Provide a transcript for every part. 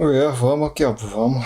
Vamos aqui, ó, vamos.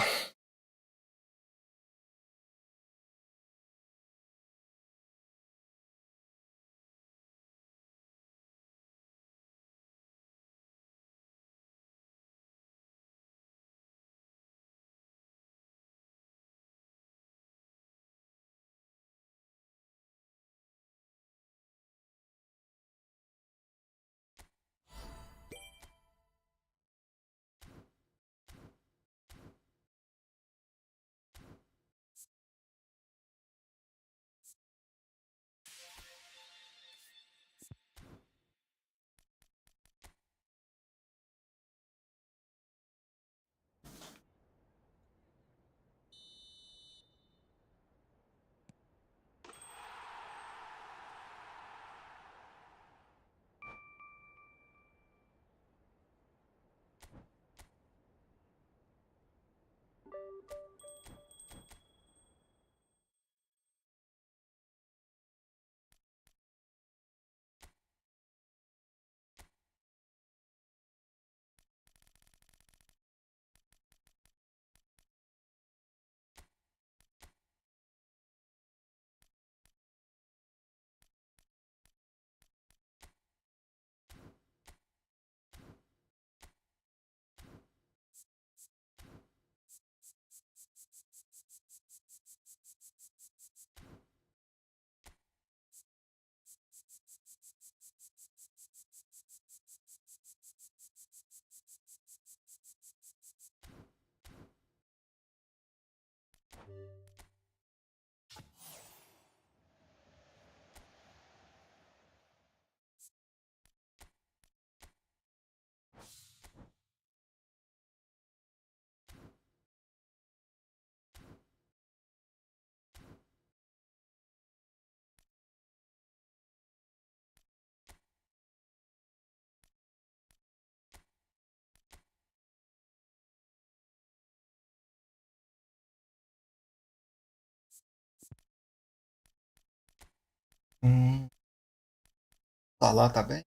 Tá lá, tá bem?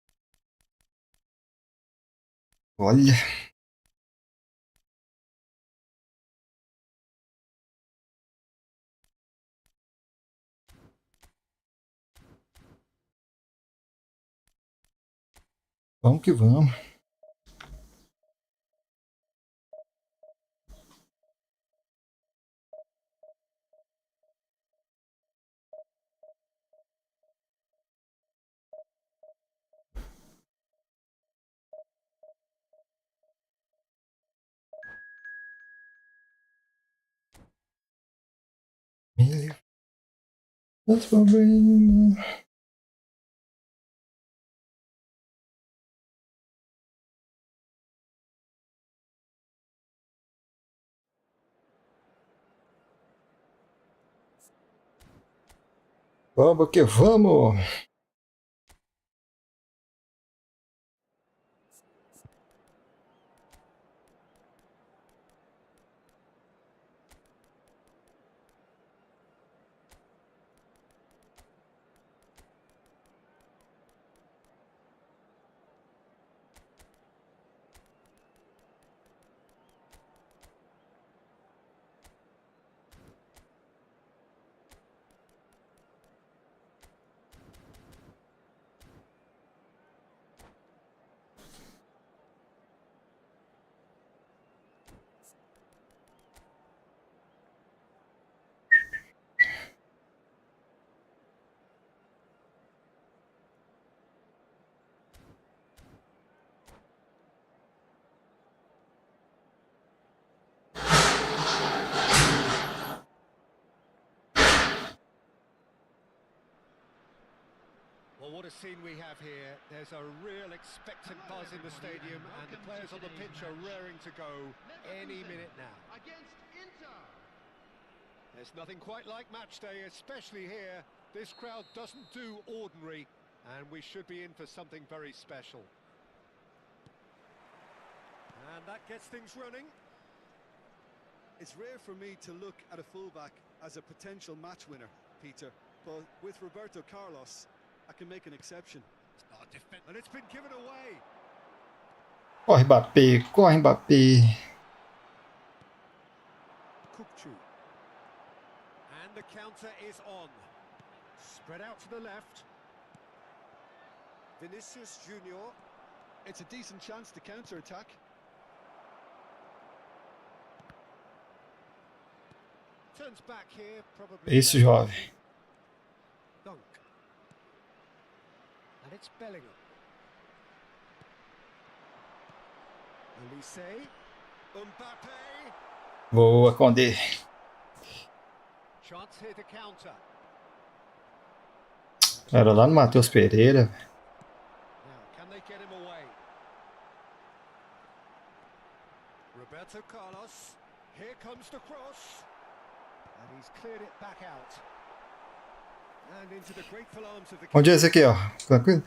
Olha, vamos que vamos. Ele faz problema. Vamos que vamos. Well, what a scene we have here. There's a real expectant buzz in the stadium, and the players on the pitch are raring to go any minute now. There's nothing quite like match day, especially here. This crowd doesn't do ordinary, and we should be in for something very special. And that gets things running. It's rare for me to look at a fullback as a potential match winner, Peter, but with Roberto Carlos, I can make an exception. And it's been given away. Corre, Mbappé, corre, Mbappé. the counter is on. Spread out to the left. Vinicius Junior. It's a decent chance to counter-attack. Turns back here, probably. Isso, jovem. Dunk. And it's Bellingham. Elise. Mbappe. Boa, Condé. Chance here to counter. Era lá no Matheus Pereira. Now, can they get him away? Roberto Carlos. Here comes the cross. And he's cleared it back out. And into the grateful arms of the Onde é esse aqui, ó? Tranquilo?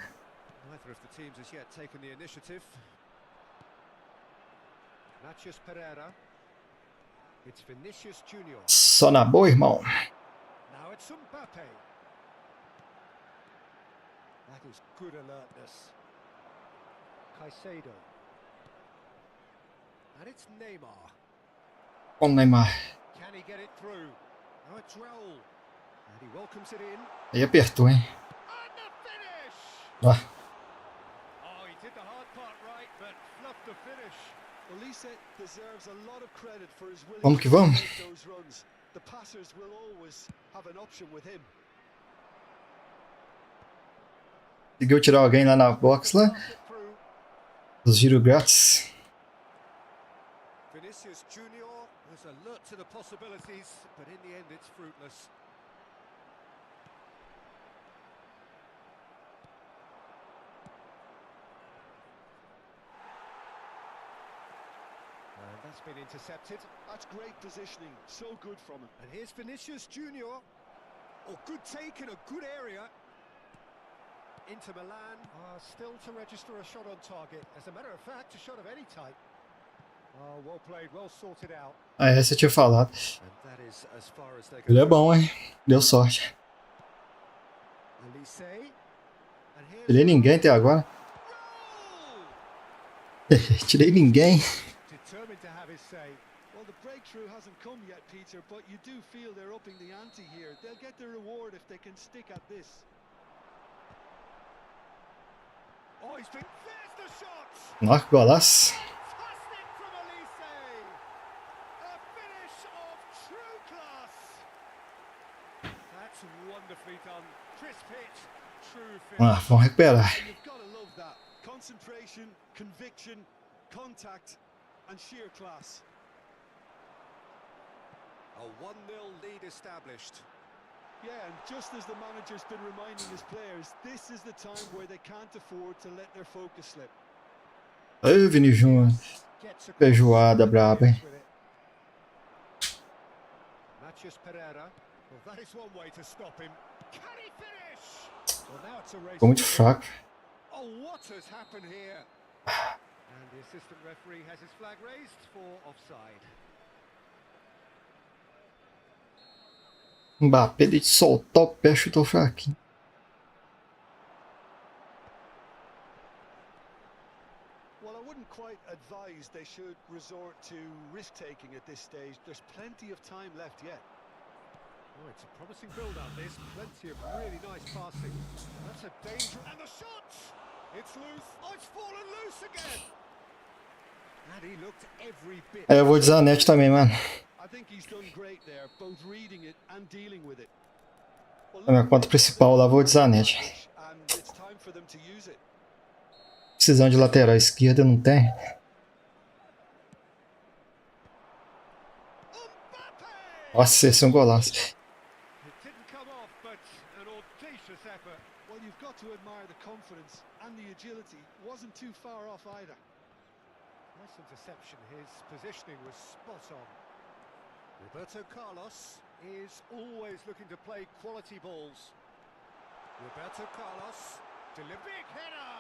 Neither of the teams has yet taken the initiative. Matias Pereira. It's Vinicius Junior. Só na boa, irmão. Now it's Mbappe. That is good alertness. Caicedo. And it's Neymar. Vamos, Neymar. Can he get it through? Now it's Raul. And he welcomes it in. Aí apertou, hein? And the finish! Ó. Oh, he did the hard part right, but fluffed the finish. Elise deserves a lot of credit for his Vamos que willingness vamos. to make those runs. The passers will always have an option with him. Conseguiu tirar alguém lá na box lá? Os giros grátis. Vinicius Junior was alert to the possibilities, but in the end it's fruitless. And that's been intercepted. That's great positioning. So good from him. And here's Vinicius Junior. Oh, good take in a good area. Inter Milan are still to register a shot on target. As a matter of fact, a shot of any type. Oh, well played, well sorted out. Ah, essa eu tinha falado. And that is as far as they Ele é go. bom, hein? Deu sorte. Elise. And here's Tirei ninguém até agora. Raul. Tirei ninguém. Determined to have his say. Well, the breakthrough hasn't come yet, Peter, but you do feel they're upping the ante here. They'll get their reward if they can stick at this. Oh, he's been. There's the shot. Nossa, que golaço. Fantastic from Elise. A finish of true class. That's wonderfully done. Crisp hit. True finish. Ah, vamos recuperar. You've got to love that. Concentration, conviction, contact, and sheer class. A 1-0 lead established. Yeah, and just as the manager's been reminding his players, this is the time where they can't afford to let their focus slip. Aí, Vini Júnior. Gets across. Feijoada braba, hein? With it. Matias Pereira. Well, that is one way to stop him. Can he finish? Well, now it's a race. Ficou muito fraco. Oh, what has happened here? And the assistant referee has his flag raised for offside. Mbappé, ele soltou o pé, chutou fraquinho. Well, I wouldn't quite advise they should resort to risk-taking at this stage. There's plenty of time left yet. Oh, it's a promising build-up. There's plenty of really nice passing. That's a danger. And the shot! It's loose. Oh, it's fallen loose again. And he looked every bit. Aí eu vou de Zanetti também, mano. I think he's done great there, both reading it and dealing with it. Well, Na minha conta principal lá, vou de Zanetti. and it's time for them to use it. Precisão de lateral esquerda, não tem? Mbappe! Nossa, esse é um golaço. It didn't come off, but an audacious effort. Well, you've got to admire the confidence and the agility. Wasn't too far off either. Nice interception. His positioning was spot on. Roberto Carlos is always looking to play quality balls. Roberto Carlos, big header.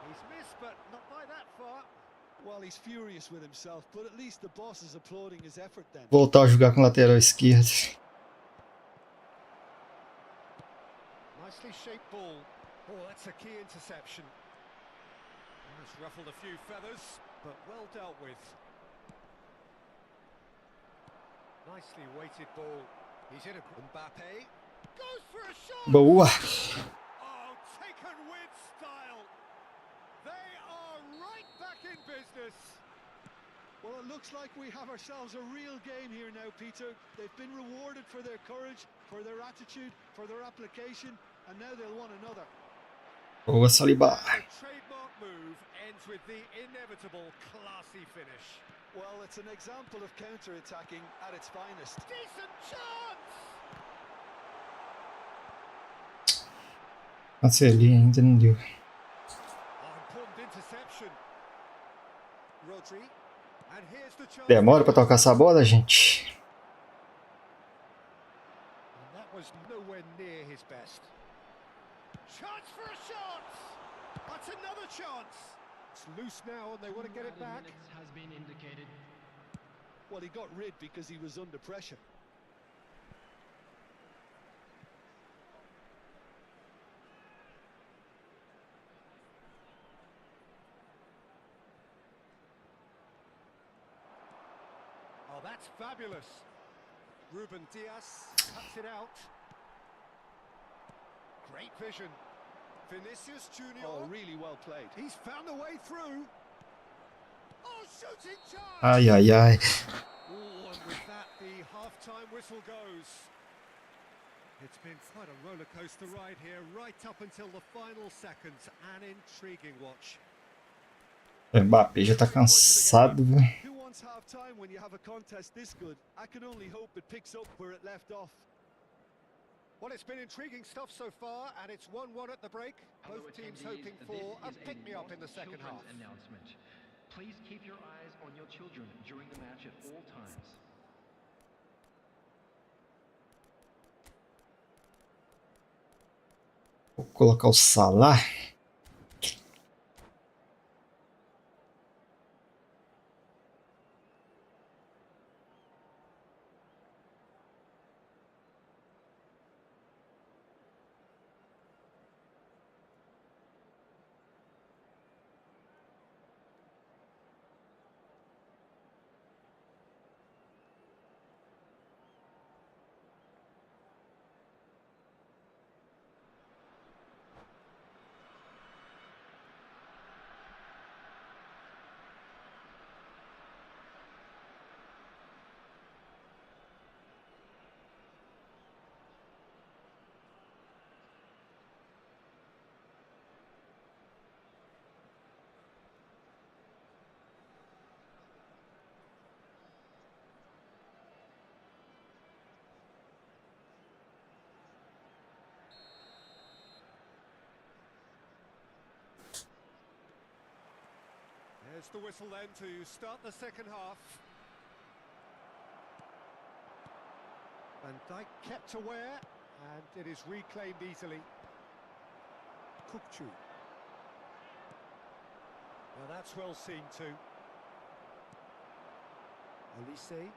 He's missed, but not by that far. Well, he's furious with himself, but at least the boss is applauding his effort then. Voltar a jogar com lateral esquerda. Nicely shaped ball. Oh, that's a key interception. It's ruffled a few feathers, but well dealt with. Nicely weighted ball. He's in a Mbappe. Goes for a shot. Boa! Oh, taken with style. They are right back in business. Well, it looks like we have ourselves a real game here now, Peter. They've been rewarded for their courage, for their attitude, for their application, and now they'll want another. Boa, Saliba! The trademark move ends with the inevitable classy finish. Well, it's an example of counter-attacking at its finest. Decent chance! Cancelei, ainda não deu. Oh, important interception. Rodri. And here's the chance. Demora pra tocar essa bola, gente. And that was nowhere near his best. Chance for a shot! That's another chance! It's loose now and they want to get it back. Has been indicated. Well, he got rid because he was under pressure. Oh, that's fabulous. Ruben Diaz cuts it out. Great vision. Vinicius Junior. Oh, really well played. He's found a way through. Oh, shooting chance! Ai, ai, ai. Oh, and with that, the half-time whistle goes. It's been quite a roller coaster ride here, right up until the final seconds. An intriguing watch. O Mbappé já tá cansado, velho. Who wants half-time when you have a contest this good? I can only hope it picks up where it left off. Well, it's been intriguing stuff so far, and it's 1-1 at the break. Both teams hoping for a pick-me-up in the second half. Announcement. Please keep your eyes on your children during the match at all times. Vou colocar o Salah. There's the whistle then to start the second half. Van Dijk kept aware, and it is reclaimed easily. Kukçu. Well, that's well seen too. Olise.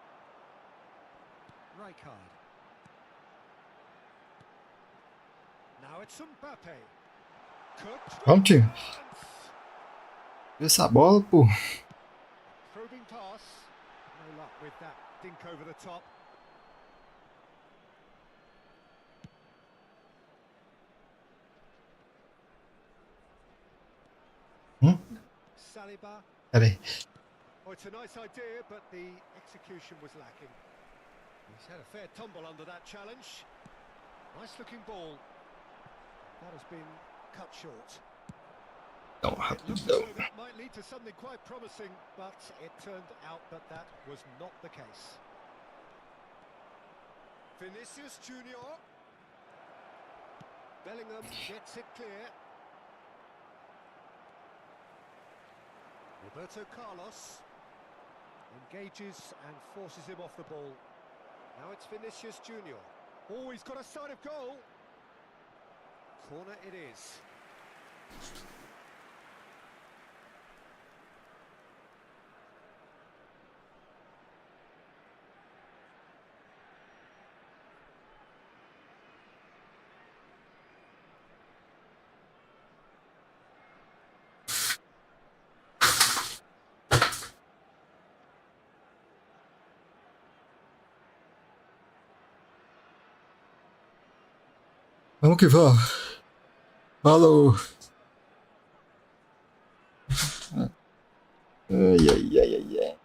Rijkaard. Now it's Mbappe. Vamos, time. Essa bola, pô. Probing pass. No luck with that dink over the top. Saliba. Pera aí. Oh, it's a nice idea, but the execution was lacking. He's had a fair tumble under that challenge. Nice looking ball. That has been cut short. Não, Looks rapidão. as though that might lead to something quite promising, but it turned out that that was not the case. Vinicius Junior. Bellingham gets it clear. Roberto Carlos engages and forces him off the ball. Now it's Vinicius Junior. Oh, he's got a sight of goal. Corner it is. Vamos que vamos. Falou. Ai, ai, ai, ai, ai.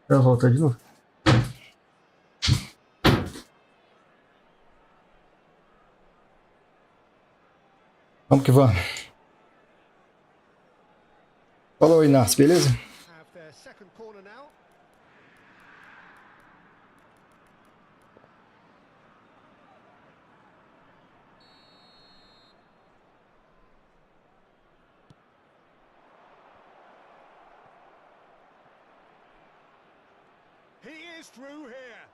Vai voltar de novo. Vamos que vamos. Falou, Inácio, beleza? Have their second corner now. He is through here.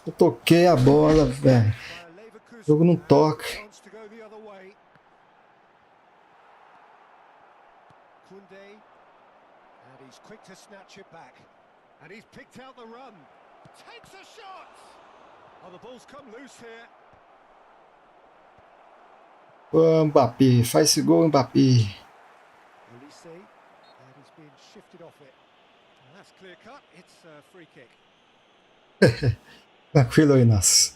Eu toquei a bola, velho. By Leverkusen, O jogo não toca. wants to go the other way. Kunde, and he's quick to snatch it back. And he's picked out the run. Takes a shot. Oh, the ball's come loose here. Ô, Mbappé, faz esse gol, Mbappé. Olise, and he's been shifted off it. And that's clear cut. It's a free kick. Tranquilo, Inácio.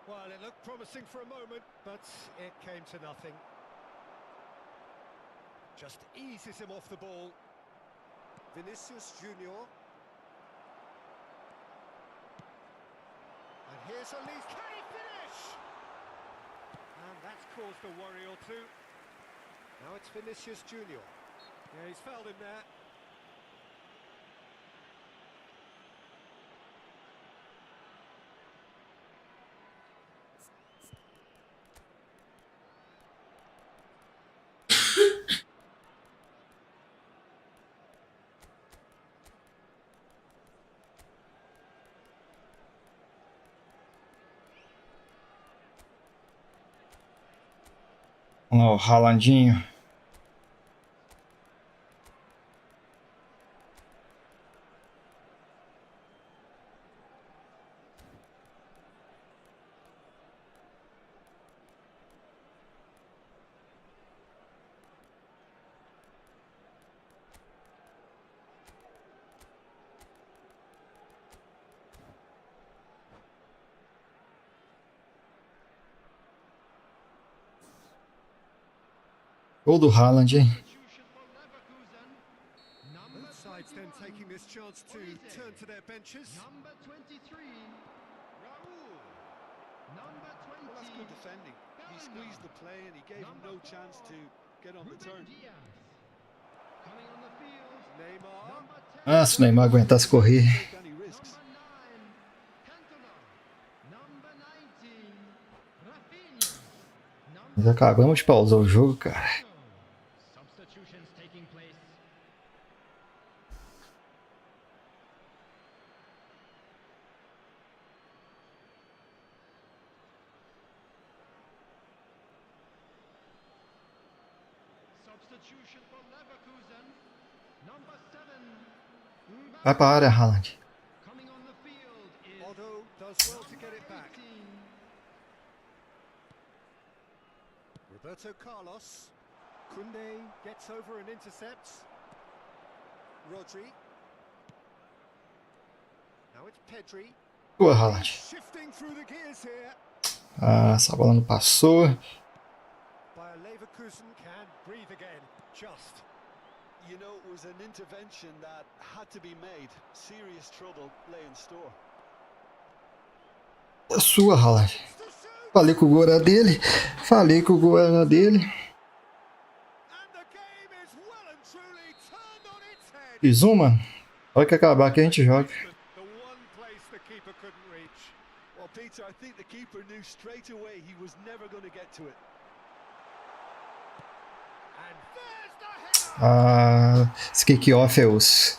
Well, it looked promising for a moment, but it came to nothing. Just eases him off the ball. Vinicius Junior. And here's Elise. Can he finish? And that's caused a worry or two. Now it's Vinicius Junior. Yeah, he's fouled him there. Ó, o Haalandinho. Gol do Haaland, hein? Both sides then taking this chance to turn to their benches. Number 23, Raul. Number 20, Well, that's good defending. He squeezed the play and he gave him no chance to get on the turn. Diaz. Coming on the field, Neymar. number 10, Ah, se o Neymar aguentasse correr. Take any risks. number 9, Cantona. Number 19, Rafinha. Nós acabamos de pausar o jogo, cara. Substitutions taking place. Substitution for Leverkusen. Number 7, Vai pra área, Haaland. coming on the field is Otto does well to get it back. 18. Roberto Carlos. Kunde gets over and intercepts. Rodri. Now it's Pedri. Boa, Haaland. Shifting through the gears here. Ah, essa bola não passou. By Leverkusen can breathe again. Just. You know, it was an intervention that had to be made. Serious trouble lay in store. É sua, Haaland. Falei que o gol era dele. Falei que o gol era dele. And the game is well and truly turned on its head. Fiz uma. Na hora que acabar aqui a gente joga. The one place the keeper couldn't reach. Well, Peter, I think the keeper knew straight away he was never going to get to it. And there's the header. Ah, esse kick-off é osso.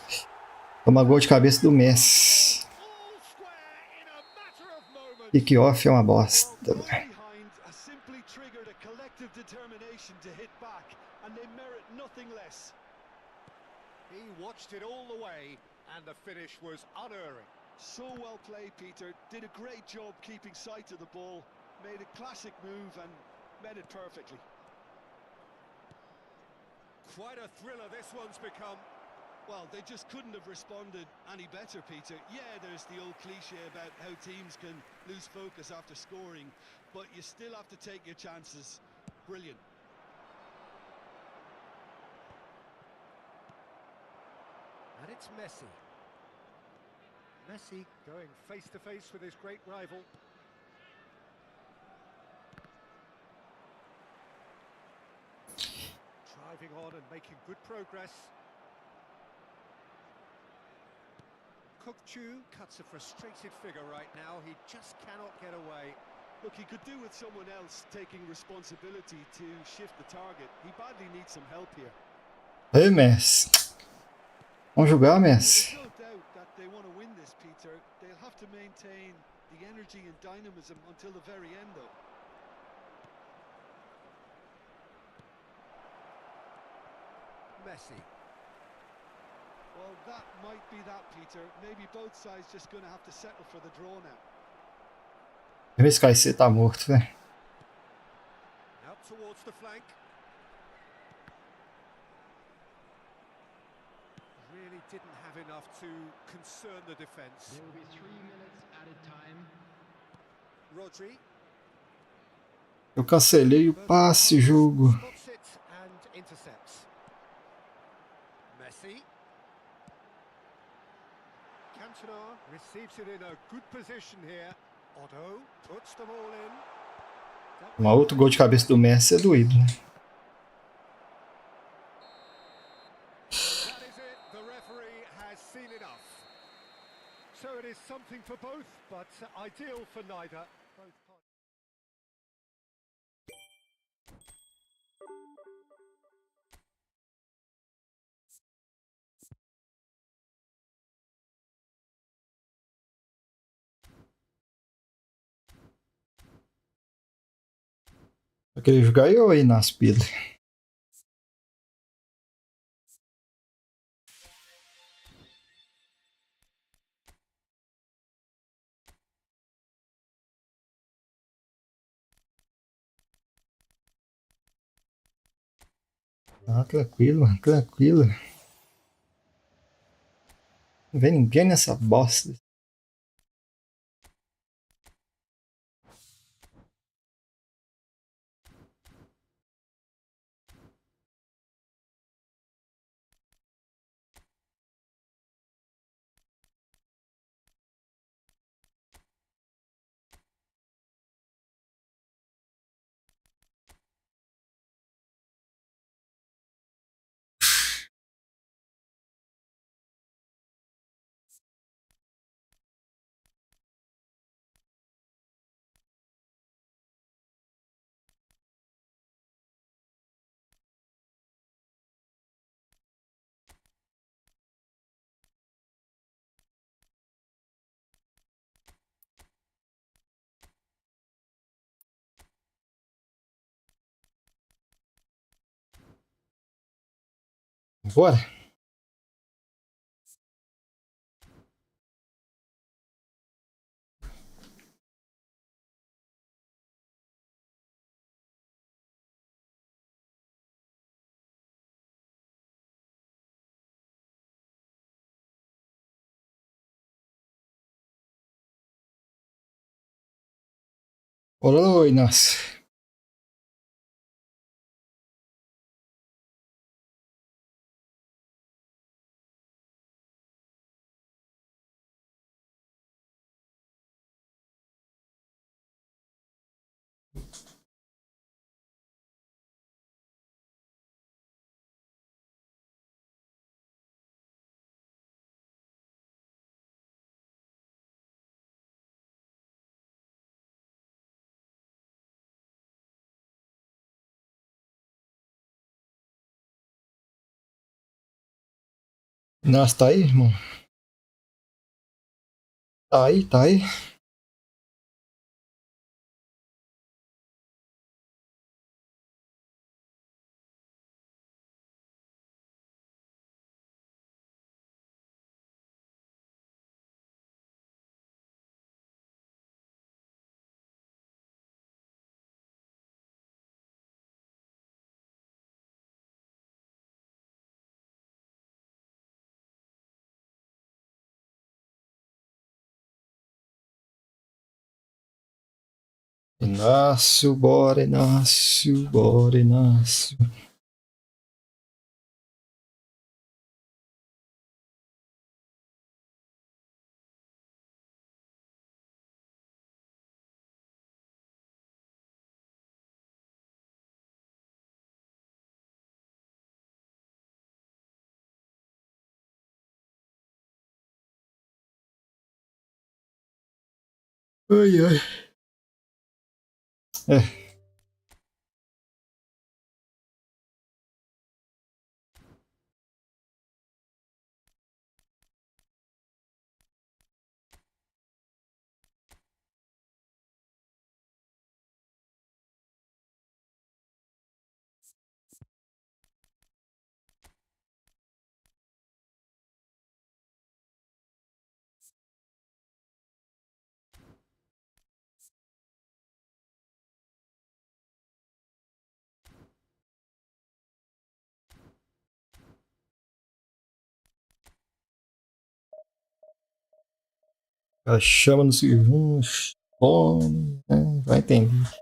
Toma gol de cabeça do Messi. All square in a matter of moments. Kick-off é uma bosta. Well, goal behind has simply triggered a collective determination to hit back, and they merit nothing less. He watched it all the way And the finish was unerring. So well played, Peter. Did a great job keeping sight of the ball. Made a classic move and met it perfectly. Quite a thriller this one's become. Well, they just couldn't have responded any better, Peter. Yeah, there's the old cliche about how teams can lose focus after scoring, but you still have to take your chances. Brilliant. And it's Messi. Messi going face-to-face with his great rival. Driving on and making good progress. Chu cuts a frustrated figure right now. He just cannot get away. Look, he could do with someone else taking responsibility to shift the target. He badly needs some help here. Ei, Messi. Vamos jogar, Messi. There's no doubt that they want to win this, Peter. They'll have to maintain the energy and dynamism until the very end, though. Messi. Well, that might be that, Peter. Maybe both sides just going to have to settle for the draw now. Esse KC tá morto, velho. Out towards the flank. Really didn't have enough to concern the defence. There will be 3 minutes added time. Rodri. Eu cancelei o passe, jogo. Spots it and intercepts. Messi. Cantona receives it in a good position here. Otto puts them all in. Um outro gol de cabeça do Messi é doído, né? That is it. The referee has seen enough. So it is something for both, but ideal for neither. Both parties. Vai querer jogar eu aí nas pilhas. Ah, tranquilo, mano, tranquilo. Não vem ninguém nessa bosta. Bora. Oi, nossa. Nossa, tá aí, irmão? Tá aí, tá aí. Inácio, bora, Inácio, bora, Inácio. Ai, ai. É, ela chama no segundo, fome, vai entender.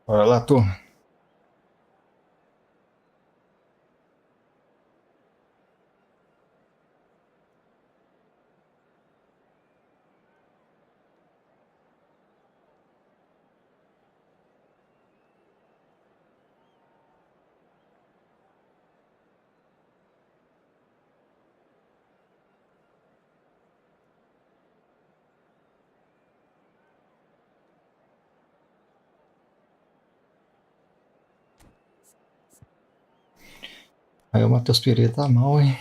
Bora lá, turma. Aí o Matheus Pereira tá mal, hein?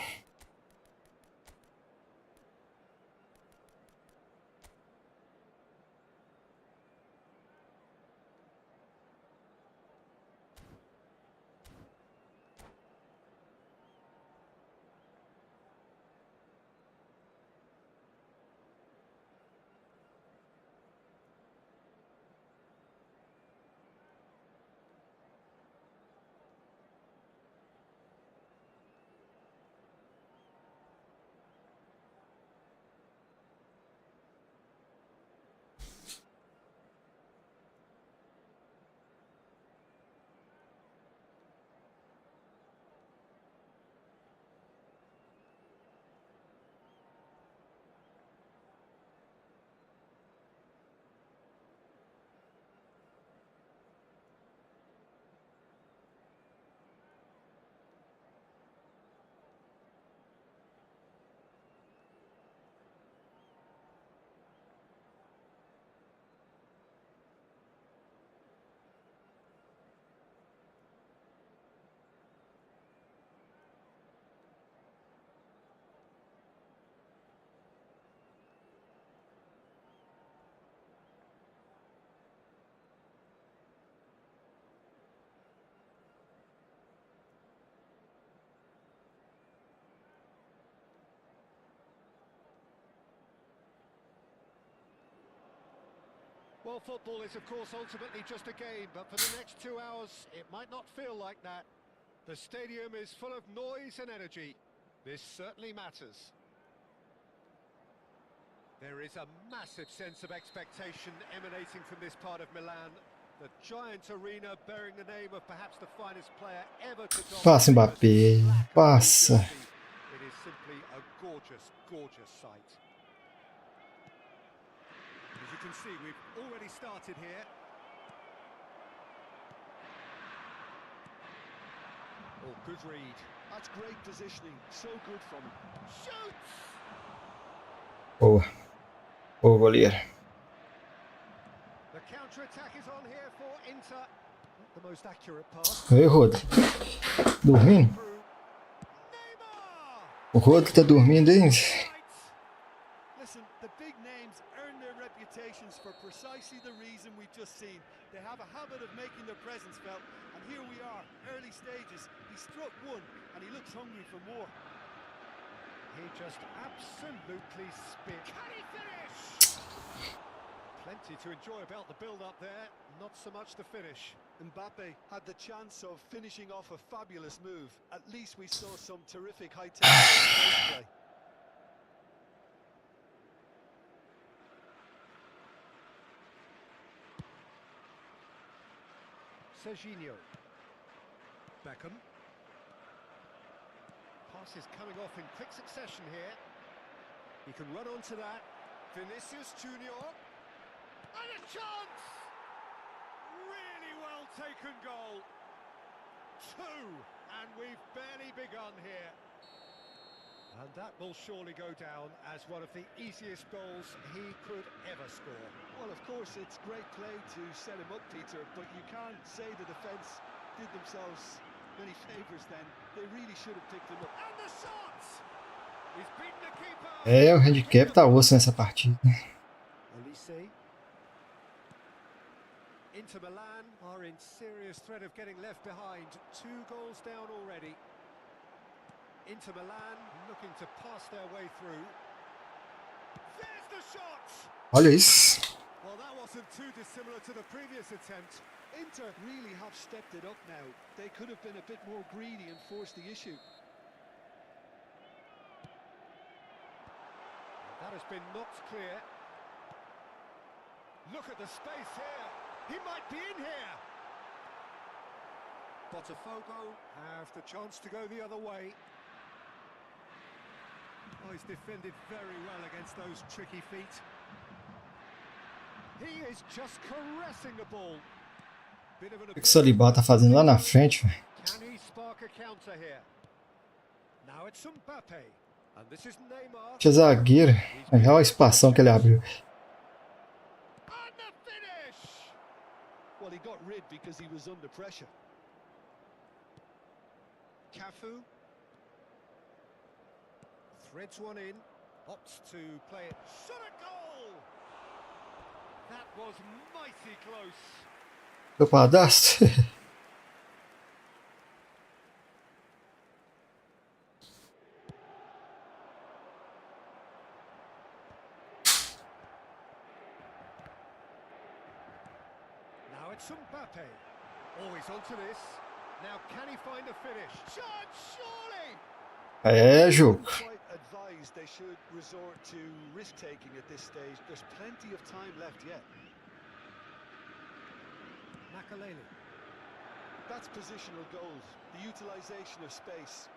Well, football is, of course, ultimately just a game, but for the next 2 hours, it might not feel like that. The stadium is full of noise and energy. This certainly matters. There is a massive sense of expectation emanating from this part of Milan. The giant arena bearing the name of perhaps the finest player ever to don Passa, the famous Mbappé. black and blue Passa. jersey. It is simply a gorgeous, gorgeous sight. As you can see, we've already started here. Oh, good read. That's great positioning. So good from him. Shoots! Boa. Boa, goleiro. The counter-attack is on here for Inter. Not the most accurate pass. Ei, Rodo. Dormindo? Through. Neymar! O Rodo tá dormindo, hein? Listen, the big names earn their reputations for precisely the reason we've just seen. They have a habit of making their presence felt, and here we are, early stages. He struck one, and he looks hungry for more. He just absolutely spit. Can he finish? Plenty to enjoy about the build-up there, not so much the finish. Mbappe had the chance of finishing off a fabulous move. At least we saw some terrific high-tempo play. Serginho. Beckham. Pass is coming off in quick succession here. He can run onto that. Vinicius Junior. And a chance! Really well taken goal. 2, and we've barely begun here. And that will surely go down as one of the easiest goals he could ever score. Well, of course, it's great play to set him up, Peter, but you can't say the defence did themselves many favours then. They really should have picked him up. And the shot! He's beaten the keeper! É, o handicap tá osso nessa partida. Olise. Inter Milan are in serious threat of getting left behind. 2 goals down already. Inter Milan looking to pass their way through. There's the shot! Olha isso. Well, that wasn't too dissimilar to the previous attempt. Inter really have stepped it up now. They could have been a bit more greedy and forced the issue. That has been knocked clear. Look at the space here. He might be in here. Botafogo have the chance to go the other way. Oh, he's defended very well against those tricky feet. He is just caressing the ball. Bit of an O que o Saliba tá fazendo lá na frente, velho? Can he spark a counter here? Now it's Mbappe. And this is Neymar. Tinha zagueiro. Olha a espação que ele abriu. And the finish! Well, he got rid because he was under pressure. Cafu threads one in, opts to play it. Shot a goal! That was mighty close. Meu padastro. Now it's Mbappe. Always onto this. Now can he find a finish? Shot, surely! É, jogo. Quite advised they should resort to risk-taking at this stage. There's plenty of time left yet. Makalele. That's positional goals, the utilisation of space.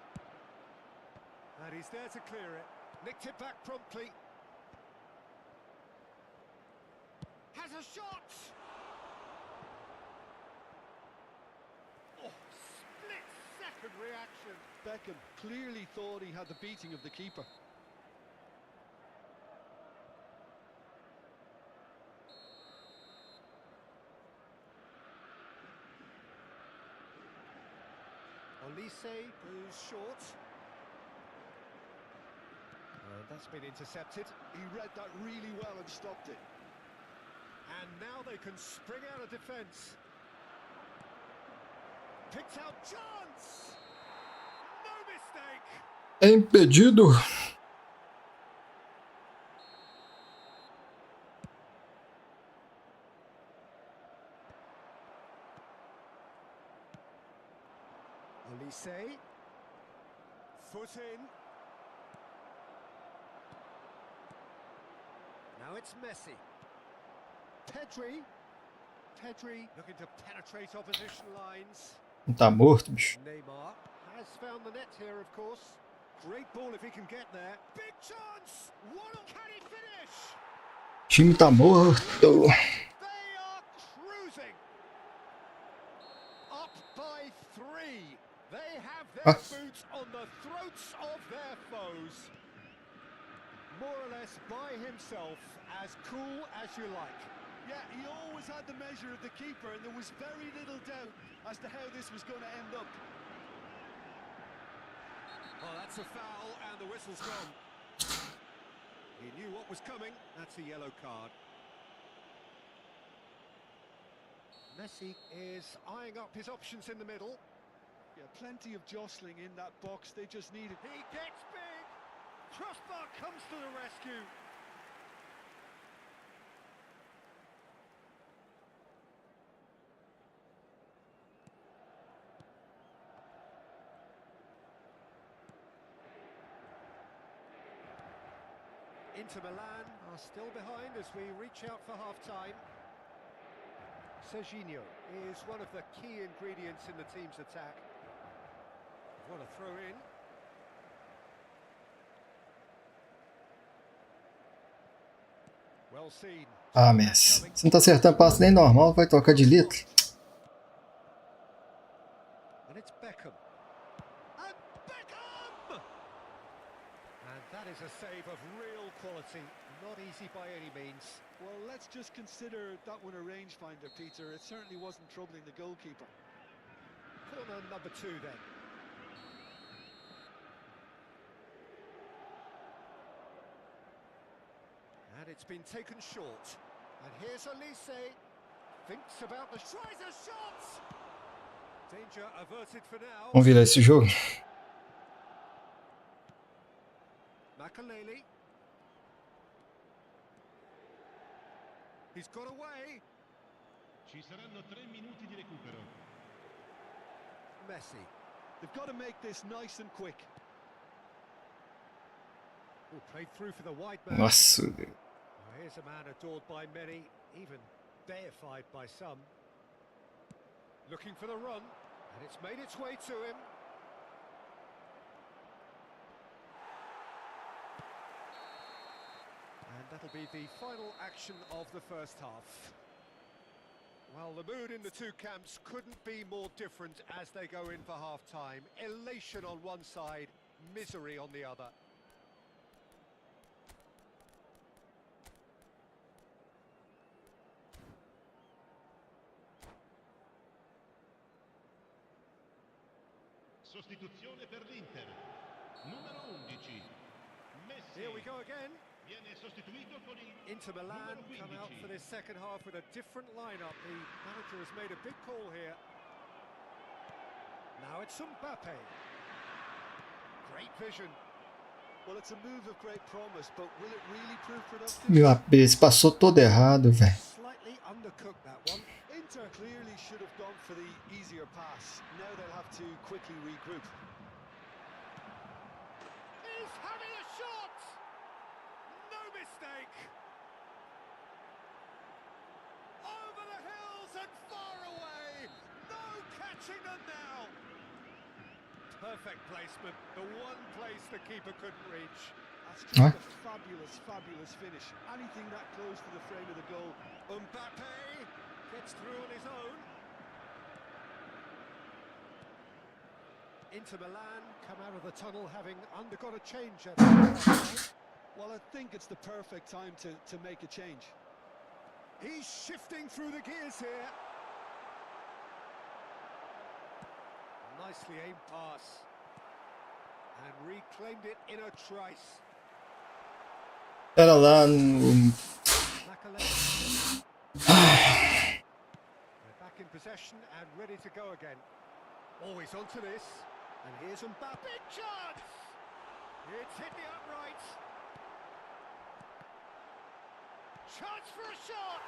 And he's there to clear it. Nicked it back promptly. Has a shot! Oh, split-second reaction. Beckham clearly thought he had the beating of the keeper. Olise goes short. That's been intercepted. He read that really well and stopped it. And now they can spring out of defence. Picked out chance! No mistake! É impedido. Olise. Foot in. Now it's Messi. Pedri looking to penetrate opposition lines. Não tá morto, bicho. Neymar has found the net here, of course. Great ball if he can get there. Big chance! Can he finish? O time tá morto. They are cruising. Up by 3. They have Ah. their boots on the throats of their foes. More or less by himself, as cool as you like. Yeah, he always had the measure of the keeper, and there was very little doubt as to how this was going to end up. Oh, that's a foul, and the whistle's gone. He knew what was coming. That's a yellow card. Messi is eyeing up his options in the middle. Yeah, plenty of jostling in that box. They just needed. He gets big. Crossbar comes to the rescue. Inter Milan are still behind as we reach out for half-time. Serginho is one of the key ingredients in the team's attack. What a throw in. Well seen. Ah, Messi. Se não tá acertando passe nem normal, vai tocar de litro. And it's Beckham. And Beckham! And that is a save of real quality. Not easy by any means. Well, let's just consider that one a rangefinder, Peter. It certainly wasn't troubling the goalkeeper. Corner number 2 then. And it's been taken short. And here's Elise. Thinks about the tries a shot. Danger averted for now. Vamos virar esse jogo. Makaleli. He's got away. Ci saranno 3 minuti di recupero. Messi. They've got to make this nice and quick. Oh, played through for the wide man. Nossa. Well, here's a man adored by many, even deified by some. Looking for the run, and it's made its way to him. And that'll be the final action of the first half. Well, the mood in the two camps couldn't be more different as they go in for half-time. Elation on one side, misery on the other. Sostituzione per l'Inter. Numero 11. Messi. Here we go again. Viene sostituito con il Inter Milan numero come out 15. for this second half with a different lineup. The manager has made a big call here. Now it's Mbappe. Great vision. Well, it's a move of great promise, but will it really prove productive? Meu AP, esse passou todo errado, velho. Slightly undercooked that one. Inter clearly should have gone for the easier pass. Now they'll have to quickly regroup. He's having a shot! No mistake! Over the hills and far away! No catching them now! Perfect placement, the one place the keeper couldn't reach. That's just Huh? a fabulous, fabulous finish. Anything that close to the frame of the goal. Mbappe gets through on his own. Inter Milan come out of the tunnel having undergone a change at Well, I think it's the perfect time to make a change. He's shifting through the gears here. Nicely aimed pass. And reclaimed it in a trice. Era lá no... Makaleli. They're back in possession and ready to go again. Always onto this. And here's Mbappe. Big chance! It's hit the upright. Chance for a shot!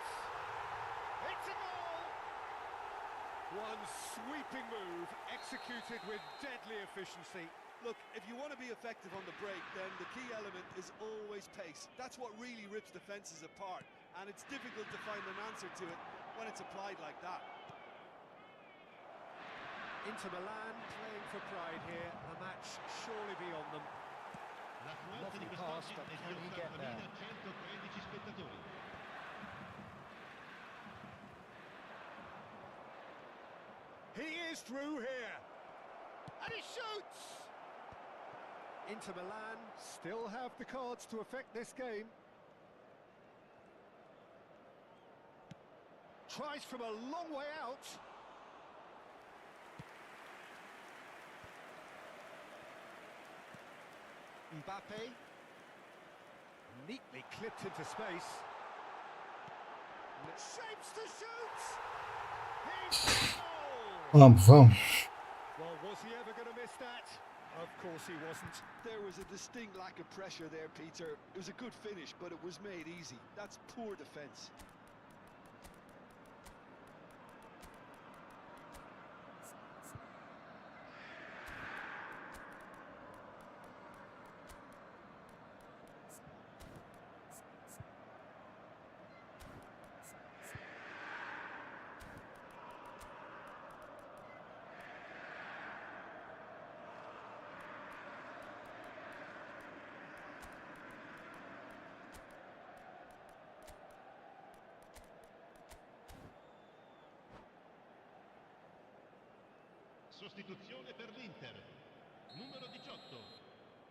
It's a goal! One sweeping move, executed with deadly efficiency. Look, if you want to be effective on the break, then the key element is always pace. That's what really rips defences apart, and it's difficult to find an answer to it when it's applied like that. Inter Milan playing for pride here. The match surely beyond them. L'affluenza di Lovely pass, quest'oggi but è can di he get there? 80.113 spettatori. He is through here. And he shoots! Inter Milan still have the cards to affect this game. Tries from a long way out. Mbappe. Neatly clipped into space. Shapes to shoot! He's goal! Vamos, vamos. Well, was he ever going to miss that? Of course he wasn't. There was a distinct lack of pressure there, Peter. It was a good finish, but it was made easy. That's poor defence. Sostituzione per l'Inter. Numero 18.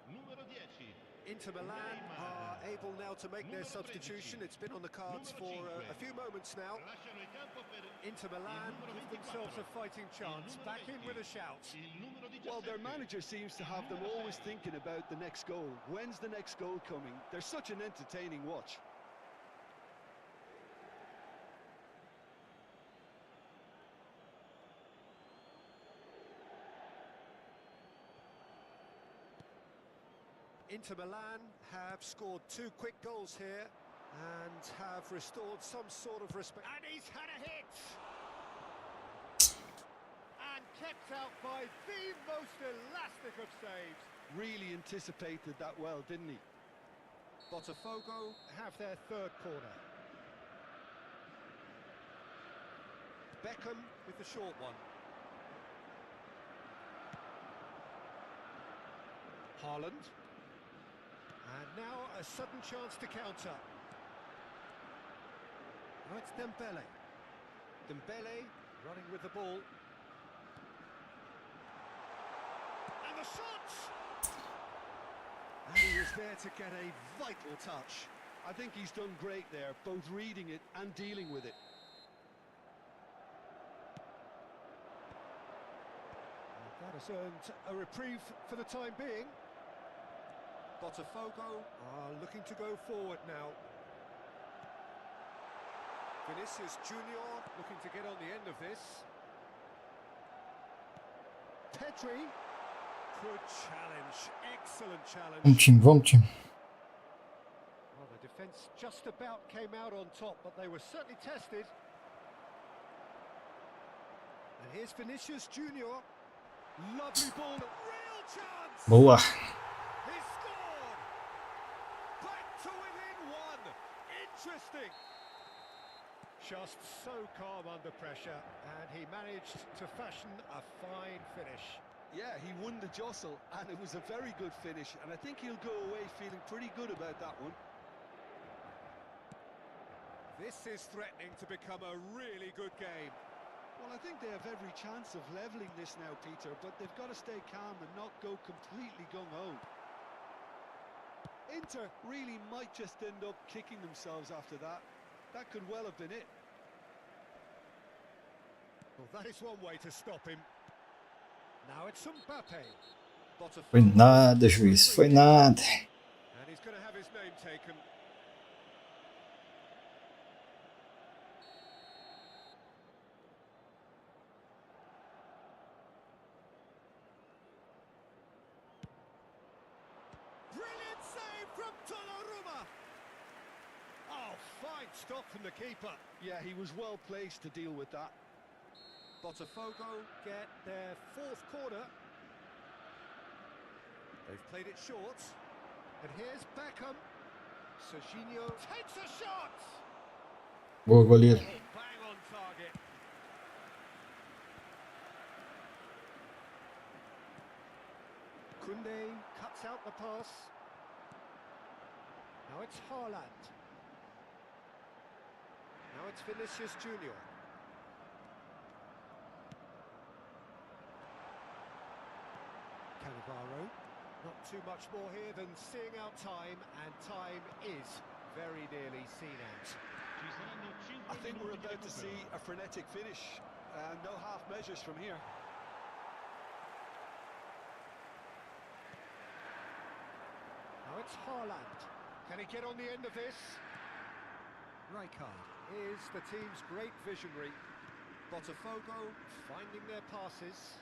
Numero 10. Inter Milan are able now to make their substitution. It's been on the cards for a few moments now. Lasciano il campo per Inter Milan give themselves a fighting chance. Back in with a shout. il numero 17. Well, their manager seems to have them always thinking about the next goal. When's the next goal coming? They're such an entertaining watch. Inter Milan have scored 2 quick goals here and have restored some sort of respect. And he's had a hit! And kept out by the most elastic of saves. Really anticipated that well, didn't he? Botafogo have their 3rd corner. Beckham with the short one. Haaland. And now a sudden chance to counter. Now it's Dembele. Dembele running with the ball. And the shot! And he was there to get a vital touch. I think he's done great there, both reading it and dealing with it. And that has earned a reprieve for the time being. Botafogo are looking to go forward now. Vinicius Junior looking to get on the end of this. Pedri. Good challenge. Excellent challenge. Vamos, time, vamos, time. Well, the defence just about came out on top, but they were certainly tested. And here's Vinicius Junior. Lovely ball. Real chance! Boa. He scored! Back to within 1. Interesting. Just so calm under pressure, and he managed to fashion a fine finish. Yeah, he won the jostle, and it was a very good finish, and I think he'll go away feeling pretty good about that one. This is threatening to become a really good game. Well, I think they have every chance of levelling this now, Peter, but they've got to stay calm and not go completely gung-ho. Inter really might just end up kicking themselves after that. That could well have been it. Well, that is one way to stop him. Now it's Mbappe. Foi nada, juiz. Foi nada. And he's going to have his name taken. Brilliant save from Donnarumma. Oh, fine stop from the keeper. Yeah, he was well placed to deal with that. Botafogo get their 4th corner. They've played it short. And here's Beckham. Serginho takes a shot. Boa, goleiro. Oh, bang on target. Koundé cuts out the pass. Now it's Haaland. Now it's Vinicius Junior. Cannavaro. Not too much more here than seeing out time, and time is very nearly seen out. Ci saranno 5 I think we're minuti di about to recupero. see a frenetic finish. No half measures from here. Now it's Haaland. Can he get on the end of this? Rijkaard is the team's great visionary. Botafogo finding their passes.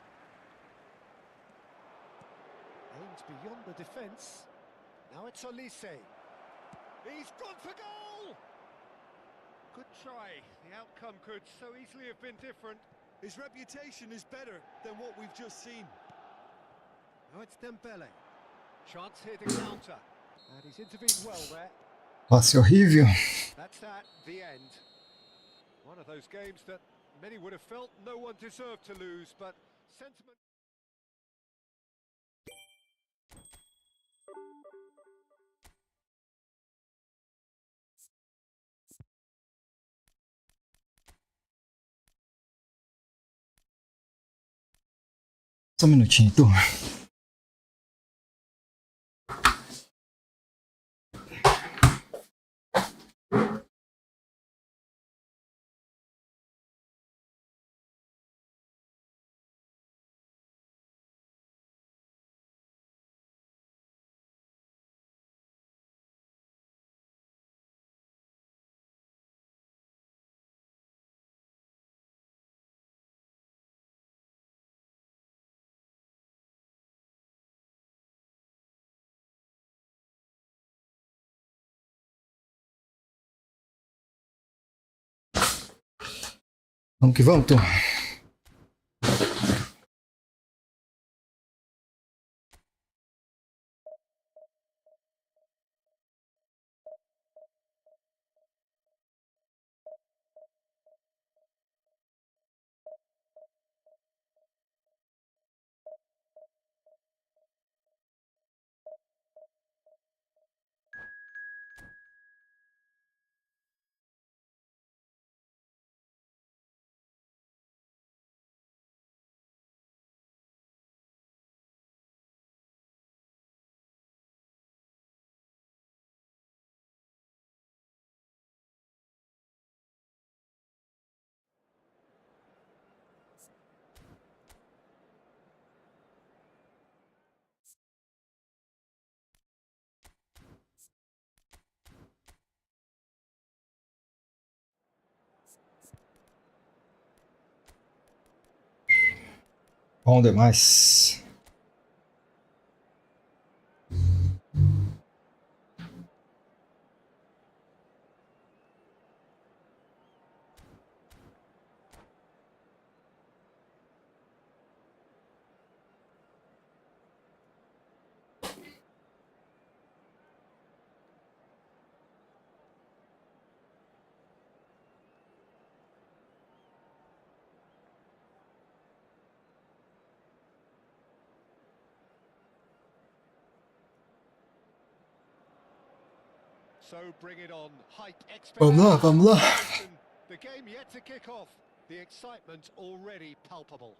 Aimed beyond the defence. Now it's Olise. He's gone for goal! Good try. The outcome could so easily have been different. His reputation is better than what we've just seen. Now it's Dembele. Chance here to counter. And he's intervened well there. Passe horrível. That's that, the end. One of those games that many would have felt no one deserved to lose, but sentiment... Só um minutinho, turma. Vamos que vamos, turma. Bom demais. So bring it on. Hype, Vamos lá, vamos lá. expectation. The game yet to kick off. The excitement already palpable.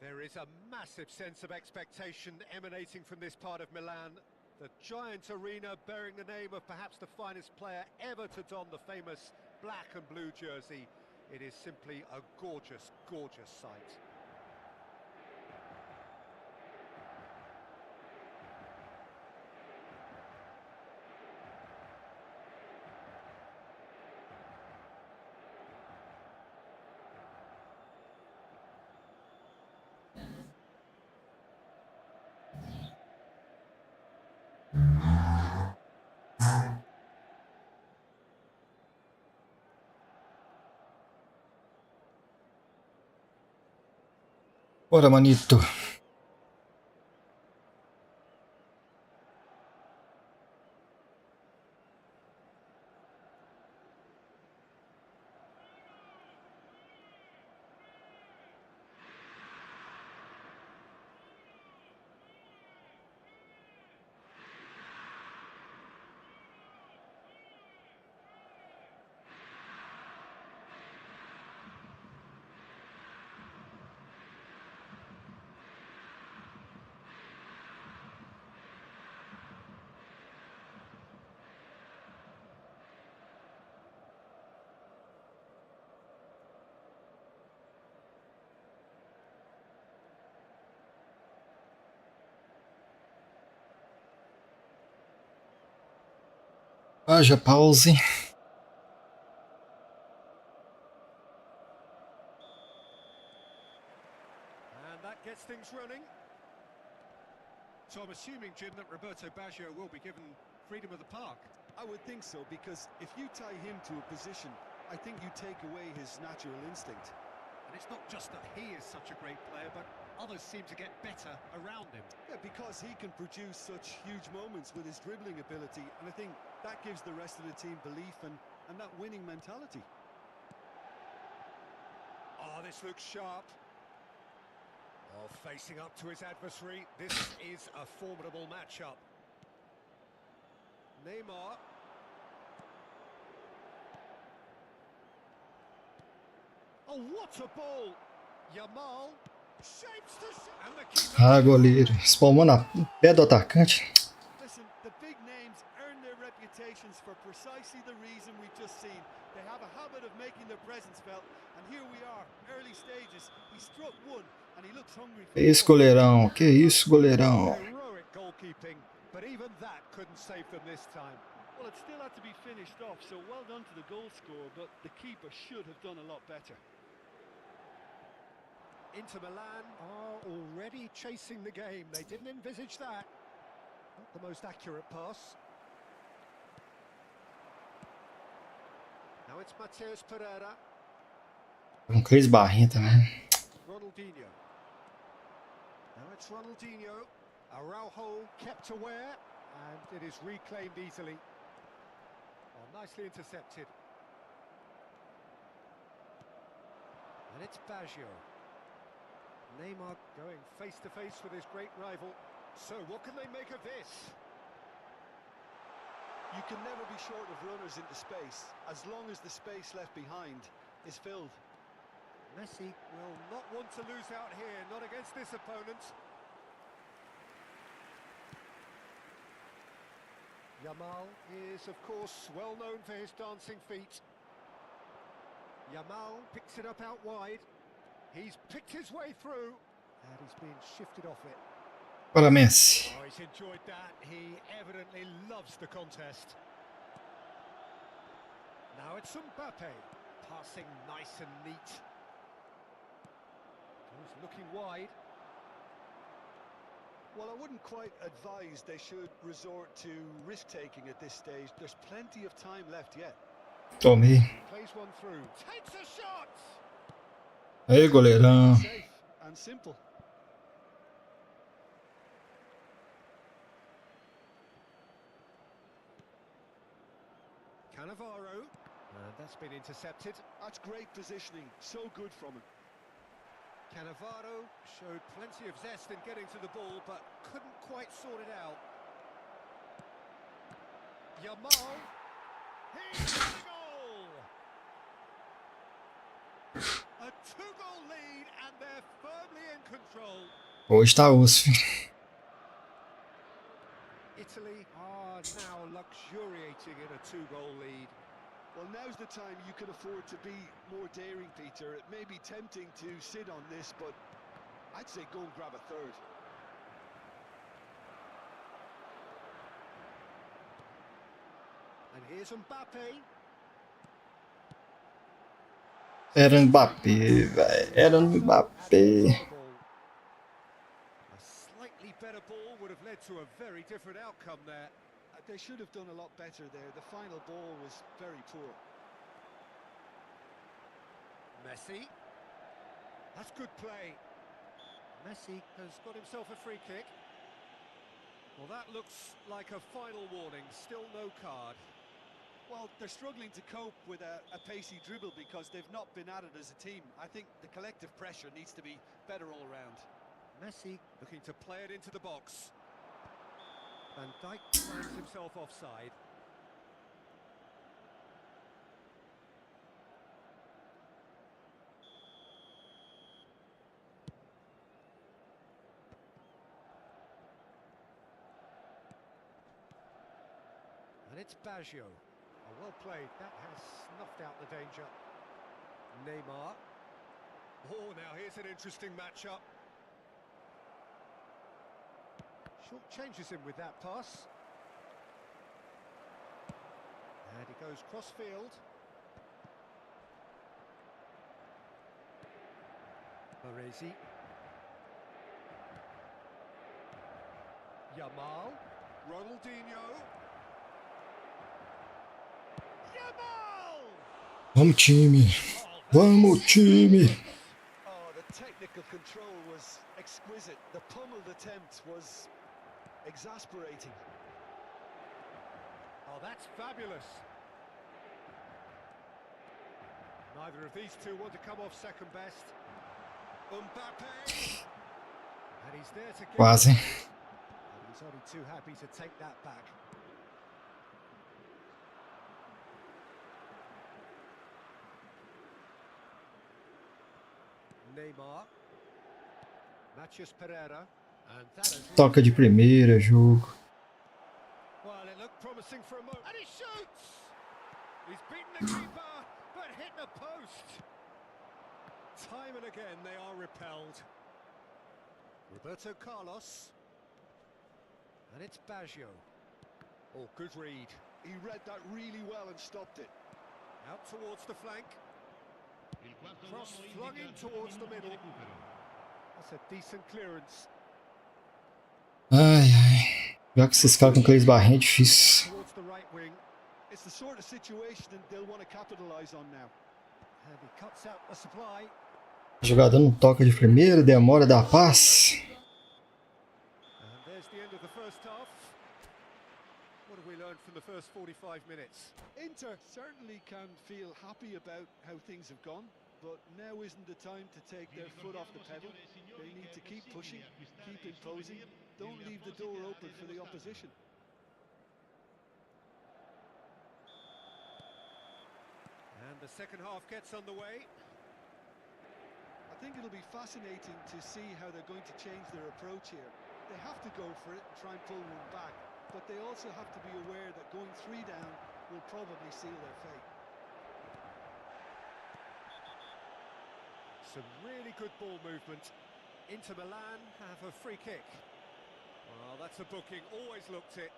There is a massive sense of expectation emanating from this part of Milan. The giant arena bearing the name of perhaps the finest player ever to don the famous black and blue jersey. It is simply a gorgeous, gorgeous sight. Bora, manito. Haja pause. And that gets things running. So I'm assuming, Jim, that Roberto Baggio will be given freedom of the park. I would think so, because if you tie him to a position, I think you take away his natural instinct. And it's not just that he is such a great player, but others seem to get better around him. Yeah, because he can produce such huge moments with his dribbling ability, and I think that gives the rest of the team belief and that winning mentality. Oh, this looks sharp. Oh, facing up to his adversary, this is a formidable matchup. Neymar. Oh, what a ball! Yamal shapes to and the keeper. Ah, goleiro. Espalmou na pé do atacante. Listen, the big names earn their reputations for precisely the reason we've just seen. They have a habit of making their presence felt, and here we are, early stages. He struck one, and he looks hungry for Que isso, more. goleirão? Que isso, goleirão? Heroic goalkeeping, but even that couldn't save them this time. Well, it still had to be finished off, so well done to the goal scorer, but the keeper should have done a lot better. Inter Milan are already chasing the game. They didn't envisage that. Not the most accurate pass. Now it's Mateus Pereira. Cris Barrinha também. Ronaldinho. Now it's Ronaldinho. Araujo kept aware, and it is reclaimed easily. Oh, nicely intercepted. And it's Baggio. Neymar going face-to-face with his great rival. So what can they make of this? You can never be short of runners into space, as long as the space left behind is filled. Messi will not want to lose out here, not against this opponent. Yamal is, of course, well known for his dancing feet. Yamal picks it up out wide. He's picked his way through, and he's been shifted off it. Para Messi. Oh, he's enjoyed that. He evidently loves the contest. Now it's Mbappe, passing nice and neat. He's looking wide. Well, I wouldn't quite advise they should resort to risk-taking at this stage. There's plenty of time left yet. Tomei. Plays one through, takes a shot! Aí, goleirão. Safe and simple. Cannavaro, and that's been intercepted. That's great positioning, so good from him. Cannavaro showed plenty of zest in getting to the ball, but couldn't quite sort it out. Yamal, he's got a goal! A two-goal lead, and they're firmly in control. Hoje tá osso, filho. Italy are now luxuriating in a two-goal lead. Well, now's the time you can afford to be more daring, Peter. It may be tempting to sit on this, but I'd say go and grab a third. And here's Mbappe. Era Mbappé, velho. Era Mbappé. A slightly better ball would have led to a very different outcome there. They should have done a lot better there. The final ball was very poor. Messi. That's good play. Messi has got himself a free kick. Well, that looks like a final warning. Still no card. Well, they're struggling to cope with a pacey dribble because they've not been at it as a team. I think the collective pressure needs to be better all around. Messi looking to play it into the box. Van Dijk finds himself offside. And it's Baggio. Oh, well played. That has snuffed out the danger. Neymar. Oh, now here's an interesting matchup. Short changes him with that pass. And he goes cross-field. Baresi. Yamal. Ronaldinho. Yamal! Vamos, time. Vamos, time. Oh, the technical control was exquisite. The pummeled attempt was exasperating. Oh, that's fabulous. Neither of these two want to come off second best. Mbappe. And he's there to get Quase. it. And he's only too happy to take that back. Neymar. Matheus Pereira. And that is Toca de primeira, jogo. well, it looked promising for a moment. And he shoots! He's beaten the keeper, but hit the post. Time and again, they are repelled. Roberto Carlos. And it's Baggio. Oh, good read. He read that really well and stopped it. Out towards the flank. Il quarto Cross uomo flung indica in 2 towards the minuti di middle. recupero. That's a decent clearance. Ai, ai. Jogar com esses caras com aqueles barrinhos é difícil. Towards the right wing. It's the sort of situation that they'll want to capitalise on now. And he cuts out the supply. O jogador não toca de primeira, demora da passe. And there's the end of the first half. What have we learned from the first 45 minutes? Inter certainly can feel happy about how things have gone, but now isn't the time to take their foot off the pedal. They need to keep pushing, keep imposing, don't leave the door open for the opposition. And the second half gets underway. I think it'll be fascinating to see how they're going to change their approach here. They have to go for it and try and pull one back, but they also have to be aware that going 3 down will probably seal their fate. Some really good ball movement. Inter Milan have a free kick. Well, that's a booking. Always looked it.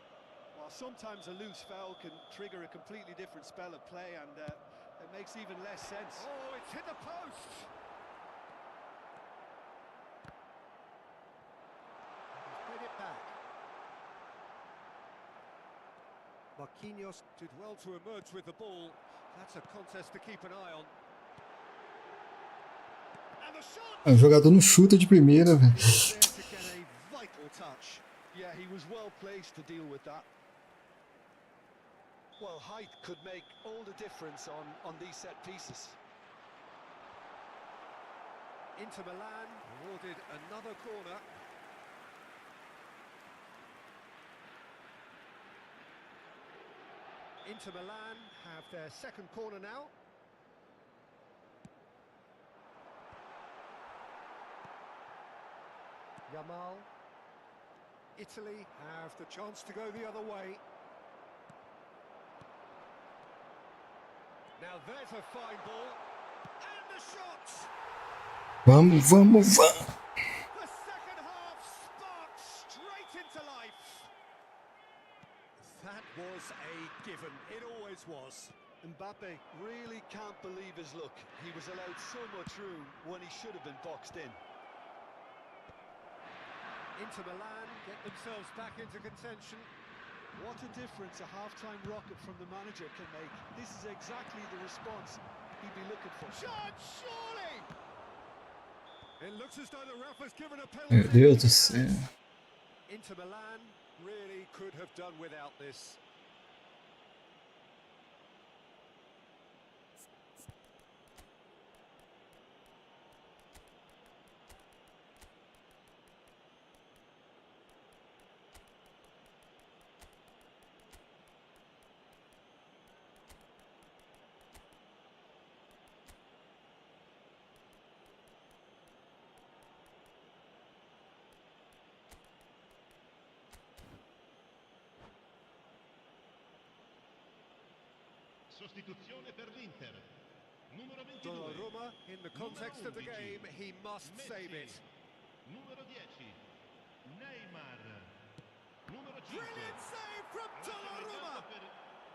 While sometimes a loose foul can trigger a completely different spell of play, and it makes even less sense. Oh, it's hit the post. He's played it back. Marquinhos did well to emerge with the ball. That's a contest to keep an eye on. And the shot! O jogador não chuta de primeira, velho. He's there to get a vital touch. Yeah, he was well placed to deal with that. Well, height could make all the difference on these set pieces. Inter Milan awarded another corner. Inter Milan have their second corner now. Yamal. Italy have the chance to go the other way. Now there's a fine ball. And the shot! Vamos, vamos, vamos. The second half sparks straight into life. That was a given. It always was. Mbappe really can't believe his luck. He was allowed so much room when he should have been boxed in. Inter Milan get themselves back into contention. What a difference a half-time rocket from the manager can make. This is exactly the response he'd be looking for. Shot, surely! It looks as though the ref has given a Meu penalty. Deus do céu. Inter Milan really could have done without this. Sostituzione per l'Inter. Numero 22. Donnarumma, in the context of the game, he must save it. Numero 10. Neymar. Numero 5. Brilliant save from Donnarumma!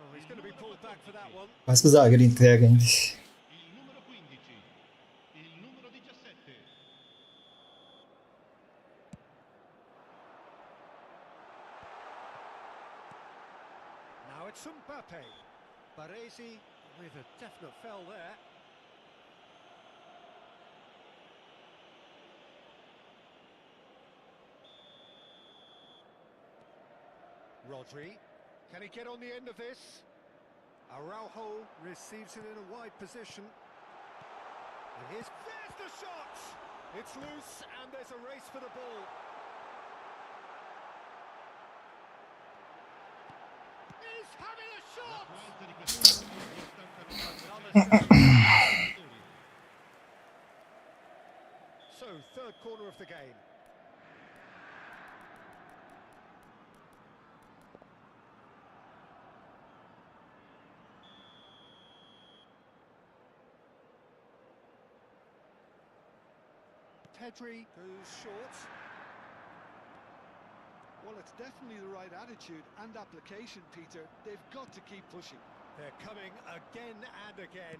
Oh, he's going to be pulled back for that one. Quase que o zagueiro entrega ainda. Il numero 15, il numero 17. Now it's Mbappe. Baresi with a definite foul there. Rodri, can he get on the end of this? Araujo receives it in a wide position. And there's the shot! It's loose and there's a race for the ball. He's having a shot! Quante di queste occasioni stancano So, third corner of the game. Pedri goes short. Well, it's definitely the right attitude and application, Peter. They've got to keep pushing. They're coming again and again.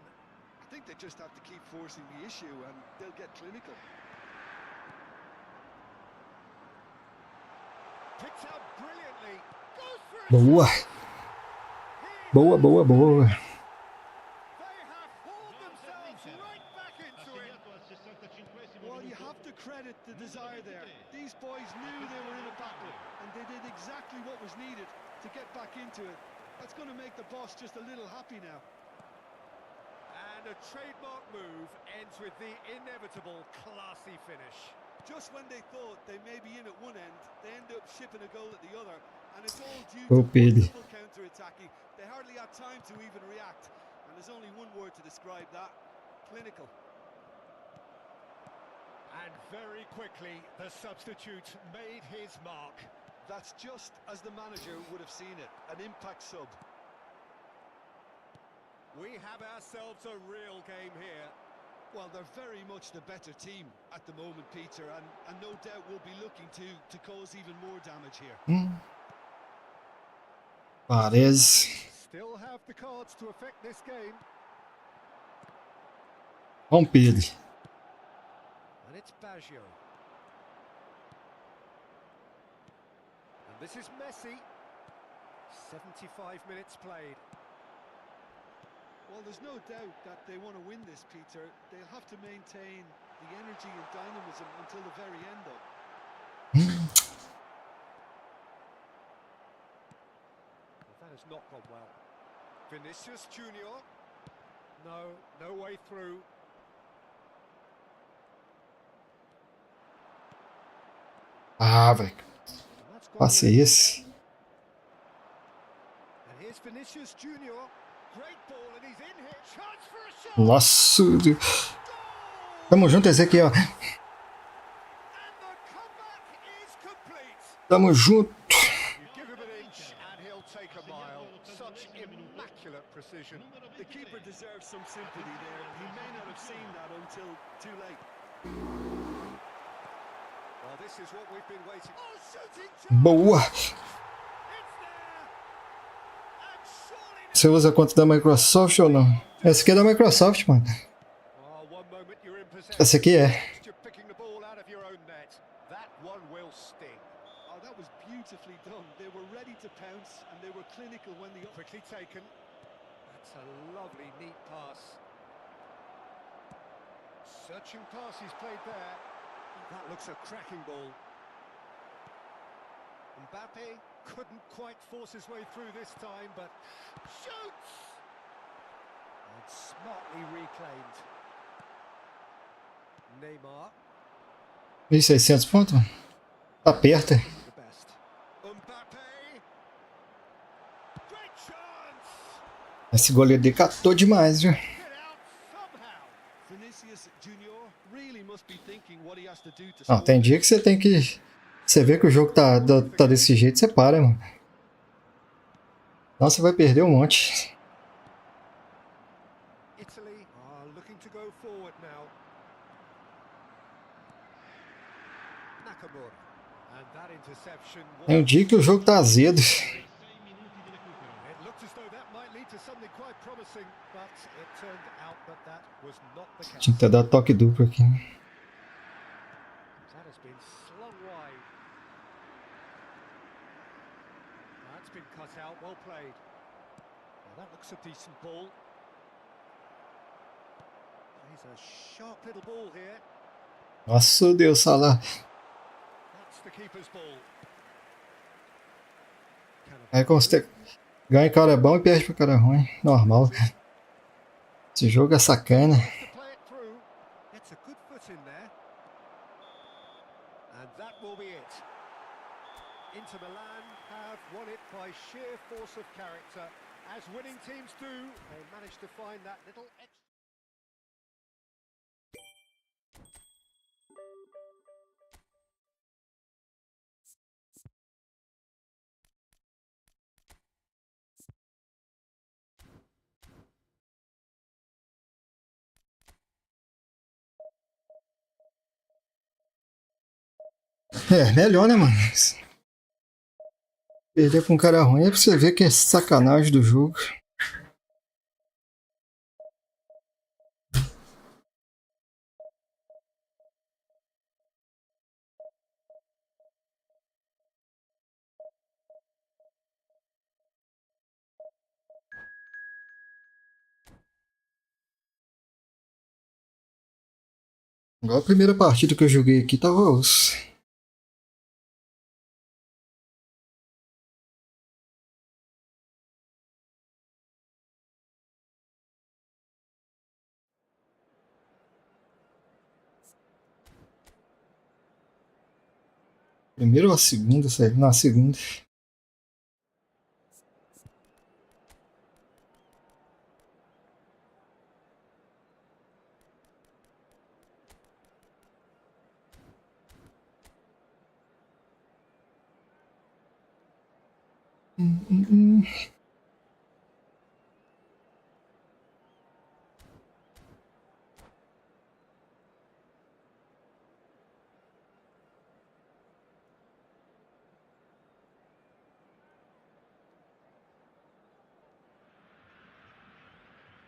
I think they just have to keep forcing the issue and they'll get clinical. Picks out brilliantly. Goes for it. Boa. Boa, boa, boa. They have hauled themselves right back into it. Assegnato al 65esimo Well, you minuto. have to credit the desire there. These boys knew they were in a battle and they did exactly what was needed to get back into it. That's going to make the boss just a little happy now. And a trademark move ends with the inevitable classy finish. Just when they thought they may be in at one end, they end up shipping a goal at the other, and it's all due Oh, to Pedro. wonderful counter-attacking. They hardly had time to even react, and there's only one word to describe that: clinical. And very quickly, the substitute made his mark. That's just as the manager would have seen it, an impact sub. We have ourselves a real game here. Well, they're very much the better team at the moment, Peter, and no doubt will be looking to cause even more damage here. Parece. Still have the cards to affect this game. Vamos, Pedro. And it's Baggio. And this is Messi. 75 minutes played. Well, there's no doubt that they want to win this, Peter. They'll have to maintain the energy and dynamism until the very end, though. That has not gone well. Vinicius Junior. No way through. Ah, velho. And that's gone Passe away. esse. And here's Vinicius Junior. Great ball and he's in here. Chance for a shot. Nossa. Goal! Tamo junto, esse aqui, ó. And the comeback is complete. Tamo junto. You give him an inch and he'll take a mile. Such immaculate precision. The keeper deserves some sympathy there. He may not have seen that until too late. Well, this is what we've been waiting. Oh, shooting chance. Boa. It's there. And surely Você usa conta da Microsoft ou não? Essa aqui é da Microsoft, mano. oh, one moment you're in possession. Essa aqui é. You're picking the ball out of your own net. That one will sting. Oh, that was beautifully done. They were ready to pounce and they were clinical when the... Quickly taken. That's a lovely, neat pass. Searching pass he's played there. That looks a cracking ball. Mbappe couldn't quite force his way through this time, but shoots! And smartly reclaimed. Neymar, 1.600 pontos? Tá perto. the best. Mbappe! Great chance! Esse goleiro dele catou demais, viu? Get out somehow! Vinicius Junior really must be thinking what he has to do to Não, score. tem dia que você tem que... Você vê que o jogo tá desse jeito, você para, mano. Senão você vai perder um monte. Italy are looking to go forward now. Nakamura. And that interception Tem um dia que o jogo tá azedo. it looked as though that might lead to something quite promising, but it turned out that that was not the case. Tinha que ter dado toque duplo aqui. That has been slung wide. That's been cut out, well played. Well, that looks a decent ball. He's a sharp little ball here. Nossa, Deus, Salah. That's the keeper's ball. Aí consegue ganha cara bom e perde pra cara ruim. Normal. Esse jogo é sacana. To play it through. Gets a good foot in there. And that will be it. Inter Milan have won it by sheer force of character. As winning teams do, they managed to find that little extra. É, melhor, né, mano? Perder pra um cara ruim é pra você ver que é sacanagem do jogo. Igual a primeira partida que eu joguei aqui tava osso. Primeiro ou a segunda, sei lá, na segunda.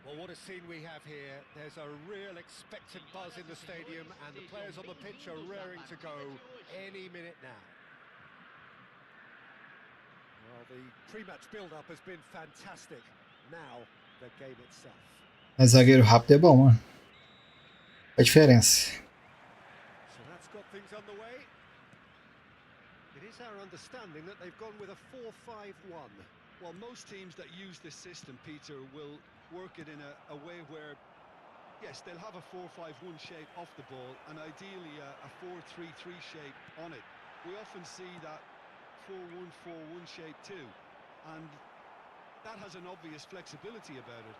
Well, what a scene we have here. There's a real expectant buzz in the stadium, and the players on the pitch are raring to go any minute now. Well, the pre-match build-up has been fantastic. Now, the game itself. Mas zagueiro rápido é bom, mano. A diferença. So that's got things underway. It is our understanding that they've gone with a 4-5-1. Well, most teams that use this system, Peter, will work it in a way where, yes, they'll have a 4-5-1 shape off the ball and ideally a 4-3-3 shape on it. We often see that 4-1-4-1 shape too, and that has an obvious flexibility about it.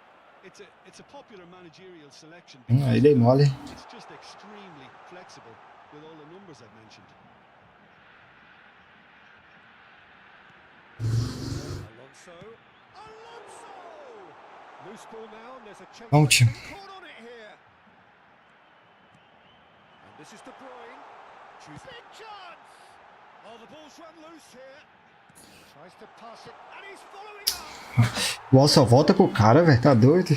It's a popular managerial selection Aí dei mole. it's just extremely flexible with all the numbers I've mentioned. Alonso! Loose ball now, and there's a chance Ouch. caught on it here. And this is De Bruyne. Big chance! Oh, the ball's run loose here. Tries to pass it, and he's following up. Bola só volta pro cara, velho. Tá doido.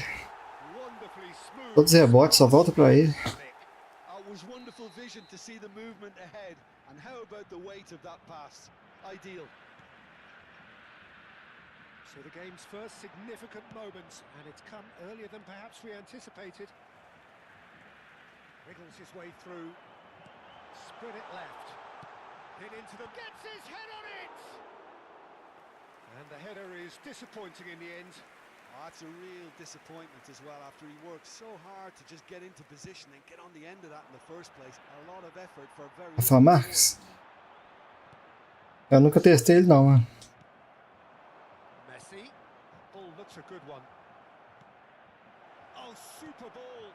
Wonderfully smooth. Todos os rebotes só volta pra ele. It was wonderful vision to see the movement ahead, and how about the weight of that pass? Ideal. So the game's first significant moment, and it's come earlier than perhaps we anticipated. Wriggles his way through, spread it left, hit into the... gets his head on it! And the header is disappointing in the end. Oh, that's a real disappointment as well, after he worked so hard to just get into position and get on the end of that in the first place. A lot of effort for very... Rafa Marques? Eu nunca testei ele não, mano. Messi, ball looks a good one. Oh, super ball!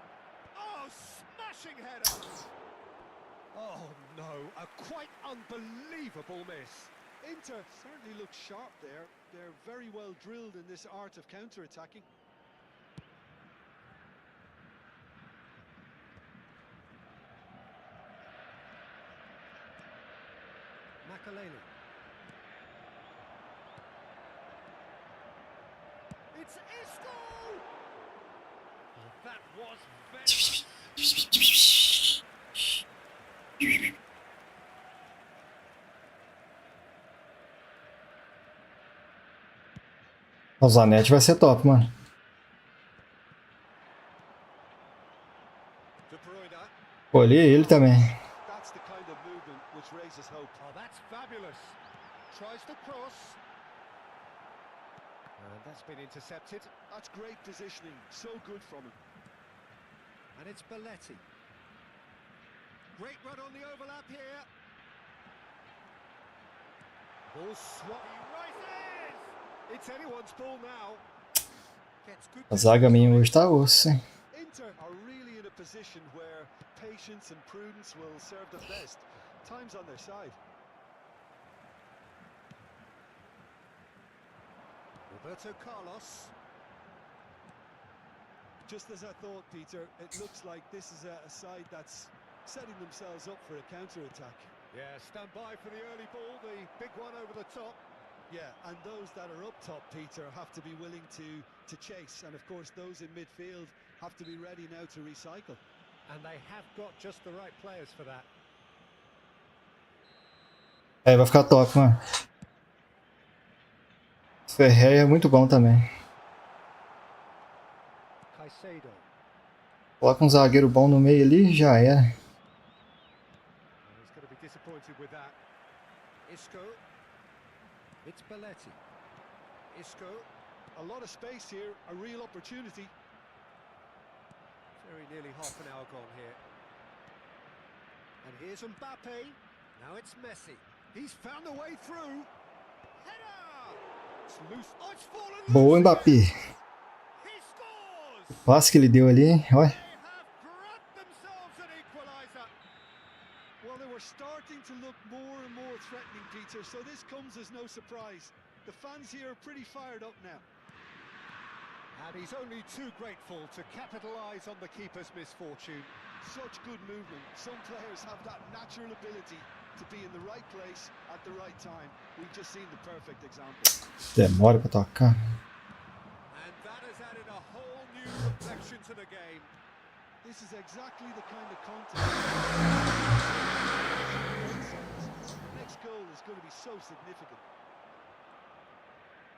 Oh, smashing header! Oh no, a quite unbelievable miss. Inter certainly look sharp there. They're very well drilled in this art of counter-attacking. Makaleli. It's Isco! That was very... O Zanetti vai ser top, mano. De Bruyne. Olhei ele também. That's the kind of movement which raises hope. Oh, that's fabulous. Tries to cross. And that's been intercepted. That's great positioning. So good from him. And it's Belletti. Great run on the overlap here. Ball swap. He rises! It's anyone's ball now. Gets good A zaga minha hoje tá osso, hein? Inter are really in a position where patience and prudence will serve them best. Time's on their side. Roberto Carlos. Just as I thought, Peter, it looks like this is a side that's setting themselves up for a counter-attack. Yeah, stand by for the early ball, the big one over the top. Yeah, and those that are up top, Peter, have to be willing to chase. And of course, those in midfield have to be ready now to recycle. And they have got just the right players for that. É, vai ficar top, mano. Ferreira é muito bom também. Caicedo. Coloca um zagueiro bom no meio ali, já era. He's going to be disappointed with that. Isco. It's Belletti. Isco. A lot of space here, a real opportunity. Very nearly half an hour gone here. And here's Mbappe. Now it's Messi. He's found a way through. Header! It's loose. Oh, it's fallen loose. Boa, Mbappé. He scores! O passe que ele deu ali, olha. They have grabbed themselves an equaliser. Well, they were starting to look more and more threatening, Peter, so this comes as no surprise. The fans here are pretty fired up now. And he's only too grateful to capitalise on the keeper's misfortune. Such good movement. Some players have that natural ability to be in the right place at the right time. We've just seen the perfect example. Demora pra tocar. And that has added a whole new complexion to the game. This is exactly the kind of content. The next goal is going to be so significant.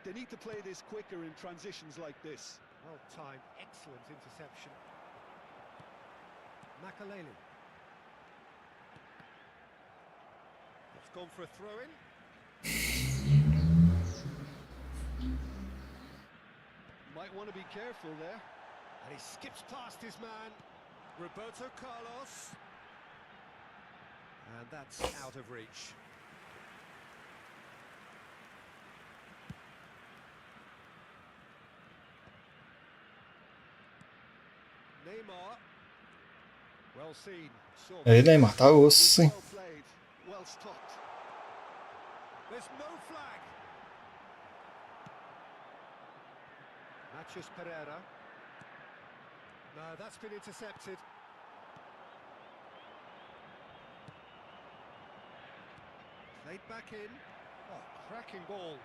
They need to play this quicker in transitions like this. Well timed, excellent interception. Makaleli. It's gone for a throw-in. Might want to be careful there. And he skips past his man, Roberto Carlos. And that's out of reach. Neymar. Well seen. Saw Aí, Neymar, tá osso, hein? Well played, well stopped. There's no flag. Matches Pereira. No, that's been intercepted. Played back in. Oh, cracking ball.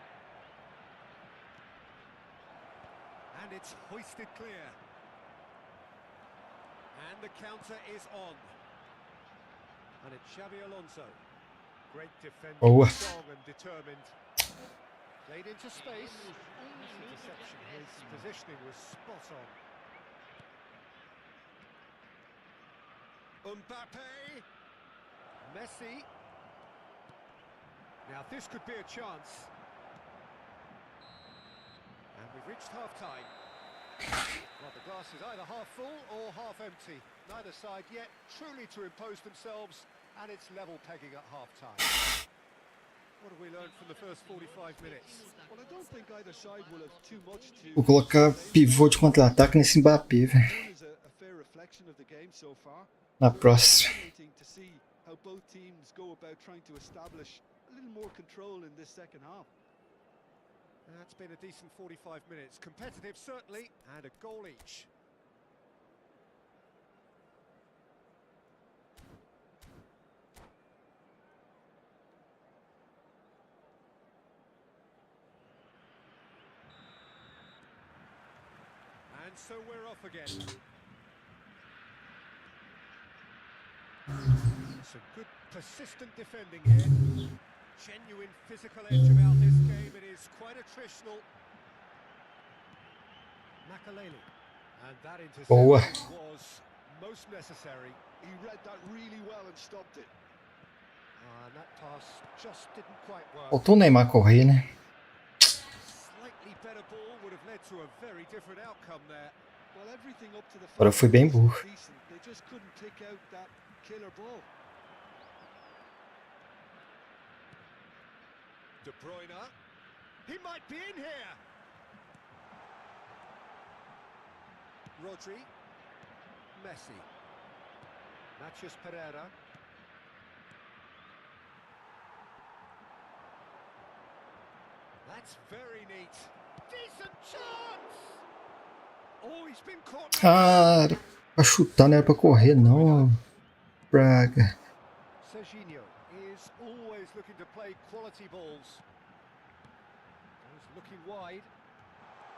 And it's hoisted clear. And the counter is on. And it's Xabi Alonso. Great defending, Boa. strong and determined. Played into space. Nice interception. His positioning was spot on. Mbappe. Messi. Now this could be a chance. And we've reached half-time. Well, the glass is either half full or half empty. Neither side yet truly to impose themselves, and it's level pegging at half-time. What have we learned from the first 45 minutes? Well, I don't think either side will have too much to. Vou colocar pivô de contra-ataque nesse Mbappé, velho. One is a fair reflection of the game so far. Na próxima. Fascinating to see how both teams go about trying to establish a little more control in this second half. That's been a decent 45 minutes. Competitive, certainly, and a goal each. And so we're off again. Some good persistent defending here. Genuine physical edge about this game. It is quite attritional. Makaleli. And that Boa. interception was most necessary. He read that really well and stopped it. And that pass just didn't quite work. Faltou o Neymar correr, né? Slightly better ball would have led to a very different outcome there. Well, everything up to the Agora eu fui bem final burro. was decent. They just couldn't pick out that killer ball. De Bruyne. He might be in here. Rodri. Messi. Mathias Pereira. That's very neat. Decent chance. Oh, he's been caught. Cara, pra chutar não era pra correr, não. Praga. Serginho is always looking to play quality balls. He's looking wide.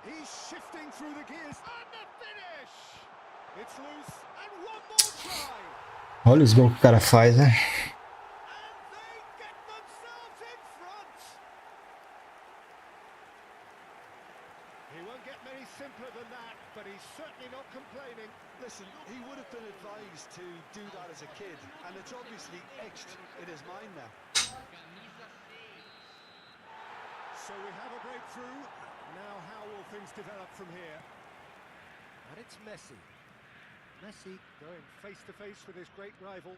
He's shifting through the gears. And the finish! It's loose. And one more try. Olha os gols que o cara faz, né? And they get themselves in front. He won't get many simpler than that, but he's certainly not complaining. Listen, he would have been advised to do that as a kid, and it's obviously etched in his mind now. So we have a breakthrough. Now how will things develop from here? And it's Messi. Messi going face to face with his great rival.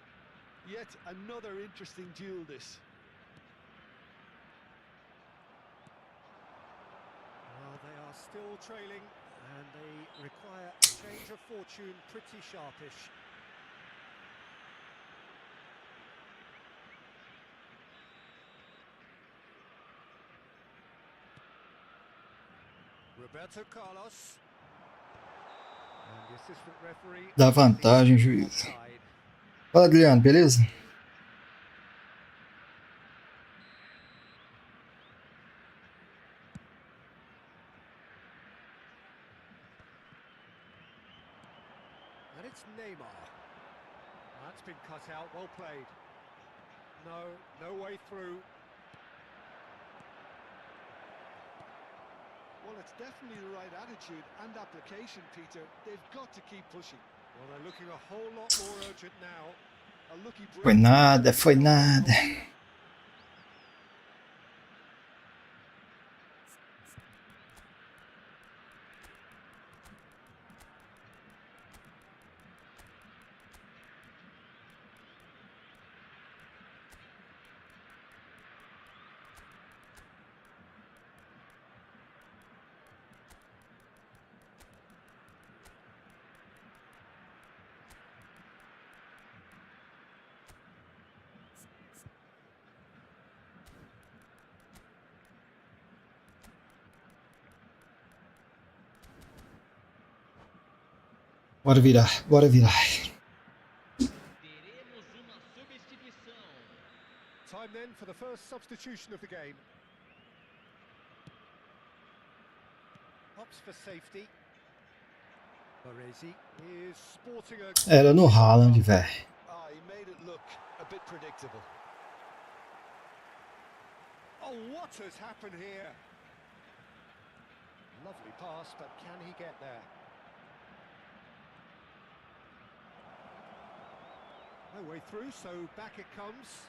Yet another interesting duel, this. Well, they are still trailing, and they require a change of fortune pretty sharpish. Roberto Carlos. And the assistant referee. Dá vantagem, juiz. Fala, Adriano, beleza? And it's Neymar. That's been cut out, well played. No way through. Well, it's definitely the right attitude and application, Peter. They've got to keep pushing. Well, they're looking a whole lot more urgent now. A lucky break. Foi nada, foi nada. Bora virar, bora virar. Teremos uma substituição. Time then for the first substitution of the game. Opts for safety. Baresi is sporting a... Era no Haaland, velho. Ah, he made it look a bit predictable. Oh, what has happened here? Lovely pass, but can he get there? No way through, so back it comes.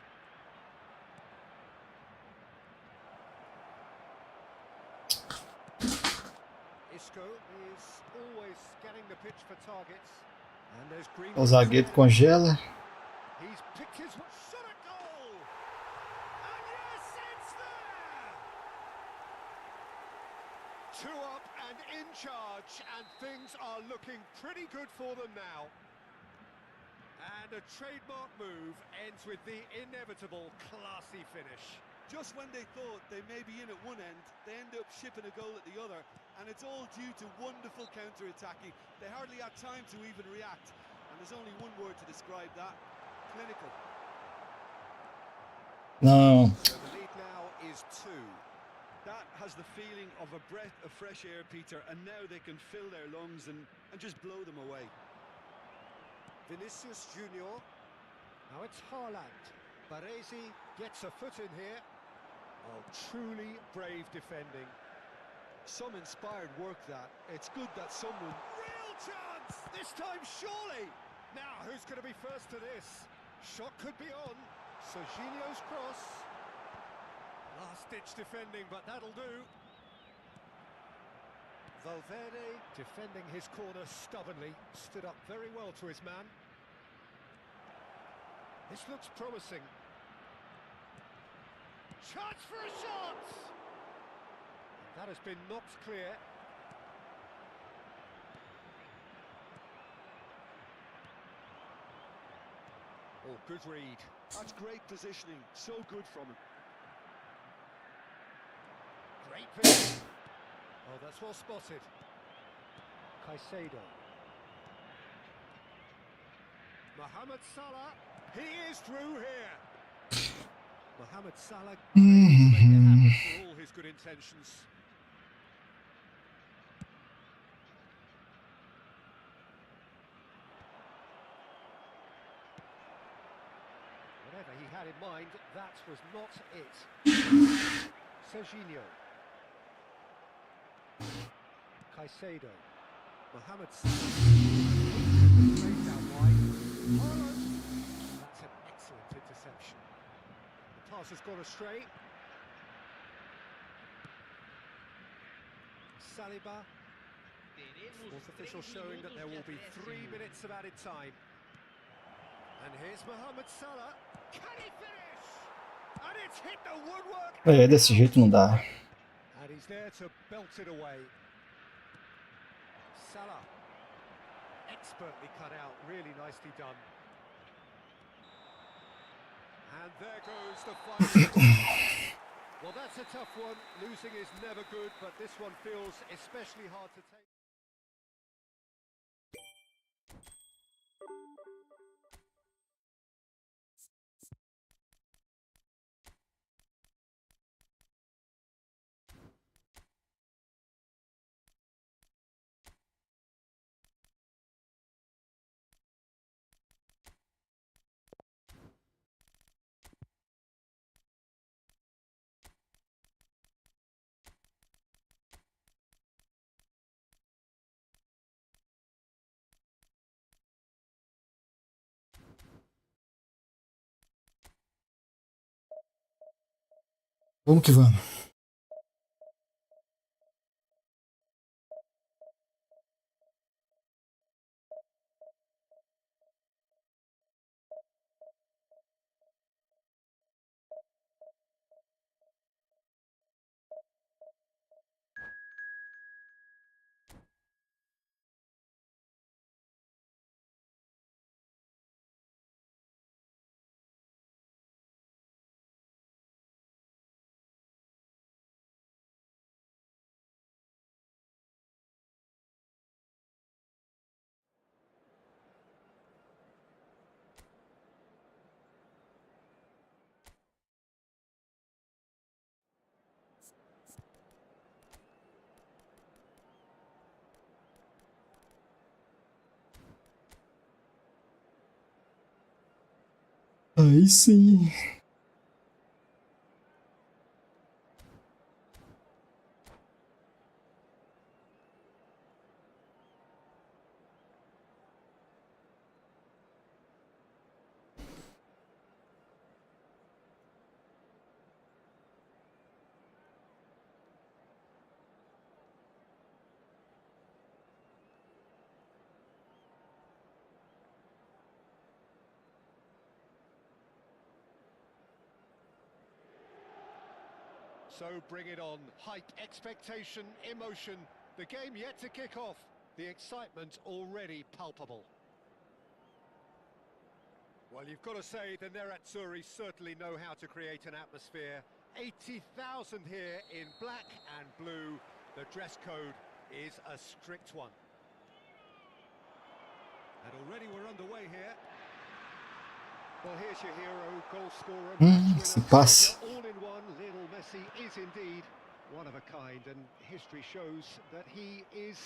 Isco is always scanning the pitch for targets. And there's green. O zagueiro congela. He's picked his shot at goal. And yes, it's there. 2 up and in charge, and things are looking pretty good for them now. And a trademark move ends with the inevitable classy finish. Just when they thought they may be in at one end, they end up shipping a goal at the other, and it's all due to wonderful counter-attacking. They hardly had time to even react, and there's only one word to describe that: clinical. Não. So the lead now is 2. That has has the feeling of a breath of fresh air, Peter, and now they can fill their lungs and just blow them away. Vinicius Junior. Now it's Haaland. Baresi gets a foot in here. Oh, truly brave defending. Some inspired work that. It's good that someone... Real chance! This time, surely! Now, who's going to be first to this? Shot could be on. Serginho's cross. Last-ditch defending, but that'll do. Valverde defending his corner stubbornly. Stood up very well to his man. This looks promising. Chance for a shot! That has been knocked clear. Oh, good read. That's great positioning. So good from him. Great vision. Oh, that's well spotted. Caicedo. Mohamed Salah. He is through here. Mohamed Salah made it happen for all his good intentions. Whatever he had in mind, that was not it. Serginho. Caicedo. Mohamed Salah. Straight down wide. Haaland. That's an excellent interception. The pass has gone astray. Saliba. Fourth official showing that there will be 3 minutes of added time. And here's Mohamed Salah. Can he finish? And it's hit the woodwork. É, desse jeito não dá. And he's there to belt it away. Salah. Expertly cut out, really nicely done. And there goes the final. Well, that's a tough one. Losing is never good, but this one feels especially hard to take. Vamos que vamos. Aí sim. So bring it on. Hype, expectation, emotion. The game yet to kick off. The excitement already palpable. Well, you've got to say the Nerazzurri certainly know how to create an atmosphere. 80,000 here in black and blue. The dress code is a strict one. And already we're underway here. Well, here's your hero, goal scorer, match Se winner. passa. All in one, Lionel Messi is indeed one of a kind. shows that he is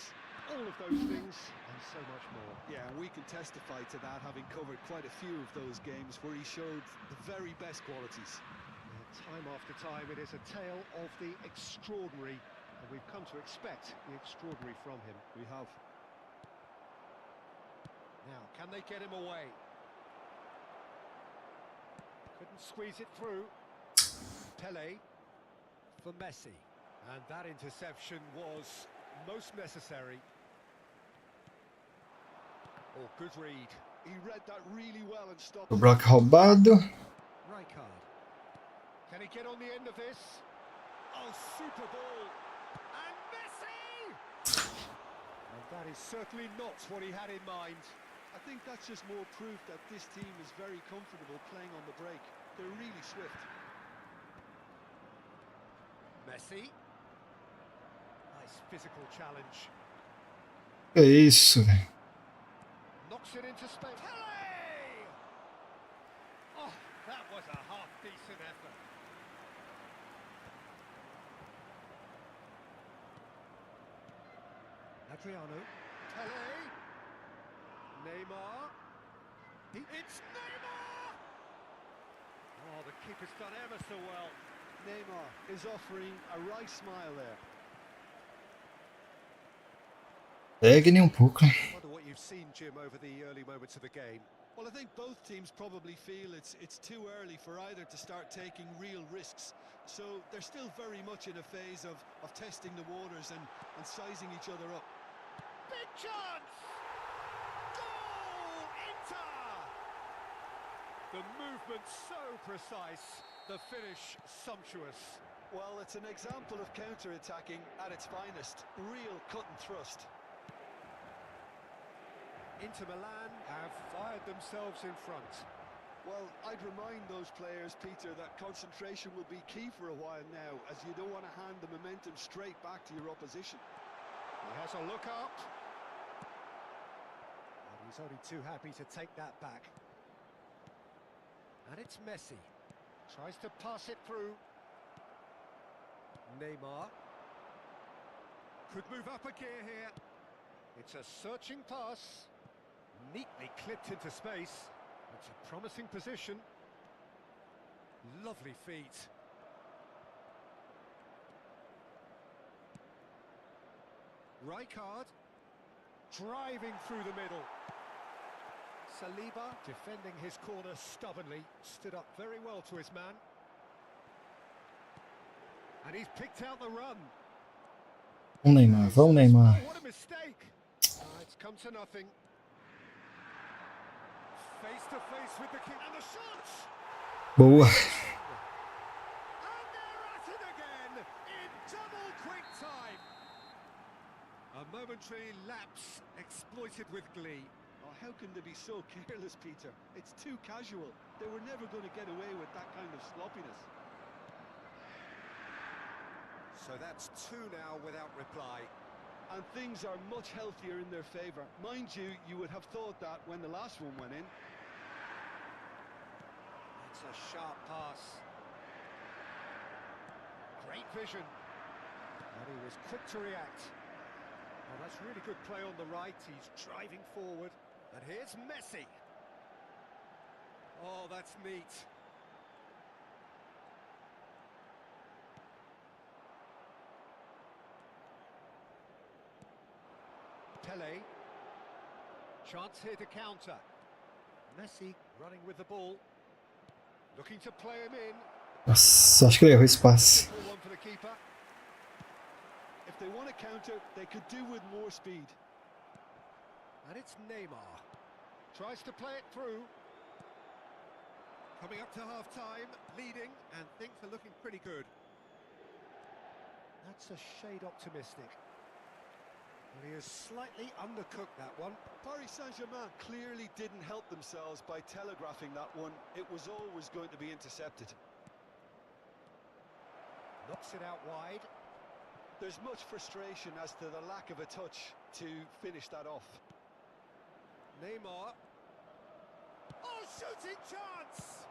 all of those things and so much more. Yeah, and we can testify to that, having covered quite a few of those games where he showed the very best qualities. Time after time, it is a tale of the extraordinary, and we've come to expect the extraordinary from him. We have. Now, can they get him away? Couldn't squeeze it through. Pele for Messi. And that interception was most necessary. Oh, good read. He read that really well and stopped. O bloco roubado. Rijkaard. Can he get on the end of this? Oh, super ball. And Messi! And that is certainly not what he had in mind. I think that's just more proof that this team is very comfortable playing on the break. They're really swift. Messi. Nice physical challenge. Que isso, velho. Knocks it into space. Pele! Oh, that was a half-decent effort. Adriano. Pele. Neymar. It's Neymar! Oh, the keeper's done ever so well. Neymar is offering a right smile there. Pegue-lhe pouco. Wonder what you've seen, Jim, over the early moments of the game. Well, I think both teams probably feel it's too early for either to start taking real risks. So they're still very much in a phase of testing the waters and sizing each other up. Big chance! Goal! Inter! The movement so precise, the finish sumptuous. Well, it's an example of counter-attacking at its finest. Real cut and thrust. Inter Milan have fired themselves in front. Well, I'd remind those players, Peter, that concentration will be key for a while now, as you don't want to hand the momentum straight back to your opposition. He has a look up. And he's only too happy to take that back. And it's Messi. Tries to pass it through. Neymar. Could move up a gear here. It's a searching pass. Neatly clipped into space. It's a promising position. Lovely feet. Rijkaard. Driving through the middle. Saliba defending his corner stubbornly. Stood up very well to his man. And he's picked out the run. Vamos, Neymar. Vamos, Neymar. What a mistake. It's come to nothing. Face to face with the king and the shots. Boa. And they're at it again in double quick time. A momentary lapse exploited with glee. Oh, how can they be so careless, Peter? It's too casual. They were never going to get away with that kind of sloppiness. So that's two now without reply. And things are much healthier in their favour. Mind you, you would have thought that when the last one went in. It's a sharp pass. Great vision. And he was quick to react. Oh, that's really good play on the right. He's driving forward. And here's Messi. Oh, that's neat. Pele. Chance here to counter. Messi running with the ball. Looking to play him in. Nossa, acho que ele errou esse passe. One for the keeper. If they want to counter, they could do with more speed. And it's Neymar. Tries to play it through. Coming up to half-time, leading, and things are looking pretty good. That's a shade optimistic. Well, he has slightly undercooked that one. Paris Saint-Germain clearly didn't help themselves by telegraphing that one. It was always going to be intercepted. Knocks it out wide. There's much frustration as to the lack of a touch to finish that off. Neymar. Oh, shooting chance!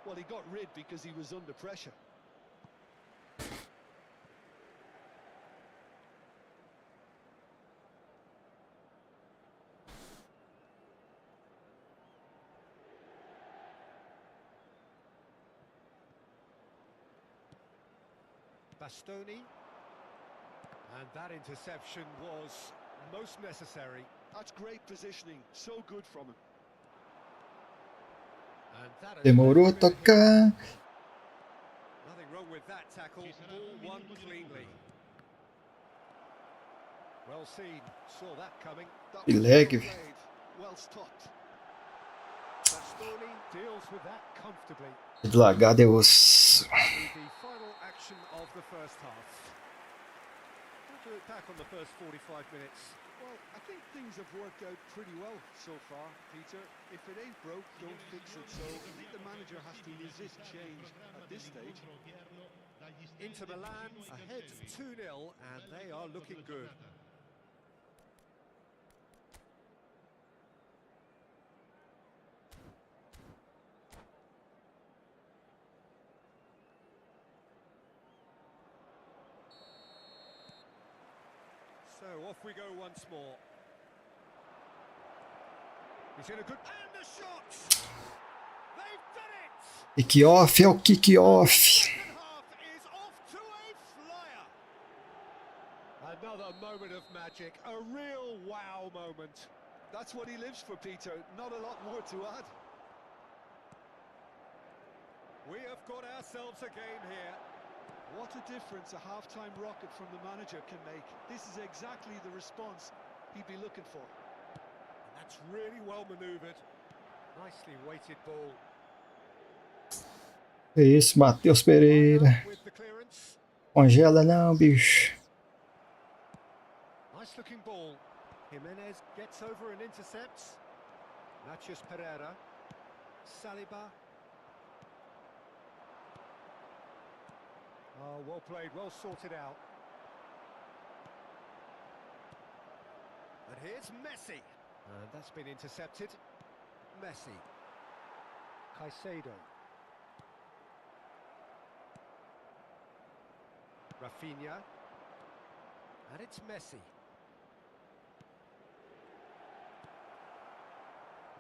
Well, he got rid because he was under pressure. Bastoni. And that interception was most necessary. That's great positioning, so good from him. And that has Demorou a left him in a tocar. nothing wrong with that tackle. Ball won cleanly. Well seen. Saw that coming. That Que was lag. well played, well stopped. Bastoni deals with that comfortably. Devagar, Deus. With the final action of the first half. How to look back on the first 45 minutes? Well, I think things have worked out pretty well so far, Peter. If it ain't broke, don't fix it. So I think the manager has to resist change at this stage. Inter Milan ahead 2-0 and they are looking good. So off we go once more. He's in a good... And the shot! They've done it! Kick-off é o kick-off. Second half is off to a flyer. Another moment of magic, a real wow moment. That's what he lives for, Peter. Not a lot more to add. We have got ourselves a game here. What a difference a half-time rocket from the manager can make. This is exactly the response he'd be looking for. And that's really well manoeuvred. Nicely weighted ball. É isso, Matheus Pereira. With the clearance. Congela não, bicho. Nice looking ball. Jimenez gets over and intercepts. Matias Pereira. Saliba. Oh, well played, well sorted out. And here's Messi. And that's been intercepted. Messi. Caicedo. Rafinha. And it's Messi.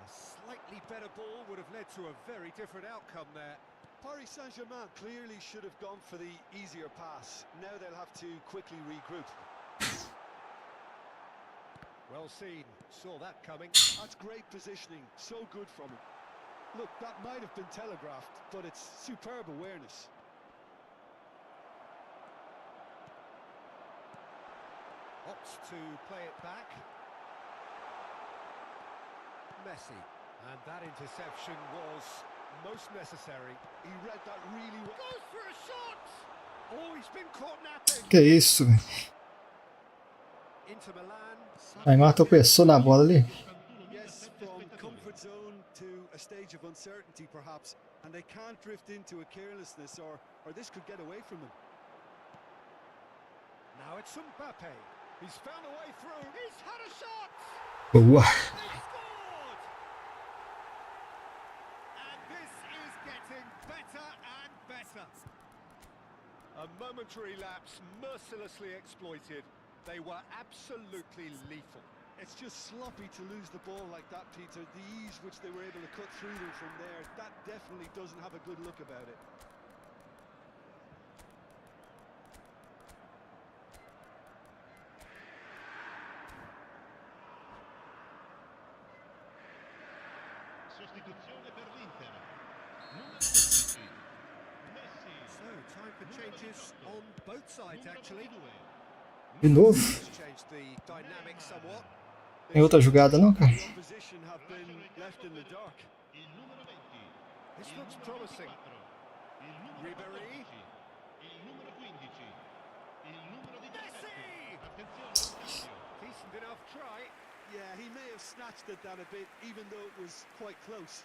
A slightly better ball would have led to a very different outcome there. Paris Saint-Germain clearly should have gone for the easier pass. Now they'll have to quickly regroup. Well seen, saw that coming. That's great positioning, so good from him. Look, that might have been telegraphed, but it's superb awareness. Opts to play it back. Messi. And that interception was most necessary. He read that really well. Goes for a shot! Oh, he's been caught napping. Que isso, velho. Inter Milan. Neymar tropeçou na bola ali. Yes, from comfort zone to a stage of uncertainty perhaps, and they can't drift into a carelessness or this could get away from them. Now it's Mbappe. He's found a way through. He's had a shot! Boa. They scored! And this is getting better and better. A momentary lapse mercilessly exploited. They were absolutely lethal. It's just sloppy to lose the ball like that, Peter. The ease which they were able to cut through them from there, that definitely doesn't have a good look about it. Sostituzione per l'Inter. Numero 11. Messi. So, time for changes on both sides, actually. De novo. It's changed the dynamic somewhat. Tem outra jogada não, cara? The opposition have been left in the dark. Il numero 20. This Il looks numero promising. 24. Il numero Ribéry. 14. Il numero 15. Il numero 17. Messi! Attenzione, cambio. Decent enough try. Yeah, he may have snatched at that a bit, even though it was quite close.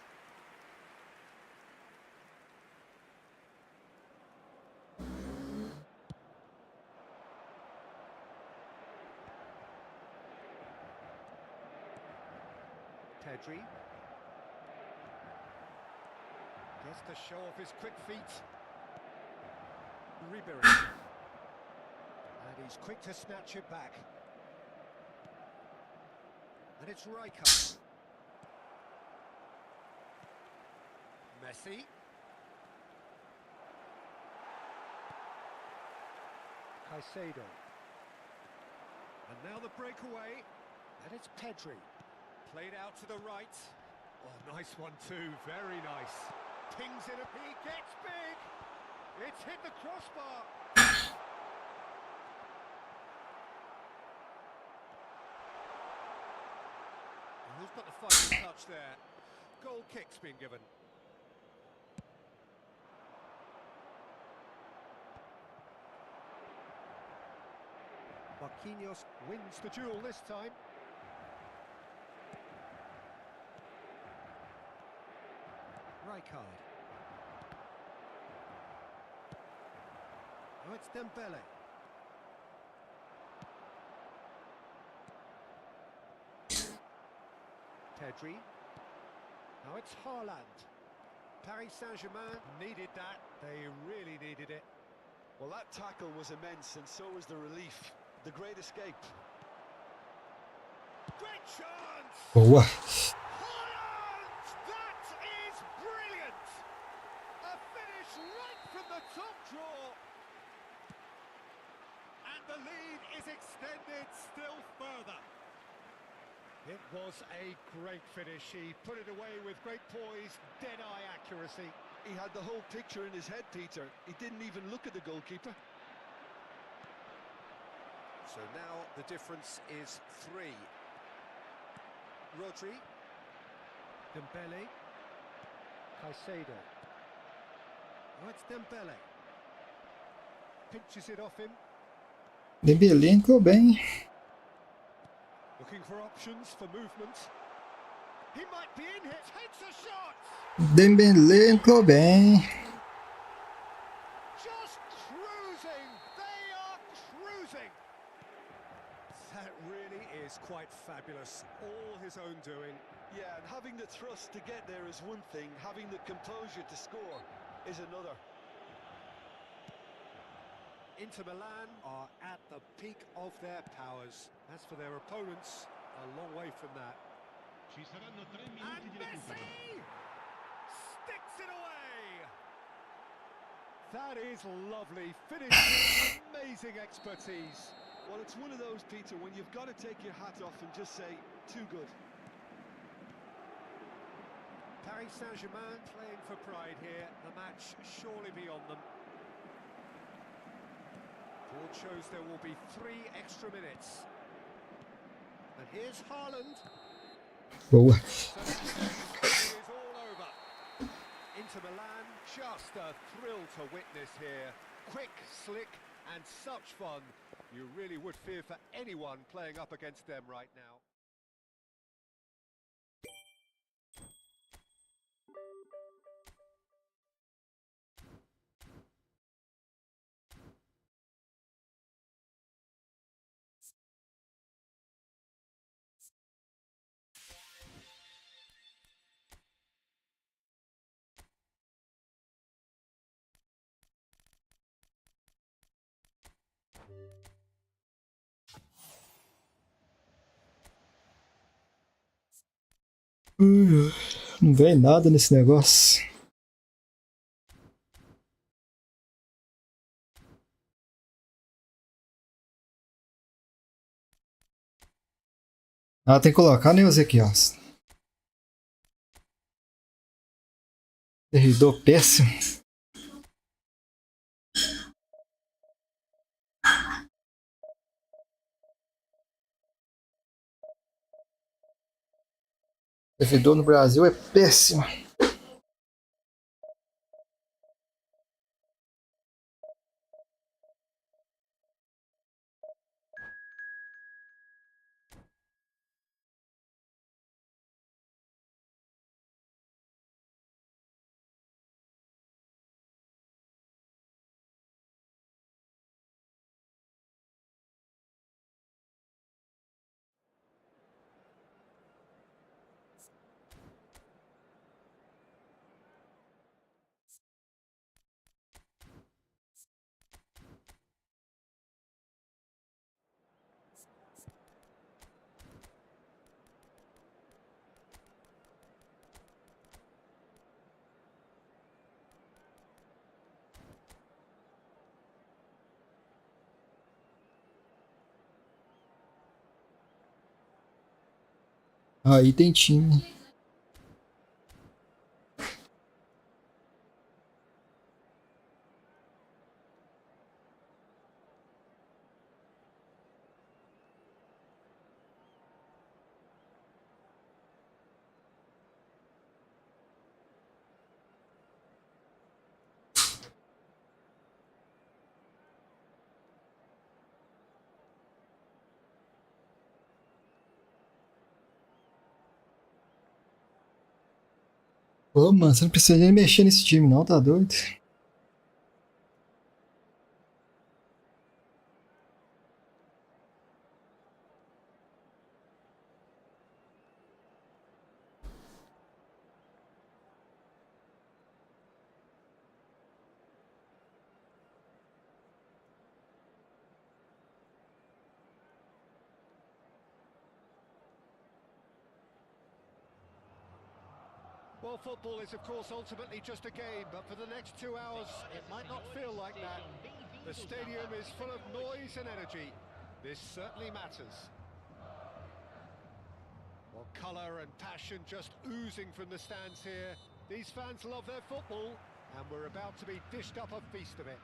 Pedri. Gets to show off his quick feet. Ribéry. And he's quick to snatch it back. And it's Rijkaard. Messi. Caicedo. And now the breakaway. And it's Pedri. Played out to the right. Oh, nice one too, very nice. Pings it up, he gets big! It's hit the crossbar! And who's got the final touch there? Goal kick's been given. Marquinhos wins the duel this time. Rijkaard. Now it's Dembele. Pedri. Now it's Haaland. Paris Saint-Germain needed that. They really needed it. Well, that tackle was immense, and so was the relief. The great escape. Great chance! Boa. Haaland! That is brilliant! A finish right from the top draw. And the lead is extended still further. It was a great finish. He put it away with great poise, dead-eye accuracy. He had the whole picture in his head, Peter. He didn't even look at the goalkeeper. So now the difference is 3. Rodri. Dembele. Caicedo. Oh, it's Dembele. Pinches it off him. Dembele entrou bem. Looking for options for movement. He might be in here. Takes a shot. Dembele entrou bem. Just cruising. They are cruising. That really is quite fabulous. All his own doing. Yeah, and having the thrust to get there is one thing. Having the composure to score is another. Inter Milan are at the peak of their powers. As for their opponents, a long way from that. Ci saranno 3 And minuti di recupero. Messi sticks it away. That is lovely. Finishing, amazing expertise. Well, it's one of those, Peter, when you've got to take your hat off and just say, too good. Paris Saint-Germain playing for pride here. The match surely beyond them. Board shows there will be 3 extra minutes. And here's Haaland. Boa. So it is all over. Inter Milan, just a thrill to witness here. Quick, slick, and such fun. You really would fear for anyone playing up against them right now. Não vem nada nesse negócio. Ah, tem que colocar neus aqui, ó. Servidor péssimo. Servidor no Brasil é péssimo. Aí tem time. Pô, mano, você não precisa nem mexer nesse time, não, tá doido? Well, football is, of course, ultimately just a game, but for the next 2 hours, it might not feel like that. The stadium is full of noise and energy. This certainly matters. Well, colour and passion just oozing from the stands here. These fans love their football, and we're about to be dished up a feast of it.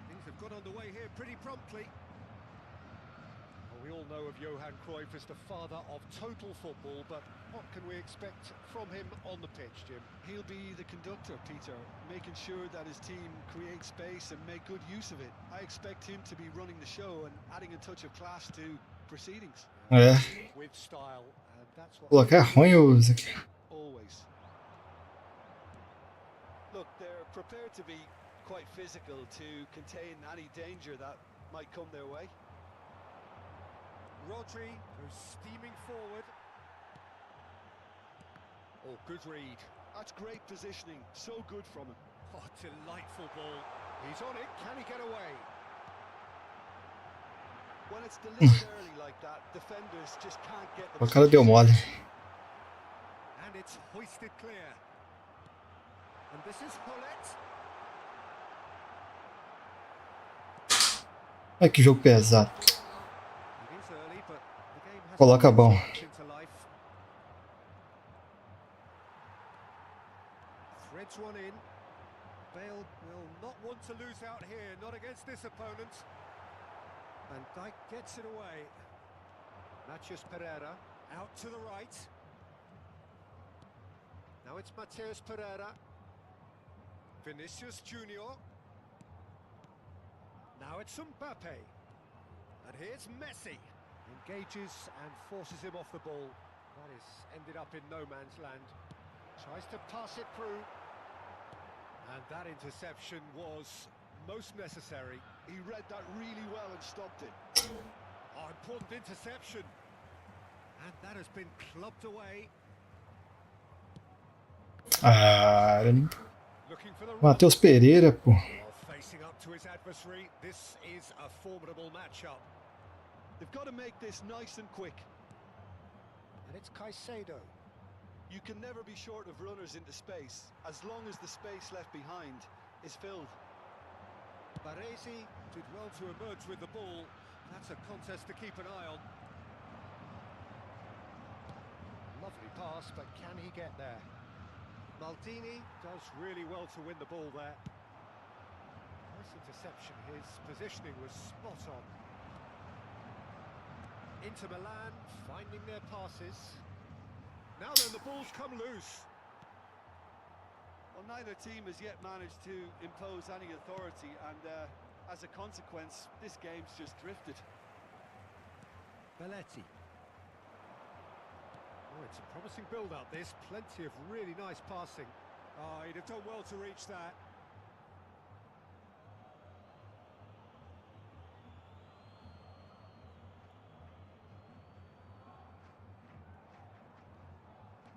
Things have got underway here pretty promptly. Well, we all know of Johan Cruyff as the father of total football, but what can we expect from him on the pitch, Jim? He'll be the conductor, Peter, making sure that his team create space and make good use of it. I expect him to be running the show and adding a touch of class to proceedings. É. With style, and that's what Pô, que é ruim o. Always. Look, they're prepared to be quite physical to contain any danger that might come their way. Rodri goes steaming forward. Oh, good read. That's great positioning, so good from him. Oh, delightful ball. He's on it, can he get away? When it's delivered early like that, defenders just can't get the O cara deu mole. And it's hoisted clear. And this is Hullet. Ai, que jogo pesado. It is early, but the game has Coloca bom. into life. Threads one in. Bale will not want to lose out here, not against this opponent. And Dijk gets it away. Matheus Pereira out to the right. Now it's Matheus Pereira. Vinicius Junior. Now it's Mbappe. And here's Messi. Engages and forces him off the ball. That is ended up in no man's land. Tries to pass it through. And that interception was most necessary. He read that really well and stopped it. Oh, important interception. And that has been clubbed away. Ah, Looking for the Matheus Pereira, pô. While facing up to his adversary, this is a formidable matchup. They've got to make this nice and quick. And it's Caicedo. You can never be short of runners into space, as long as the space left behind is filled. Baresi did well to emerge with the ball. That's a contest to keep an eye on. Lovely pass, but can he get there? Maldini does really well to win the ball there. Nice interception. His positioning was spot on. Inter Milan finding their passes. Now then, the ball's come loose. Well, neither team has yet managed to impose any authority, and as a consequence, this game's just drifted. Belletti. Oh, it's a promising build-up, this. Plenty of really nice passing. Oh, he'd have done well to reach that.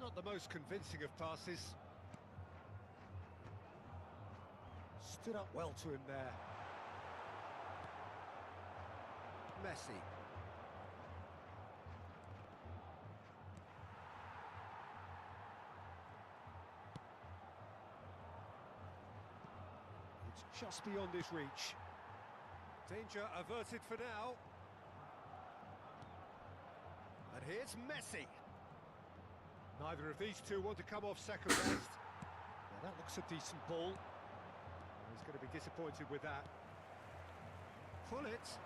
Not the most convincing of passes. Stood up well to him there. Messi. It's just beyond his reach. Danger averted for now. And here's Messi. Neither of these two want to come off second best. Now that looks a decent ball. He's going to be disappointed with that. Pull it.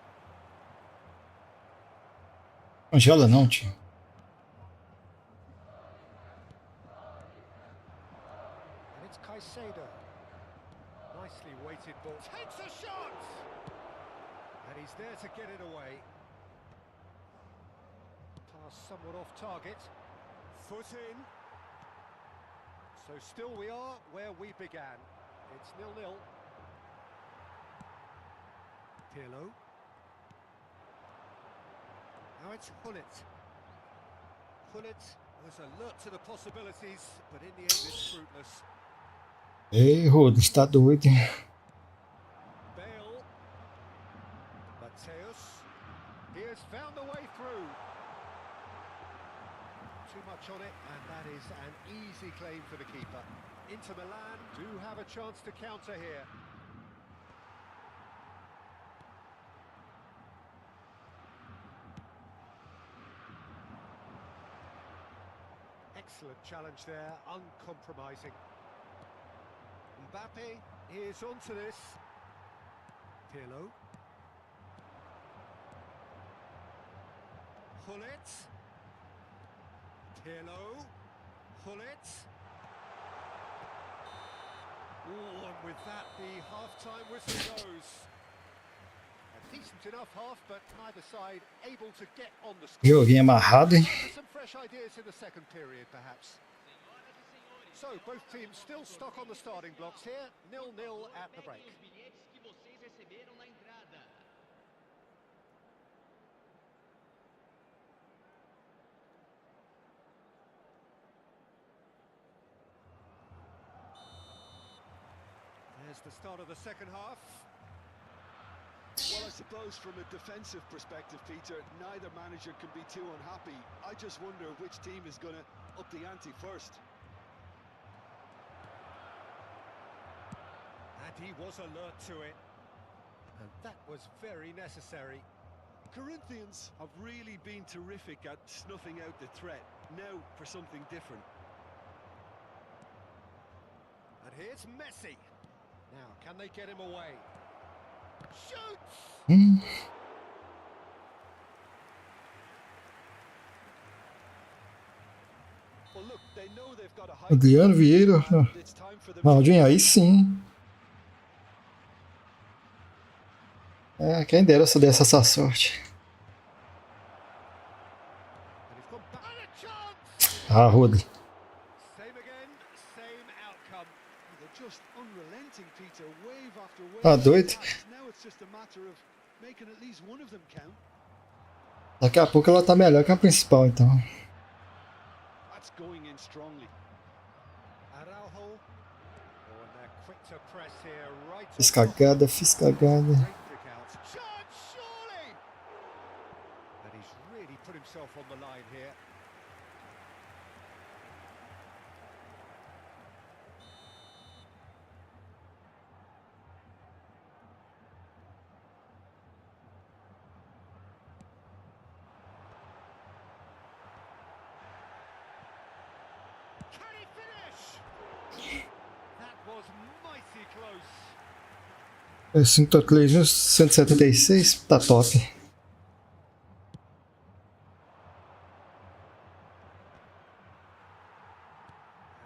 Congela não, tio. And it's Caicedo. Nicely weighted ball. Takes a shot! And he's there to get it away. Pass somewhat off target. Foot in. So still we are where we began. It's 0-0. Pirlo. Now it's Hullet. Hullet was alert to the possibilities, but in the end it's fruitless. Ei, Rodo, está doido. Bale. Mateus. He has found the way through. Too much on it, and that is an easy claim for the keeper. Inter Milan do have a chance to counter here. Excellent challenge there, uncompromising. Mbappe is onto this. Pirlo. Hullet. Pirlo. Hullet. Oh, and with that, the half-time whistle goes. A decent enough half, but neither side able to get on the score. Joguinho amarrado, hein? Some fresh ideas in the second period, perhaps. So, both teams still stuck on the starting blocks here, 0-0 at the break. There's the start of the second half. Well, I suppose from a defensive perspective, Peter, neither manager can be too unhappy. I just wonder which team is going to up the ante first. And he was alert to it. And that was very necessary. Corinthians have really been terrific at snuffing out the threat. Now for something different. And here's Messi. Now, can they get him away? Shoots! Well, look, they know they've got a high. Adriano Vieira. It's time for them. Ronaldinho, aí sim. É, quem dera se eu desse essa sorte. And he's gone back. And a chance! Ah, Rodo. Same again, same outcome. They're just unrelenting, Peter. Wave after wave. Tá doido. Now it's just a matter of making at least one of them count. Daqui a pouco ela tá melhor que a principal, então. That's going in strongly. Araujo. Oh, and they're quick to press here, right Fiz on top. cagada, fiz cagada. Great pick out. Chance, surely! And he's really put himself on the line here. Can he finish? That was mighty close. É 5.3, 176, tá top.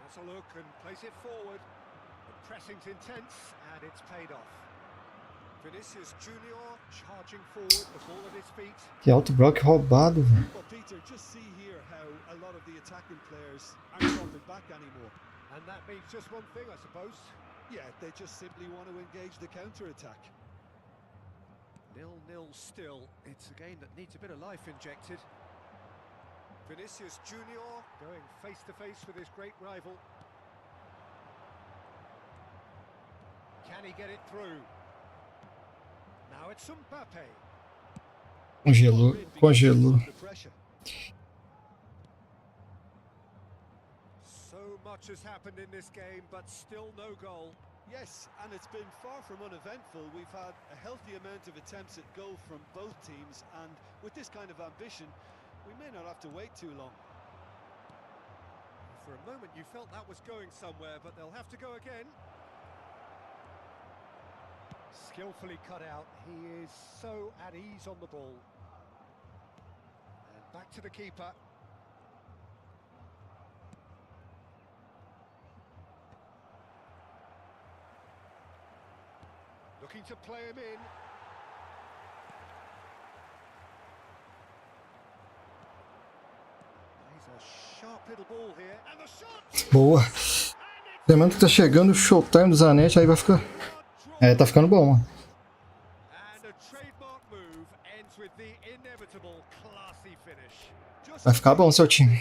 Has a look and plays it forward. The pressing's intense and it's paid off. Vinicius Junior charging forward, the ball at his feet. Que alto bloco roubado, velho. Well, Peter, just see here how a lot of the attacking players aren't dropping back anymore. And that means just one thing, I suppose. Yeah, they just simply want to engage the counter-attack. 0-0 still. It's a game that needs a bit of life injected. Vinicius Junior going face-to-face with his great rival. Can he get it through? Now it's Mbappe. Congelou, congelou. Under pressure. So much has happened in this game, but still no goal. Yes, and it's been far from uneventful. We've had a healthy amount of attempts at goal from both teams, and with this kind of ambition, We may not have to wait too long. For a moment you felt that was going somewhere, but they'll have to go again. Skillfully cut out. He is so at ease on the ball. And back to the keeper. Looking to play him in. He's a sharp little ball here. And the shot! Boa. Lembrando que tá chegando o showtime do Zanetti, aí vai ficar... É, tá ficando bom, mano. Vai ficar bom o seu time.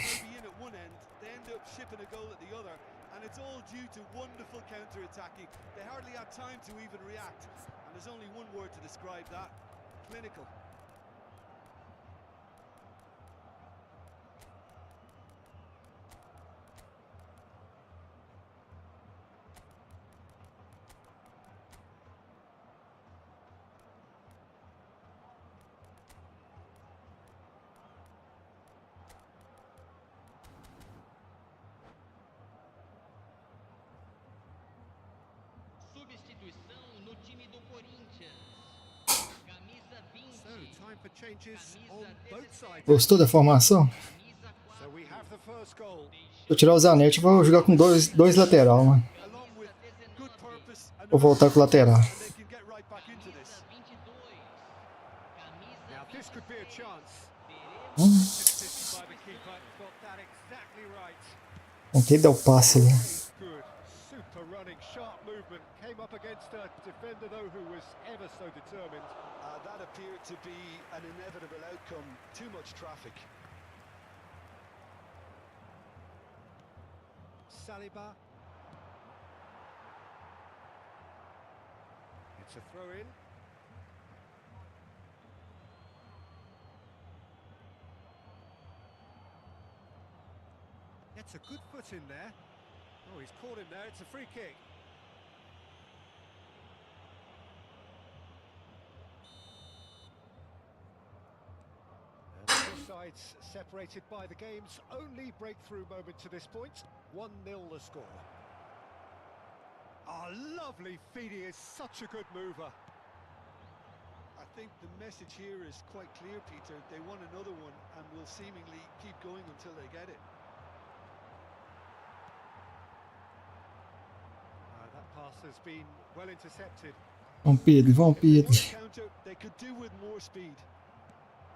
Substituição no time do Corinthians. Camisa 20. So, time for changes on both sides. Gostou da formação? So we have the first goal. Vou tirar o Zanetti e vou jogar com dois lateral, mano. Along with good purpose and Vou voltar com o lateral. they can get right back into this. Now this could be a chance. Assisted by the keeper, got that exactly right. Tentei dar o passe ali. Good, super running, sharp movement. Came up against a defender though who was ever so determined. That appeared to be an inevitable outcome. Too much traffic. Saliba. It's a throw in. Gets a good foot in there. Oh, he's caught him there. It's a free kick. And the two sides separated by the game's only breakthrough moment to this point. 1-0 the score. Oh, lovely feed. He is such a good mover. I think the message here is quite clear, Peter. They want another one and will seemingly keep going until they get it. That pass has been well intercepted. Vamos, Pedro, vamos, Pedro. Counter, they could do with more speed.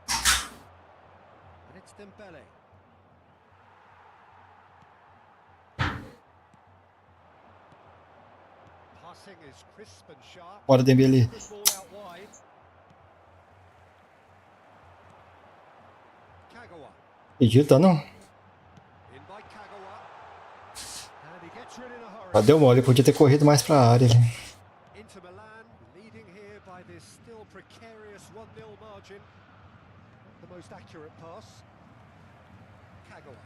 And it's Dembele. Passing is crisp and sharp. Bora, Dembele. Good ball out wide. Kagawa. Acredita, não? In by Kagawa. And he gets rid in a hurry. Ah, deu mole, podia ter corrido mais pra área ali. Inter Milan leading here by this still precarious 1-0 margin. The most accurate pass. Kagawa.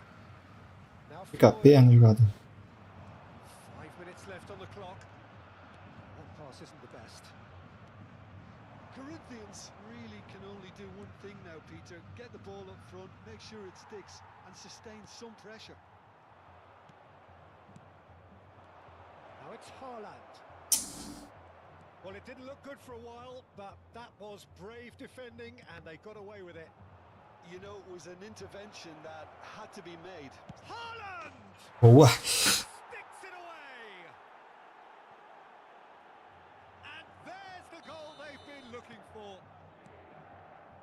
Now Fica a forward. perna, jogador. 5 minutes left on the clock. That pass isn't the best. Corinthians really can only do one thing now, Peter. Get the ball up front, make sure it sticks, and sustain some pressure. Now it's Haaland. Well, it didn't look good for a while, but that was brave defending, and they got away with it. You know, it was an intervention that had to be made. Haaland Boa. sticks it away. And there's the goal they've been looking for.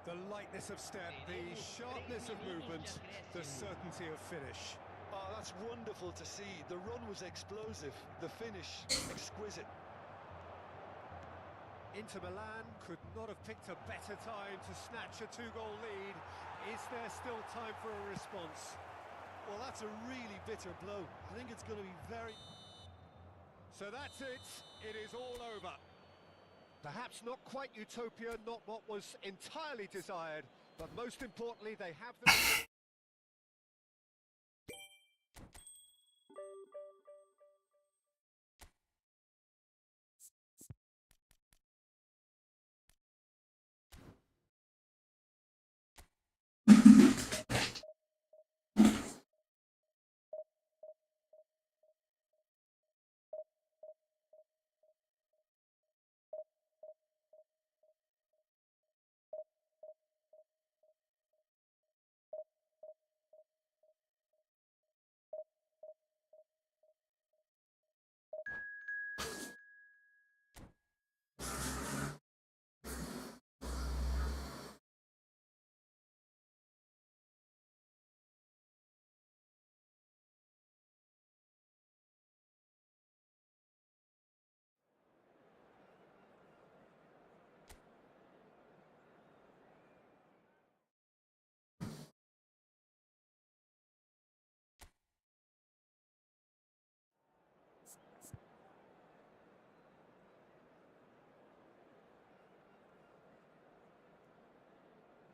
The lightness of step, the sharpness of movement, the certainty of finish. Oh, that's wonderful to see. The run was explosive, the finish exquisite. Inter Milan could not have picked a better time to snatch a two-goal lead. Is there still time for a response? Well, that's a really bitter blow. I think it's going to be very... So that's it. It is all over. Perhaps not quite utopia, not what was entirely desired, but most importantly, they have the...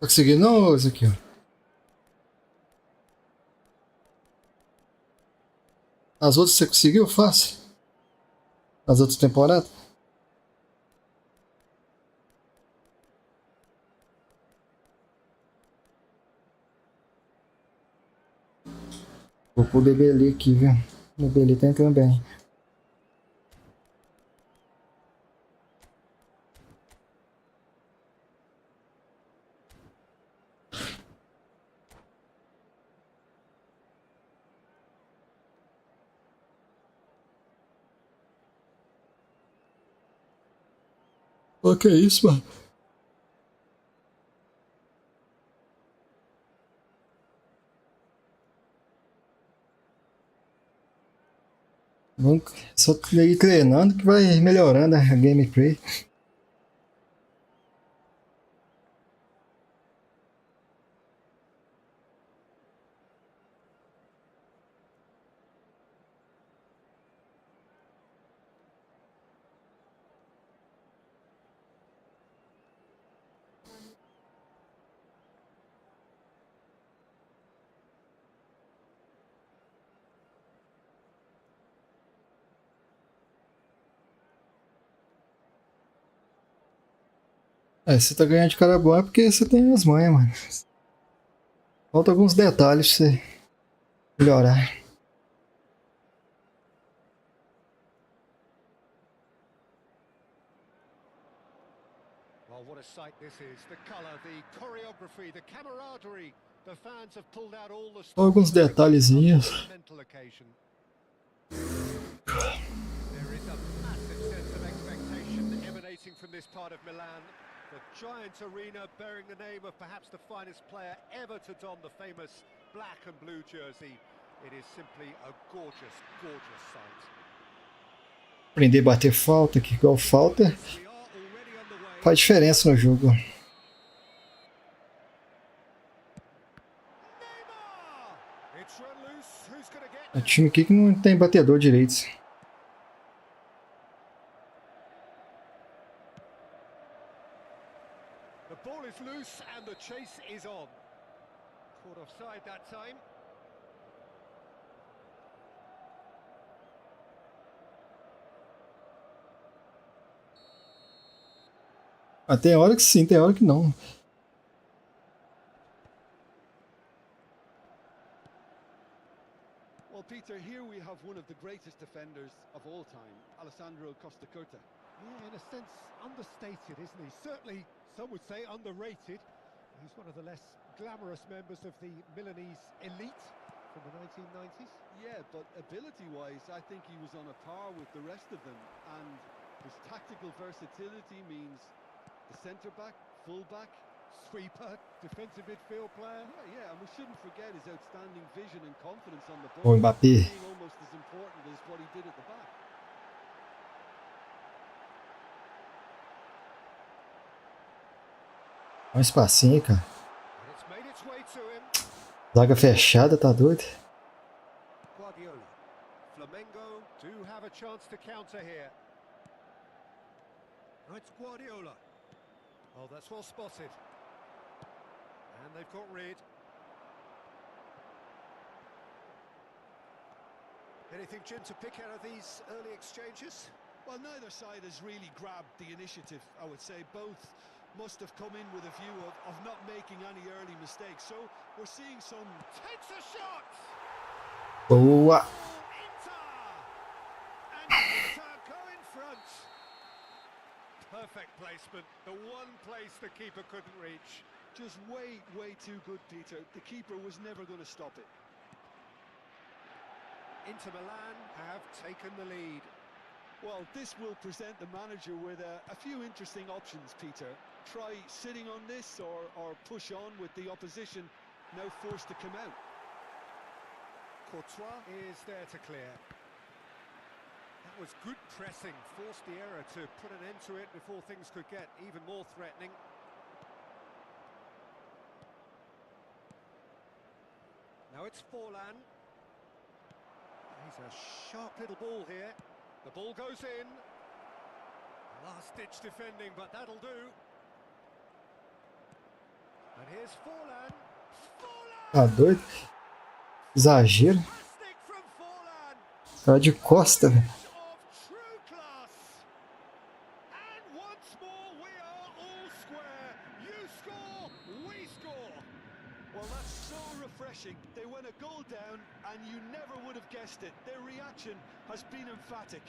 Tá conseguindo não, esse aqui, ó. As outras você conseguiu? Fácil. As outras temporadas? Vou pôr o Debele aqui, viu? O Debele tá entrando bem. O que é isso, mano? Vamos só ir treinando que vai melhorando a gameplay. É, você tá ganhando de cara bom é porque você tem as manhas, mano. Falta alguns detalhes pra você melhorar. Well, what a sight this is. The colour, the choreography, the camaraderie. The fans have pulled out all the stops Alguns to make it a detalhezinhos. monumental occasion. There is a massive sense of expectation emanating from this part of Milan. The giant arena bearing the name of perhaps the finest player ever to don the famous black and blue jersey. It is simply a gorgeous, gorgeous sight. Aprender a bater falta, que igual falta We are already underway. faz diferença no jogo. Neymar! It's run loose. Who's going to get É um there? time aqui que não tem batedor direito. The ball is loose and the chase is on. Caught offside that time. Ah, tem hora que sim, tem hora que não. Well, Peter, here we have one of the greatest defenders of all time, Alessandro Costa Curta. Yeah, in a sense, understated, isn't he? Certainly, some would say underrated. He's one of the less glamorous members of the Milanese elite from the 1990s. Yeah, but ability-wise, I think he was on a par with the rest of them. And his tactical versatility means the centre-back, full-back, Sweeper, defensive midfield player. yeah, and we shouldn't forget his outstanding vision and confidence on the O ball, Mbappé. being almost as important as what he did at the back. Olha um espacinho, cara. And it's made its way to him. Zaga fechada, tá doido? Guardiola. Flamengo do have a chance to counter here. Now it's Guardiola. Oh, that's well spotted. And they've got rid. Anything, Jim, to pick out of these early exchanges? Well, neither side has really grabbed the initiative, I would say. Both must have come in with a view of not making any early mistakes. So we're seeing some... Takes a shot! Boa! Inter! And Inter go in front. Perfect placement. The one place the keeper couldn't reach. Just way too good, Peter. The keeper was never going to stop it. Inter Milan have taken the lead. Well, this will present the manager with a few interesting options, Peter. Try sitting on this or push on with the opposition now forced to come out. Courtois is there to clear. That was good pressing, forced the error to put an end to it before things could get even more threatening. Now it's Forlan. He's a sharp little ball here. The ball goes in. Last-ditch defending, but that'll do. And Here's Forlan. Tá doido? Exagero. Fantastic from Forlan. Cara de costa, velho. Of true class. And once more we are all square. You score, we score. Well, that's so refreshing. They went a goal down, and you never would have guessed it. Their reaction has been emphatic.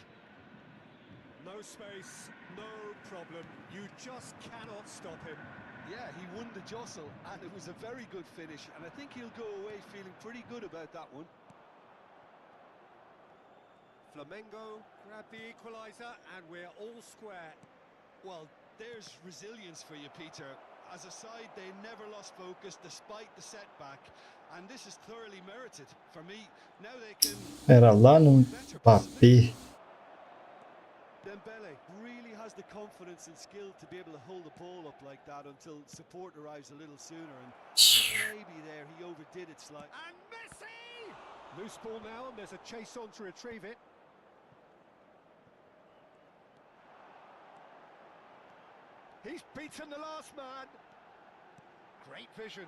No space, no problem. You just cannot stop him. Yeah, he won the jostle, and it was a very good finish, and I think he'll go away feeling pretty good about that one. Flamengo grab the equaliser, and we're all square. Well, there's resilience for you, Peter. As a side, they never lost focus despite the setback, and this is thoroughly merited. For me, now they can... Era lá no papel. Dembele really has the confidence and skill to be able to hold the ball up like that until support arrives a little sooner, and maybe there he overdid it slightly. And Messi! Loose ball now, and there's a chase on to retrieve it. He's beaten the last man. Great vision.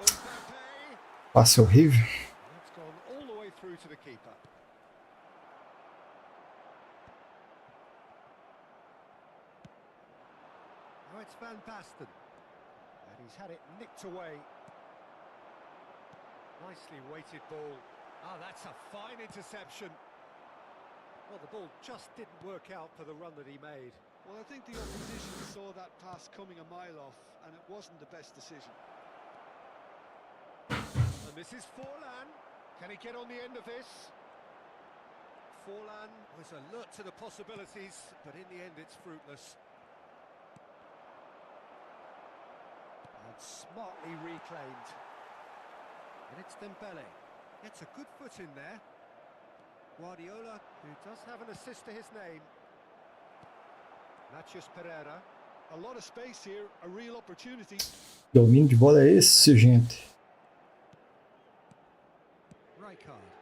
Mbappe. Passe horrível. That's gone all the way through to the keeper. Now it's Van Basten. And he's had it nicked away. Nicely weighted ball. Ah, that's a fine interception. Well, the ball just didn't work out for the run that he made. Well, I think the opposition saw that pass coming a mile off, and it wasn't the best decision. And this is Forlan. Can he get on the end of this? Forlan was alert to the possibilities, but in the end it's fruitless. And smartly reclaimed. And it's Dembele. Gets a good foot in there. Guardiola, who does have an assist to his name. Matias Pereira. A lot of space here, a real opportunity. Domínio de bola é esse, gente. Rijkaard.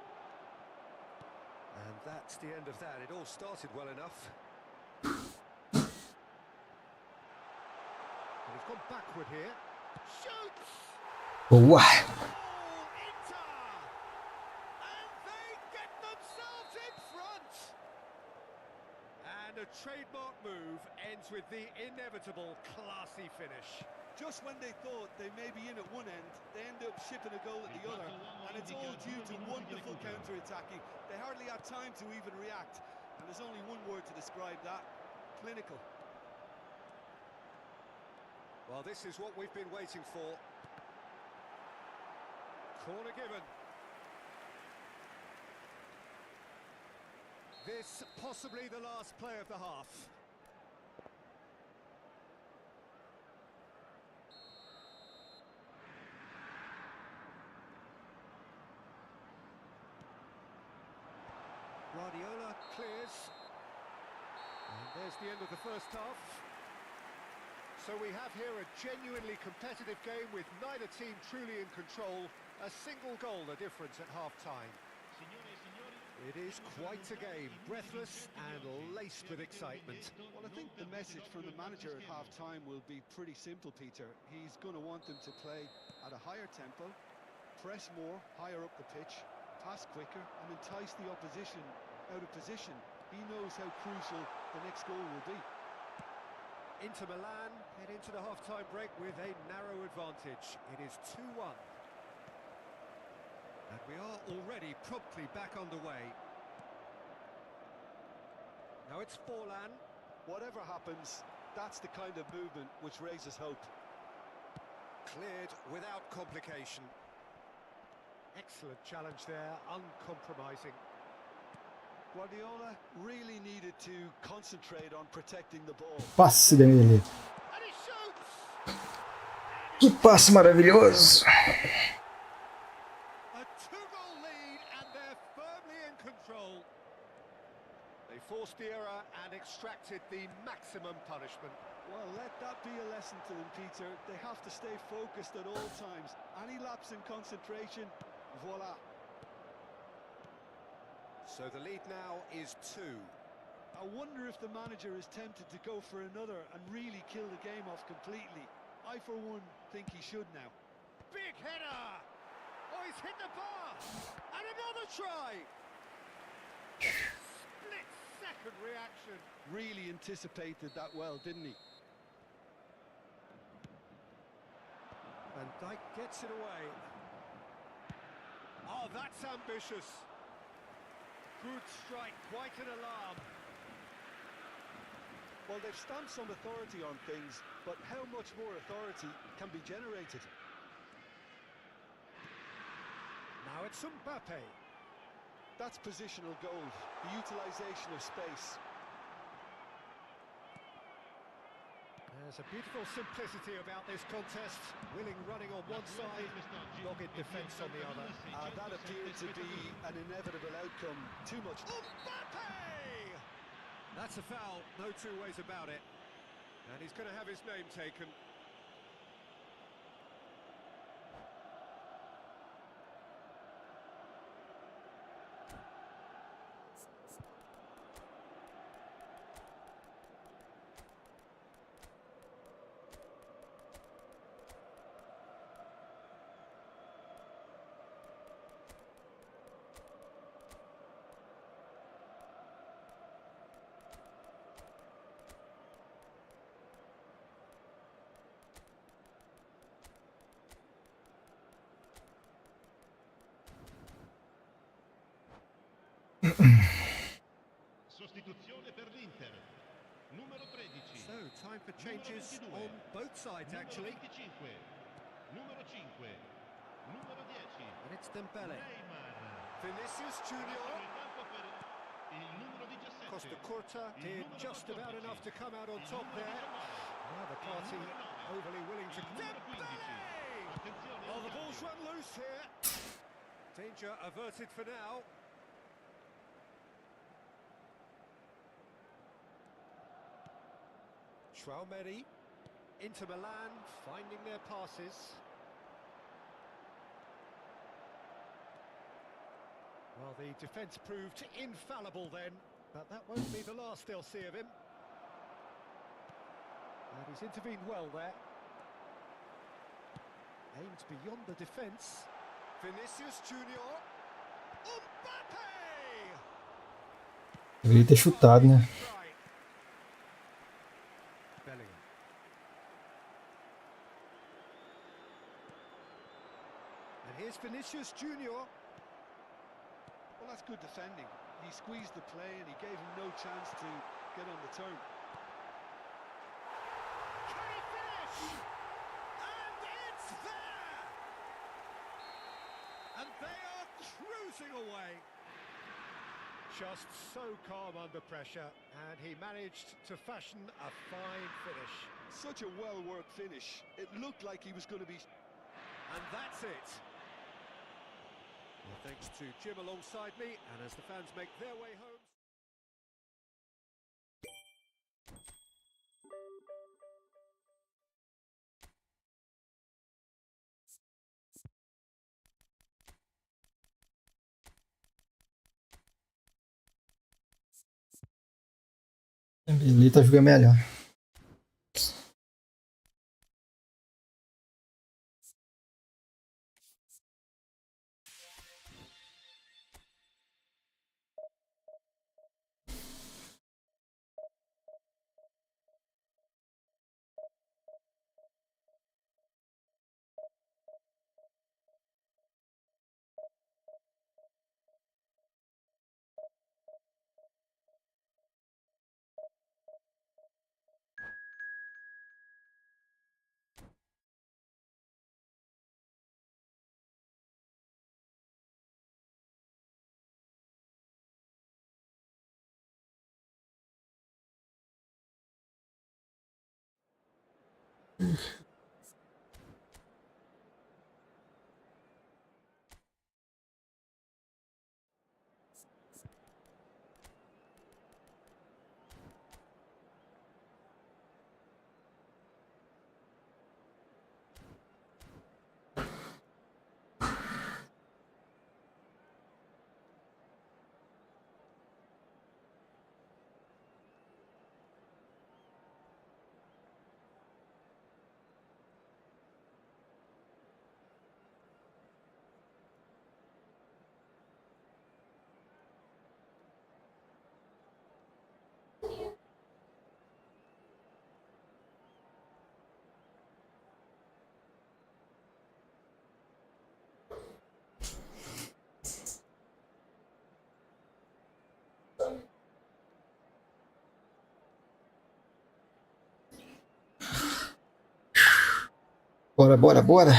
And that's the end of that. It all started well enough. And he's gone backward here. Shoots! Boa! Oh, Inter! And they get themselves in front! And a trademark move ends with the inevitable classy finish. Just when they thought they may be in at one end, they end up shipping a goal at the other, and it's all due to wonderful counter-attacking. They hardly have time to even react, and there's only one word to describe that: clinical. Well, this is what we've been waiting for. Corner given. This possibly the last play of the half. Guardiola clears. And there's the end of the first half. So we have here a genuinely competitive game with neither team truly in control. A single goal the difference at half-time. It is quite a game, breathless and laced with excitement. Well, I think the message from the manager at half-time will be pretty simple, Peter. He's going to want them to play at a higher tempo, press more, higher up the pitch, pass quicker, and entice the opposition out of position. He knows how crucial the next goal will be. Inter Milan head into the half-time break with a narrow advantage. It is 2-1. And we are already promptly back underway. Now it's Forlan. Whatever happens, that's the kind of movement which raises hope. Cleared without complication. Excellent challenge there, uncompromising. Guardiola really needed to concentrate on protecting the ball. Passe dele. And he shoots! Que passe maravilhoso! A two-goal lead and they're firmly in control. They forced the error and extracted the maximum punishment. Well, let that be a lesson to them, Peter. They have to stay focused at all times. Any lapse in concentration, voila. So the lead now is 2. I wonder if the manager is tempted to go for another and really kill the game off completely. I for one think he should now. Big header! Oh, he's hit the bar! And another try! Split second reaction. Really anticipated that well, didn't he? And Dyke gets it away. Oh, that's ambitious. Good strike, quite an alarm. Well, they've stamped some authority on things, but how much more authority can be generated? Now it's Mbappe. That's positional gold, the utilisation of space. There's a beautiful simplicity about this contest. Willing running on one side, dogged defence on the other. That appeared to be an inevitable outcome. Too much. Mbappe! That's a foul, no two ways about it. And he's going to have his name taken. Sostituzione per l'Inter. Numero 13. So, time for changes on both sides, actually. Numero 25. Numero 5. Numero 10. And it's Dembele. Neymar. Vinicius Junior. In campo per il numero 17. Costa Curta did just about enough to come out on top there. Now the party overly willing to... Dembele! Oh, the ball's run loose here. Danger averted for now. Traumeri, Inter Milan, finding their passes. Well, the defence proved infallible then, but that won't be the last they'll see of him. And he's intervened well there. Aimed beyond the defence. Vinicius Junior. Mbappe! Deveria ter chutado, né? Bellingham. And here's Vinicius Junior. Well, that's good defending. He squeezed the play and he gave him no chance to get on the turn. Can he finish? And it's there! And they are cruising away. Just so calm under pressure, and he managed to fashion a fine finish. Such a well-worked finish. It looked like he was going to be... And that's it. Well, thanks to Jim alongside me, and as the fans make their way home... Ele tá jogando melhor. Bora, bora, bora.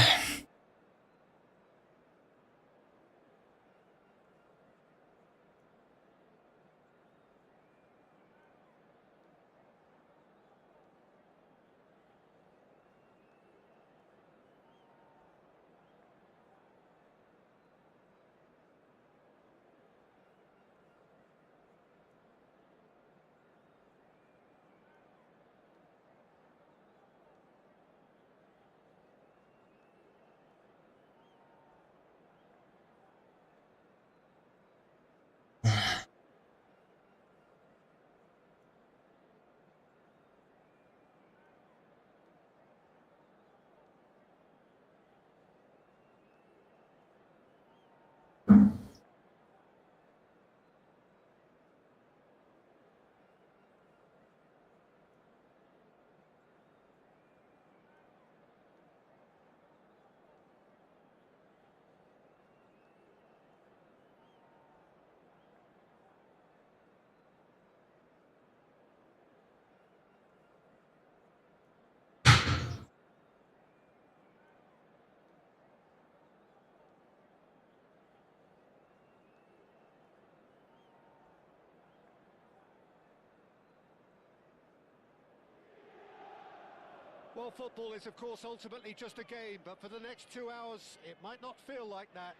Well, football is, of course, ultimately just a game, but for the next 2 hours, it might not feel like that.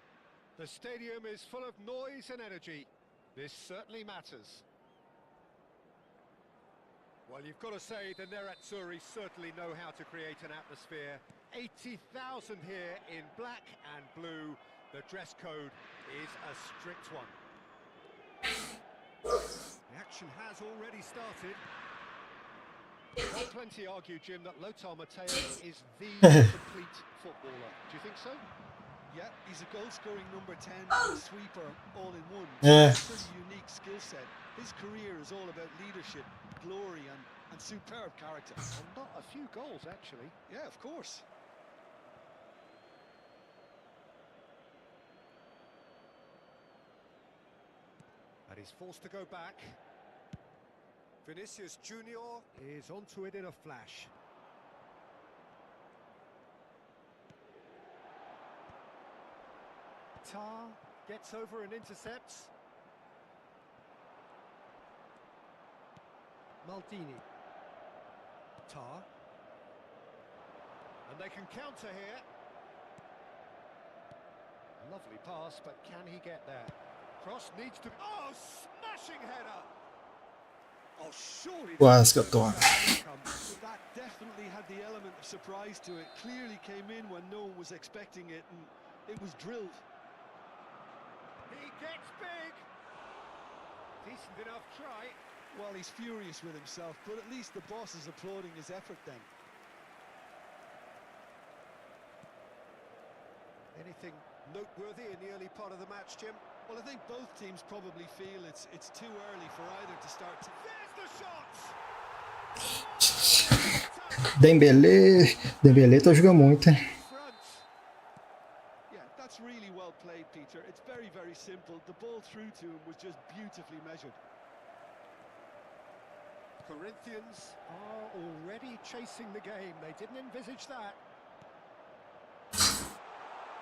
The stadium is full of noise and energy. This certainly matters. Well, you've got to say the Nerazzurri certainly know how to create an atmosphere. 80,000 here in black and blue. The dress code is a strict one. The action has already started. Well, plenty argue, Jim, that Lothar Matthäus is the complete footballer. Do you think so? Yeah, he's a goal-scoring number 10, a sweeper, all in one. Yeah. It's a pretty unique skill set. His career is all about leadership, glory, and superb character. And not a few goals, actually. Yeah, of course. And he's forced to go back. Vinicius Junior is onto it in a flash. Tar gets over and intercepts. Maldini. Tar. And they can counter here. Lovely pass, but can he get there? Cross needs to... Oh, smashing header! Oh, surely... Quase que eu tô. That definitely had the element of surprise to it. Clearly came in when no one was expecting it, and it was drilled. He gets big! Decent enough try. Well, he's furious with himself, but at least the boss is applauding his effort then. Anything noteworthy in the early part of the match, Jim? Well, I think both teams probably feel it's too early for either to start to... There's the shots! Dembélé tá jogando muito, hein? Yeah, that's really well played, Peter. It's very, very simple. The ball through to him was just beautifully measured. Corinthians are already chasing the game. They didn't envisage that.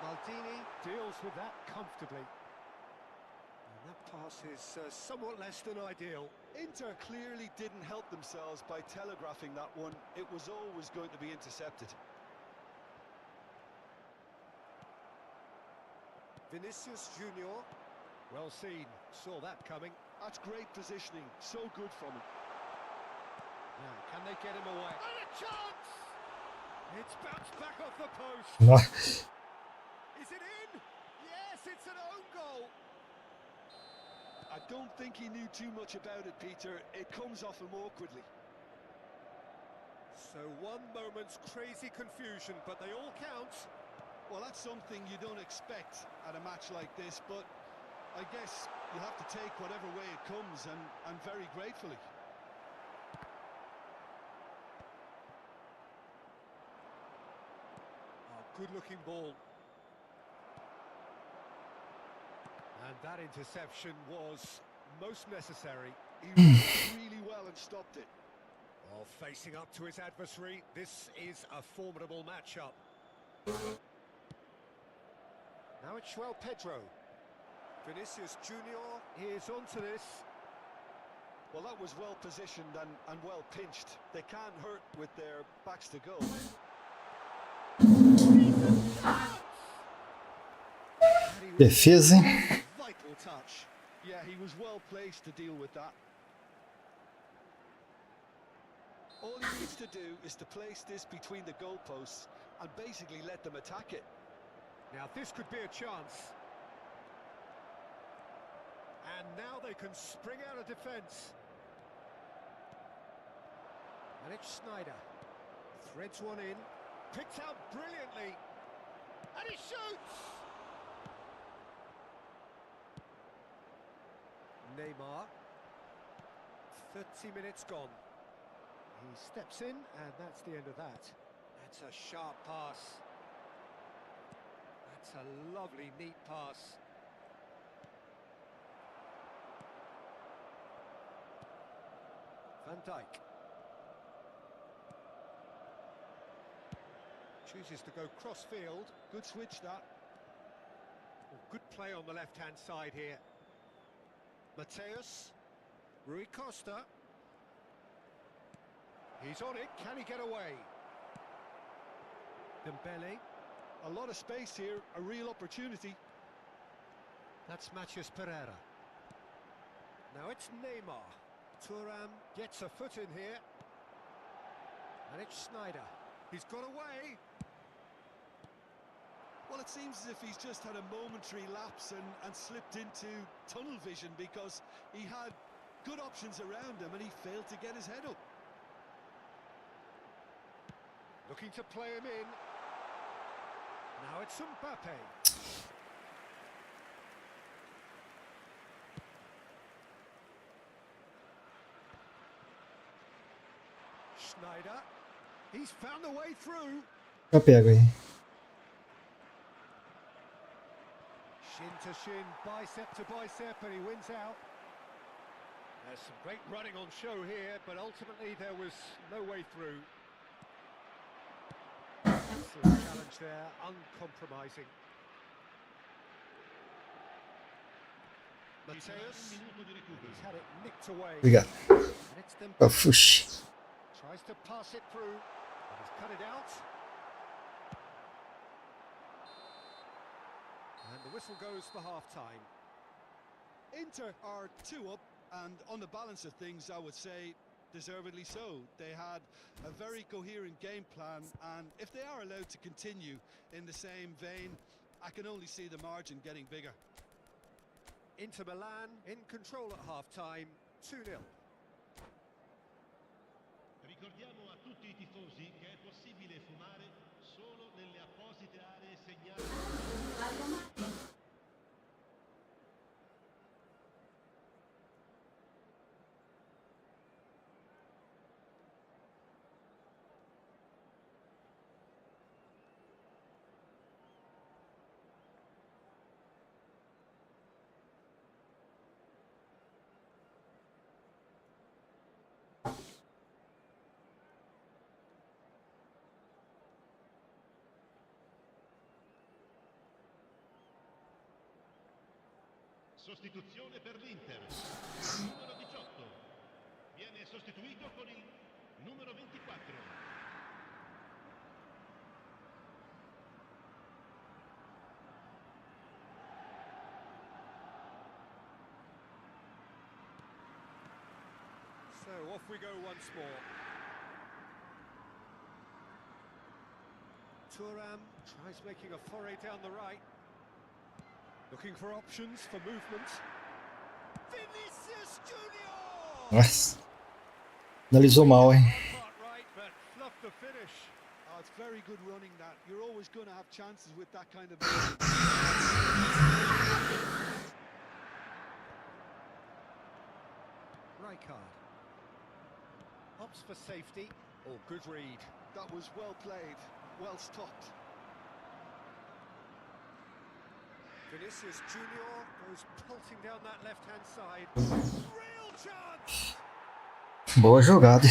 Maldini deals with that comfortably. And that pass is somewhat less than ideal. Inter clearly didn't help themselves by telegraphing that one. It was always going to be intercepted. Vinicius Junior, well seen, saw that coming. That's great positioning, so good from him. Now, can they get him away? And a chance! It's bounced back off the post. Nossa. Is it in? Yes, it's an own goal. I don't think he knew too much about it, Peter. It comes off him awkwardly. So one moment's crazy confusion, but they all count. Well, that's something you don't expect at a match like this, but I guess you have to take whatever way it comes, and very gratefully. Good-looking ball. And that interception was most necessary. He ran really well and stopped it. While facing up to his adversary, this is a formidable matchup. Now it's João Pedro. Vinicius Junior is onto this. Well, that was well positioned and well pinched. They can't hurt with their backs to goal. Defesa, hein? Vital touch. Yeah, he was well placed to deal with that. All he needs to do is to place this between the goalposts and basically let them attack it. Now this could be a chance. And now they can spring out of defence. And it's Sneijder. Threads one in. Picked out brilliantly. And he shoots! Neymar. 30 minutes gone. He steps in, and that's the end of that. That's a sharp pass. That's a lovely, neat pass. Van Dijk. Chooses to go cross-field. Good switch, that. Oh, good play on the left-hand side here. Mateus. Rui Costa. He's on it. Can he get away? Dembele. A lot of space here, a real opportunity. That's Matheus Pereira. Now it's Neymar. Thuram gets a foot in here. And it's Sneijder. He's got away. Well, it seems as if he's just had a momentary lapse and slipped into tunnel vision because he had good options around him and he failed to get his head up. Looking to play him in. Now it's Mbappe. Sneijder. He's found the way through. Eu pego aí. Shin to shin, bicep to bicep, and he wins out. There's some great running on show here, but ultimately there was no way through. Excellent challenge there, uncompromising. Mateus, he's had it nicked away. Obrigado. And it's them. Fuxi. Tries to pass it through, but he's cut it out. And the whistle goes for half-time. Inter are 2 up, and on the balance of things, I would say deservedly so. They had a very coherent game plan, and if they are allowed to continue in the same vein, I can only see the margin getting bigger. Inter Milan in control at half-time, 2-0. Ricordiamo a tutti i tifosi che è possibile fumare solo nelle apposite aree segnalate. Sostituzione per l'Inter. Numero 18. Viene sostituito con il numero 24. So off we go once more. Thuram tries making a foray down the right. Looking for options for movement. Vinicius Junior! Nossa. Analisou mal, hein? Right, but fluffed the finish. Oh, it's very good running that. You're always going to have chances with that kind of... Rijkaard. Opts for safety. Oh, good read. That was well played, well stopped. Vinicius Junior goes pulsing down that left-hand side. Real chance! Boa jogada.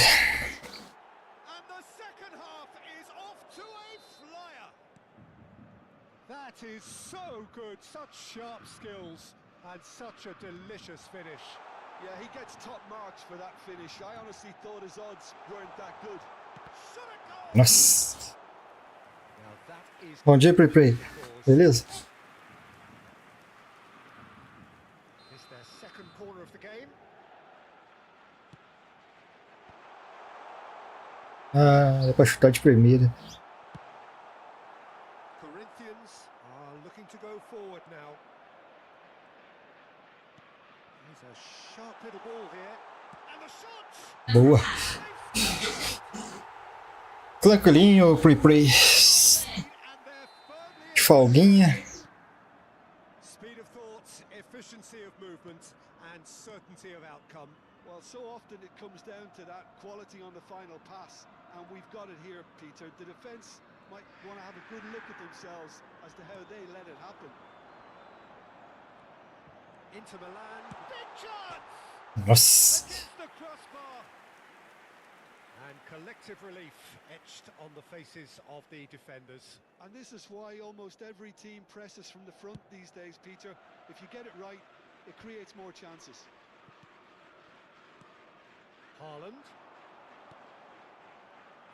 And the second half is off to a flyer. That is so good, such sharp skills and such a delicious finish. Yeah, he gets top marks for that finish. I honestly thought his odds weren't that good. Shot a goal! Nossa. Now that is Bom dia, Play. Beleza? It's their second corner of the game. Ah, é pra chutar de primeira. Corinthians are looking to go forward now. There's a sharp little ball here. And the shot! Boa. Tranquilinho, Play. And they're firmly De folguinha. Speed of thought, efficiency of movement, and certainty of outcome. Well, so often it comes down to that quality on the final pass, and we've got it here, Peter. The defence might want to have a good look at themselves as to how they let it happen. Into Milan. Big chance! Nossa. Against the crossbar. And collective relief etched on the faces of the defenders. And this is why almost every team presses from the front these days, Peter. If you get it right, it creates more chances. Haaland.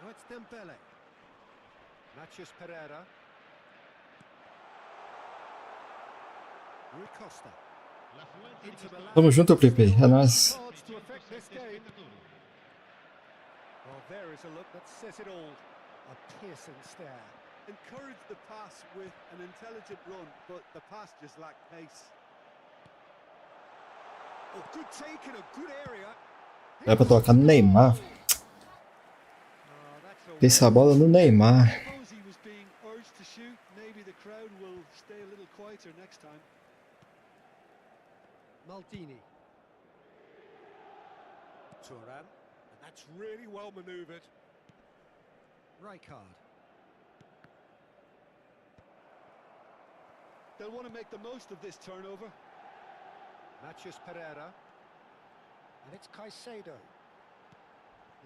Now it's Dembele. Mathias Pereira. Rui Costa. Into Milan. Tamo junto, Play. É nóis. Cards to affect this game. Well, there is a look that says it all. A piercing stare. Encourage the pass with an intelligent run, but the pass just lacked pace. Oh, good take in a good area. Era pra tocar no Neymar. Essa bola no Neymar. Suppose he was being urged to shoot. Maybe the crowd will stay a little quieter next time. Maldini. Turan. And that's really well manoeuvred. Rijkaard. They'll want to make the most of this turnover. Mathias Pereira. And it's Caicedo.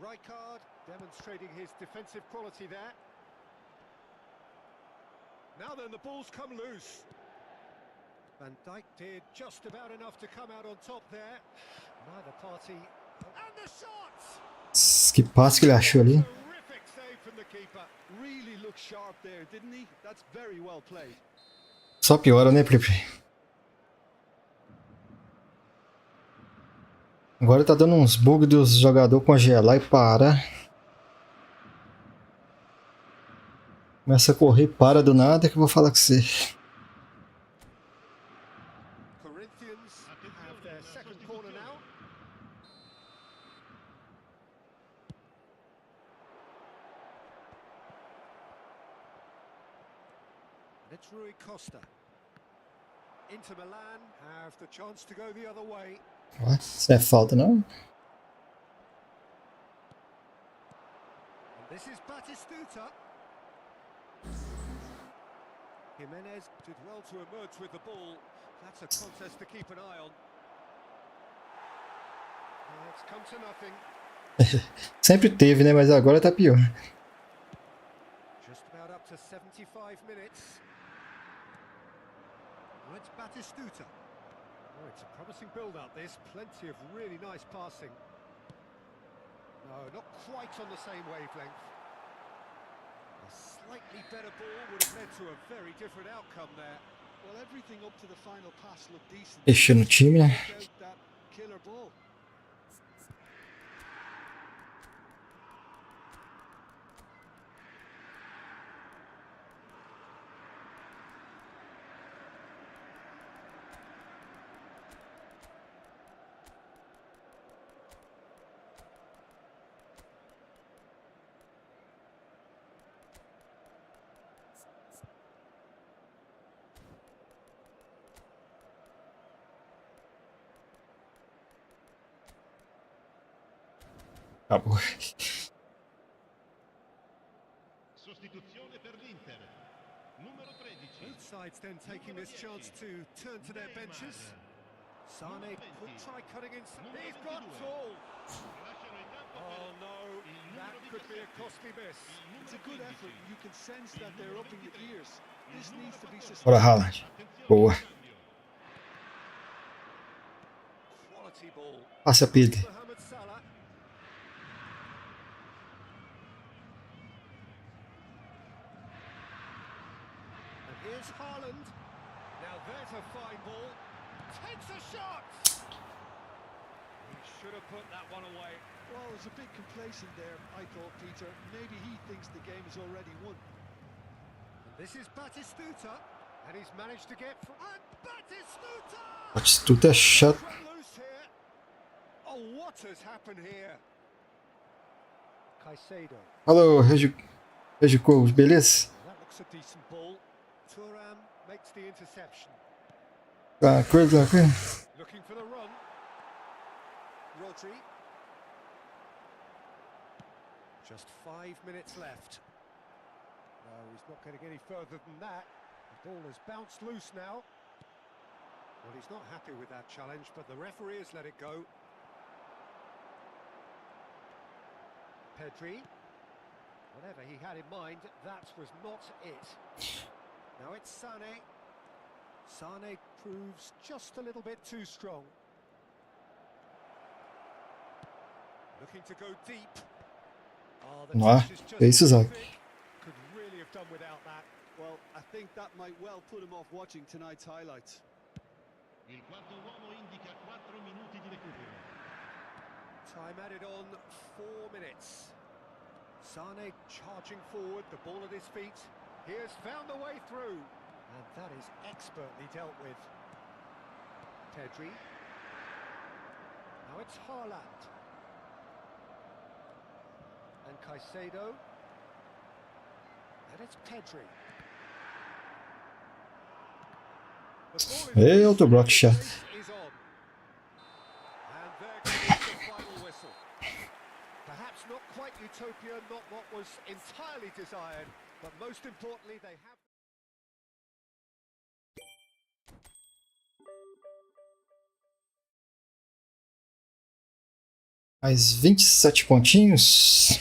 Rijkaard demonstrating his defensive quality there. Now then, the ball's come loose. Van Dijk did just about enough to come out on top there. Neither party. And the shot! Que passe que ele achou ali. Terrific save from the keeper. Really looked sharp there, didn't he? That's very well played. Só piora, né, Play? Agora tá dando uns bugs dos jogadores congelar e parar. Começa a correr, para do nada, que eu vou falar com você. Corinthians have their second corner now. And it's Rui Costa. Inter Milan have the chance to go the other way. Ó, isso não é falta, não? And this is Batistuta. Jimenez did well to emerge with the ball. That's a contest to keep an eye on. It's come to nothing. Sempre teve, né? Mas agora tá pior. Just about up to 75 minutes. Well, it's Batistuta. Oh, it's a promising build-up, this. Plenty of really nice passing. No, not quite on the same wavelength. A slightly better ball would have led to a very different outcome there. Well, everything up to the final pass looked decent. Deixa no time, né? Without that killer ball. Acabou. Sostituzione per l'Inter. Numero 13. Both sides then taking this chance to turn to their benches. Sane could try cutting in. He's got tall. Lasciano il campo Oh per no, That could be a costly miss. It's a good effort. You can sense that they're upping the gears. This needs to be Bora, sustained. Haaland. Boa. Quality ball. Passa, Pedro. Mohamed Salah. And here's Haaland. Now there's a fine ball. Takes a shot. He should have put that one away. Well, there's a bit complacent there, I thought, Peter. Maybe he thinks the game is already won. And this is Batistuta. And he's managed to get... And Batistuta! Batistuta é chato. Loose here. Oh, what has happened here? Caicedo. Alô, Regicou, beleza? That looks a decent ball. Thuram makes the interception. Tranquilo. Looking for the run. Rodri. Just 5 minutes left. No, he's not getting any further than that. The ball has bounced loose now. Well, he's not happy with that challenge, but the referee has let it go. Pedri. Whatever he had in mind, that was not it. Now it's Sané. Sané proves just a little bit too strong. Looking to go deep. Oh, the Ah, touch is just é isso, Zac. terrific. Could really have done without that. Well, I think that might well put him off watching tonight's highlights. Il quarto uomo indica 4 minuti di recupero. Time added on 4 minutes. Sané charging forward, the ball at his feet. He has found a way through. And that is expertly dealt with. Pedri. Now it's Haaland. And Caicedo. And it's Pedri. The ball is Ei, outro bloco the chato. race is on. And there goes the final whistle. Perhaps not quite utopia, not what was entirely desired, but most importantly they have... Mais 27 pontinhos.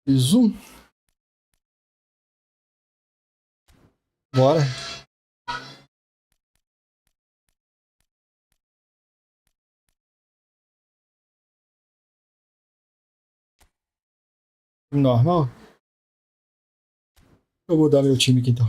Mais um. Bora. Normal. Eu vou mudar meu time aqui então.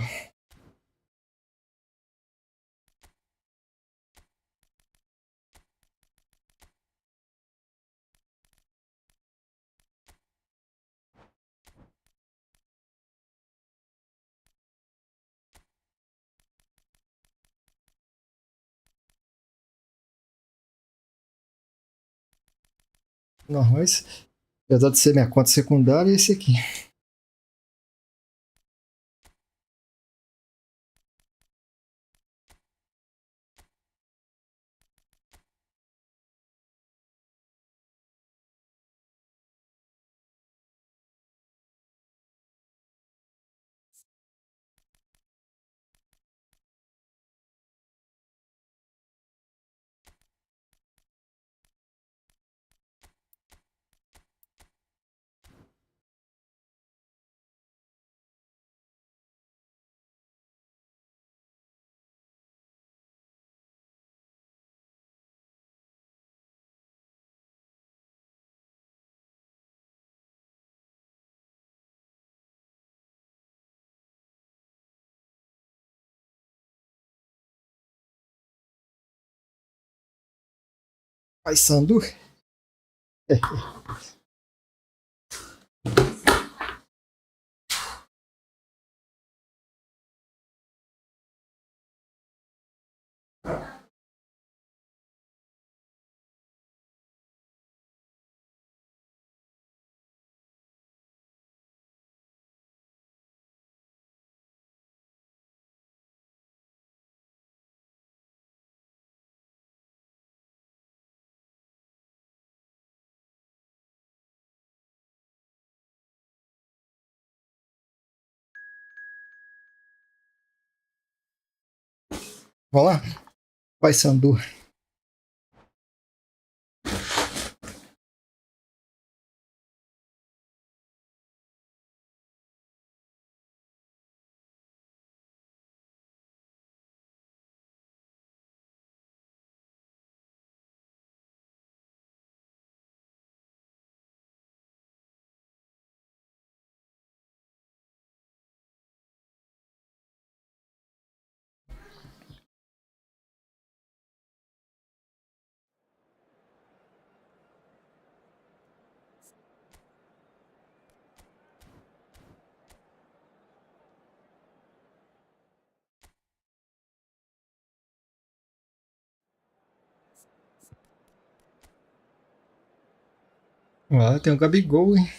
Normais. Apesar de ser minha conta secundária, é esse aqui. Paysandu. Vamos lá. Paysandu. Ah, tem um Gabigol, hein?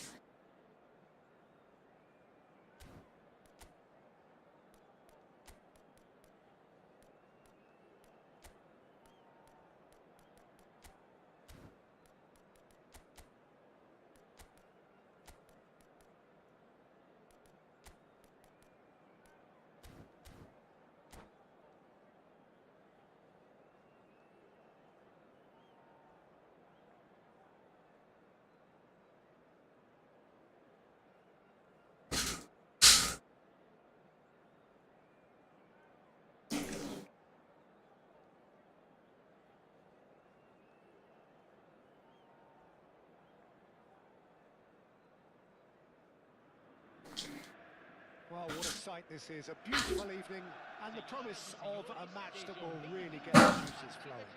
Well, what a sight this is. A beautiful evening and the promise of a match that will really get the juices flowing.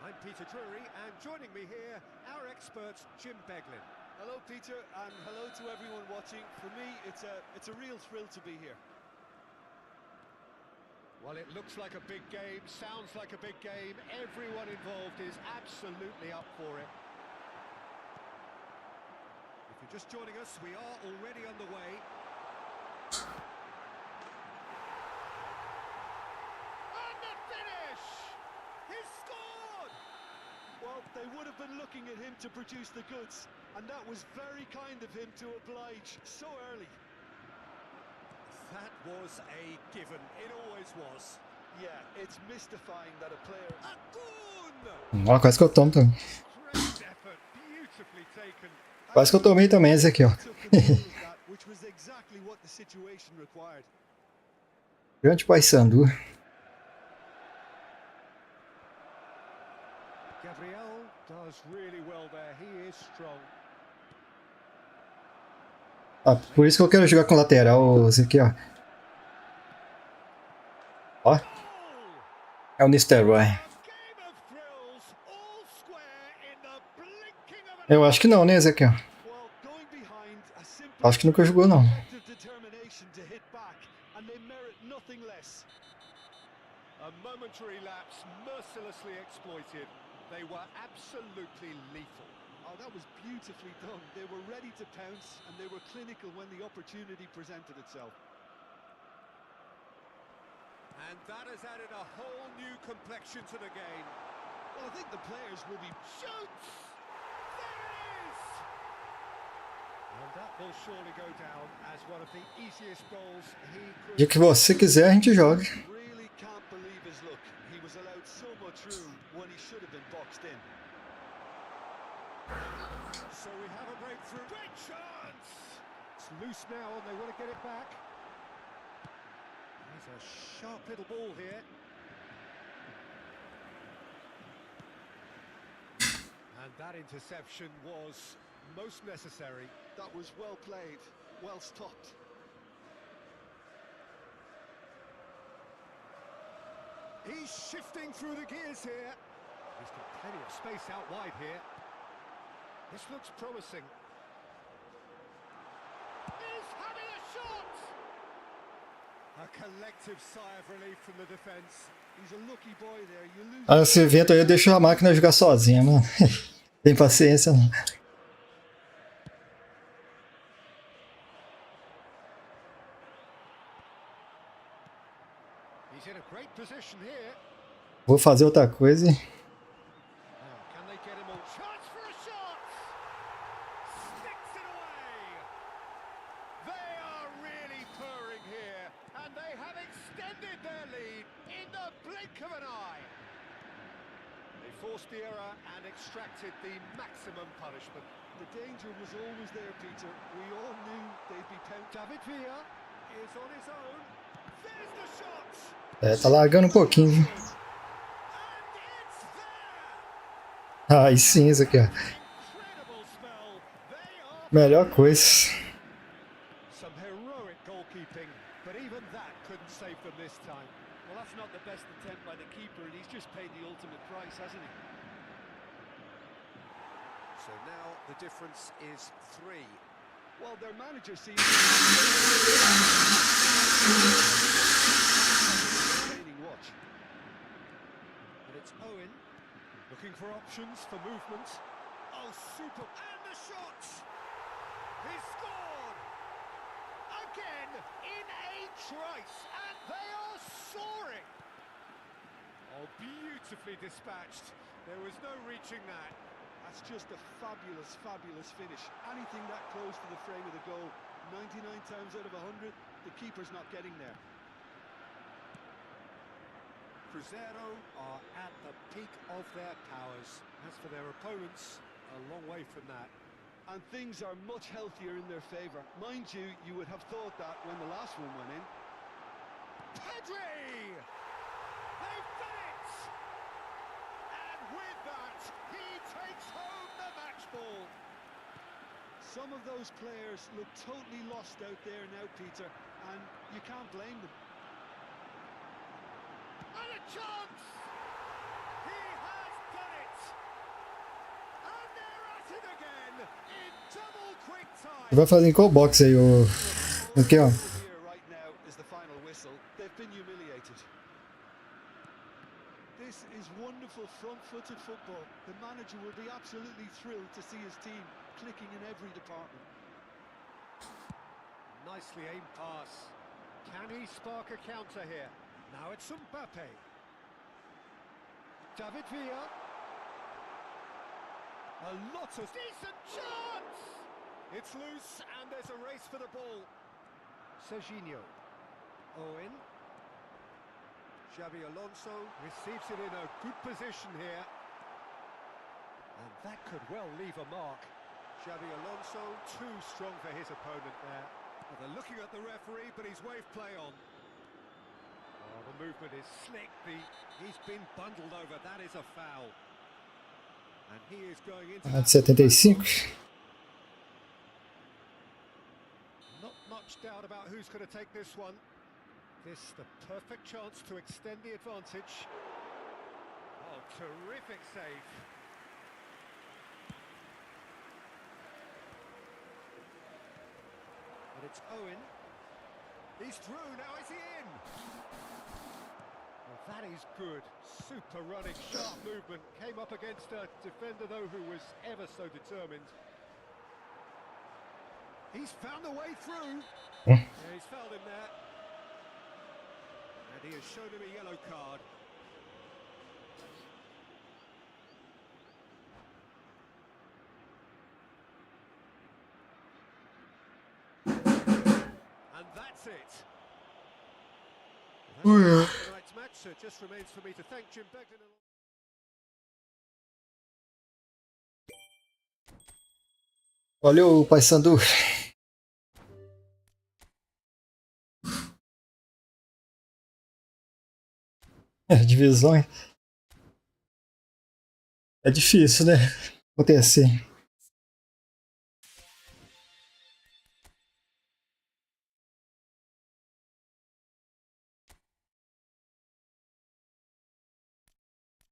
I'm Peter Drury, and joining me here, our expert, Jim Beglin. Hello, Peter, and hello to everyone watching. For me, it's a real thrill to be here. Well, it looks like a big game, sounds like a big game. Everyone involved is absolutely up for it. If you're just joining us, we are already underway. And the finish! He's scored! Well, they would have been looking at him to produce the goods, and that was very kind of him to oblige so early. That was a given. It always was. Yeah, it's mystifying that a player... Ó, quase que eu tomo também. Great effort, beautifully taken. Quase que eu tomei também esse aqui, ó. Which was exactly what the situation required. Grande Paysandu. Gabriel does really well there. He is strong. Ah, por isso que eu quero jogar com lateral, esse aqui, ó. Ó. É o Nistelrooy. Eu acho que não, né, esse aqui, ó. Acho que nunca jogou, não. A momentary lapse mercilessly exploited. They were absolutely lethal. Oh, that was beautifully done. They were ready to pounce, and they were clinical when the opportunity presented itself. And that has added a whole new complexion to the game. Well, I think the players will be... Shoots! There it is! And that will surely go down as one of the easiest goals he could... Dia que você quiser, a gente joga. Really can't believe his luck. He was allowed so much room when he should have been boxed in. So we have a breakthrough. Great chance! It's loose now and they want to get it back. There's a sharp little ball here. And that interception was most necessary. That was well played, well stopped. He's shifting through the gears here. He's got plenty of space out wide here. This looks promising. He's having a shot! A collective sigh of relief from the defense. He's a lucky boy there. You lose... Ah, esse evento aí eu deixo a máquina jogar sozinha, mano. Tem paciência, não. He's in a great position here. Vou fazer outra coisa e... Can they get him all? Chance for a shot! Sticks it away! They are really purring here, and they have extended their lead in the blink of an eye. They forced the error and extracted the maximum punishment. The danger was always there, Peter. We all knew they'd be pounced. David Villa is on his own. There's the shot. É, tá largando um pouquinho, viu? And it's there. Aí sim, isso aqui, ó. Incredible spell. They are Melhor coisa. some heroic goalkeeping, but even that couldn't save them this time. Well, that's not the best attempt by the keeper, and he's just paid the ultimate price, hasn't he? So now the difference is 3. Well, their manager seems watch. And it's Owen looking for options for movement. Oh, super. And the shot! He scored! Again in a trice, and they are soaring! Oh, beautifully dispatched. There was no reaching that. That's just a fabulous, fabulous finish. Anything that close to the frame of the goal, 99 times out of 100, the keeper's not getting there. Cruzeiro are at the peak of their powers. As for their opponents, a long way from that. And things are much healthier in their favour. Mind you, you would have thought that when the last one went in. Pedri! They've done it! And with that, he takes home the match ball. Some of those players look totally lost out there now, Peter, and you can't blame them. And a chance! He has done it! And they're at it again in double quick time. Vai fazer em qual box aí, o... Aqui, ó. Here right now is the final whistle. They've been humiliated. This is wonderful front-footed football. The manager will be absolutely thrilled to see his team clicking in every department. Nicely aimed pass. Can he spark a counter here? Now it's Mbappe. David Villa. A lot of decent chance! It's loose and there's a race for the ball. Serginho. Owen. Xabi Alonso receives it in a good position here. And that could well leave a mark. Xabi Alonso too strong for his opponent there. Well, they're looking at the referee, but he's waved play on. Oh, the movement is slick. He's been bundled over. That is a foul. And he is going into Ah, de 75. Not much doubt about who's going to take this one. This the perfect chance to extend the advantage. Oh, terrific save. And it's Owen. He's through, now is he in? Well, that is good. Super running, sharp movement. Came up against a defender, though, who was ever so determined. He's found a way through. Yeah, he's fouled him there. And he has shown him a yellow card. And that's it. Well, that's tonight's match, so it just remains for me to thank Jim Begden. Valeu, Paysandu. Divisões. É difícil, né? Acontecer.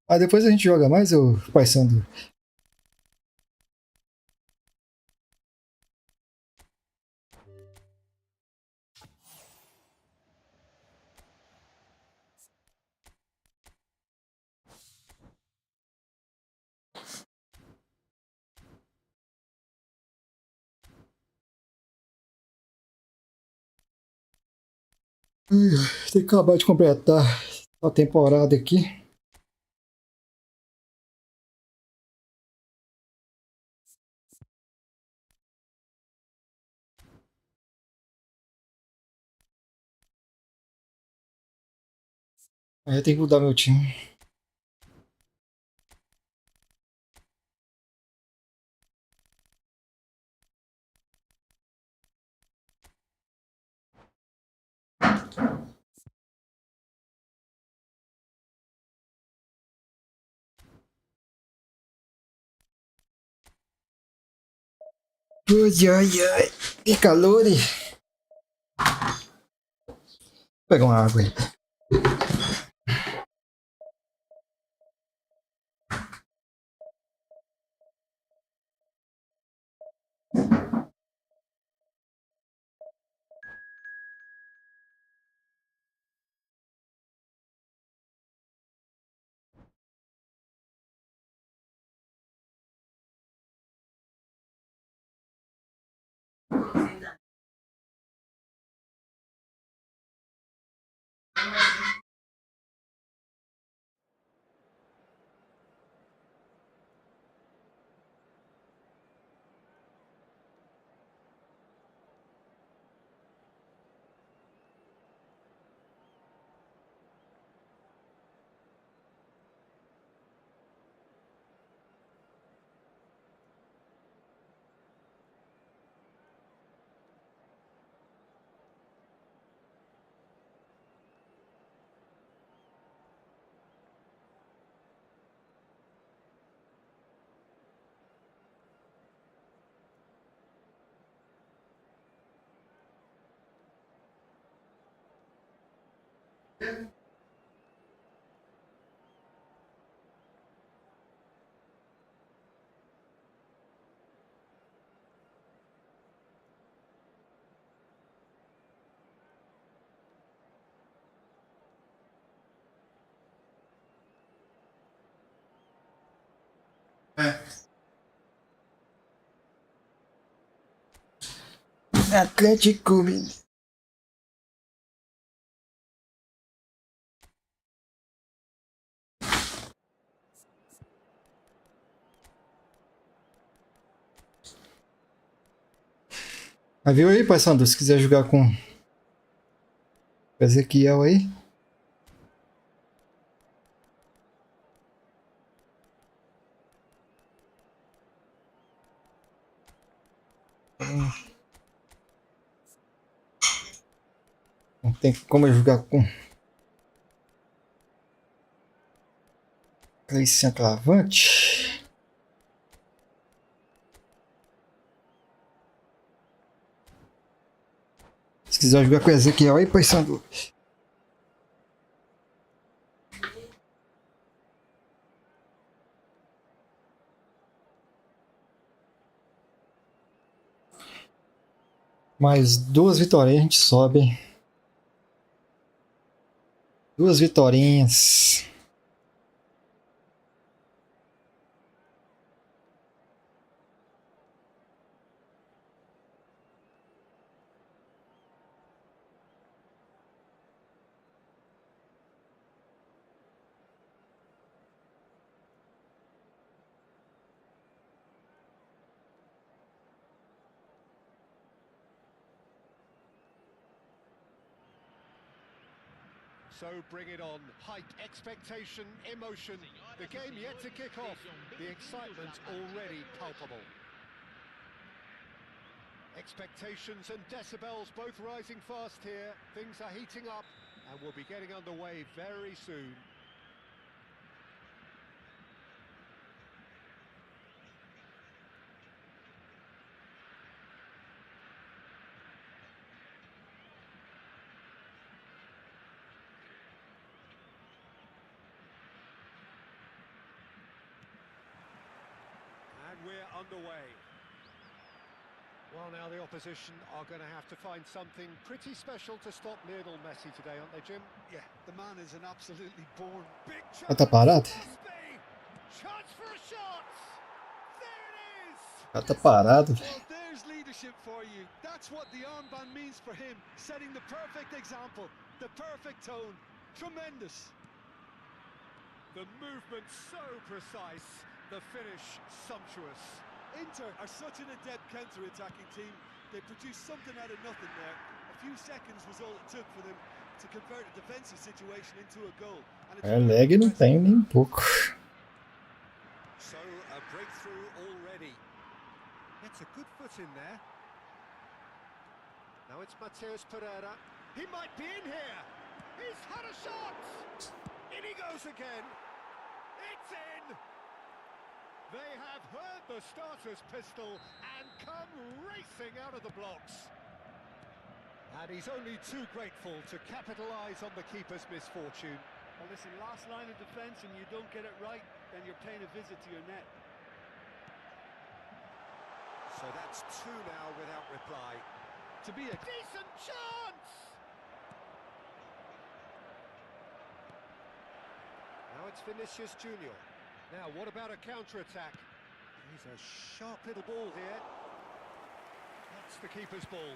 Ah, depois a gente joga mais, o Paysandu. Tem que acabar de completar a temporada aqui. Aí eu tenho que mudar meu time. Ai, ai, ai. Que calor. Vou pegar uma água aí. Atlético Mineiro. Mas viu aí, pai Sandro, se quiser jogar com Ezequiel aí. Não tem como eu jogar com aquele centroavante. Se quiser jogar com Ezequiel aí, pai Sandro. Mais 2 vitórias a gente sobe. 2 vitórias. So bring it on. Hype, expectation, emotion. The game yet to kick off. The excitement already palpable. Expectations and decibels both rising fast here. Things are heating up and we'll be getting underway very soon. And we're underway. Well, now the opposition are going to have to find something pretty special to stop Lionel Messi today, aren't they, Jim? Yeah, the man is an absolutely born big Ah, tá parado? Chance for a shot. There it is. Ah, tá parado. Well, there's leadership for you. That's what the armband means for him, setting the perfect example, the perfect tone. Tremendous. The movement so precise, the finish sumptuous. Inter are such an adept counter-attacking team. They produced something out of nothing there. A few seconds was all it took for them to convert a defensive situation into a goal. And it's É, lag não tem nem um pouco. So a breakthrough already. Gets a good foot in there. Now it's Mateus Pereira. He might be in here. He's had a shot. In he goes again. It's in. They have heard the starter's pistol and come racing out of the blocks. And he's only too grateful to capitalise on the keeper's misfortune. Well, listen, last line of defence and you don't get it right, then you're paying a visit to your net. So that's two now without reply. To be a Decent chance! Now it's Vinicius Junior. Now, what about a counter-attack? He's a sharp little ball here. That's the keeper's ball.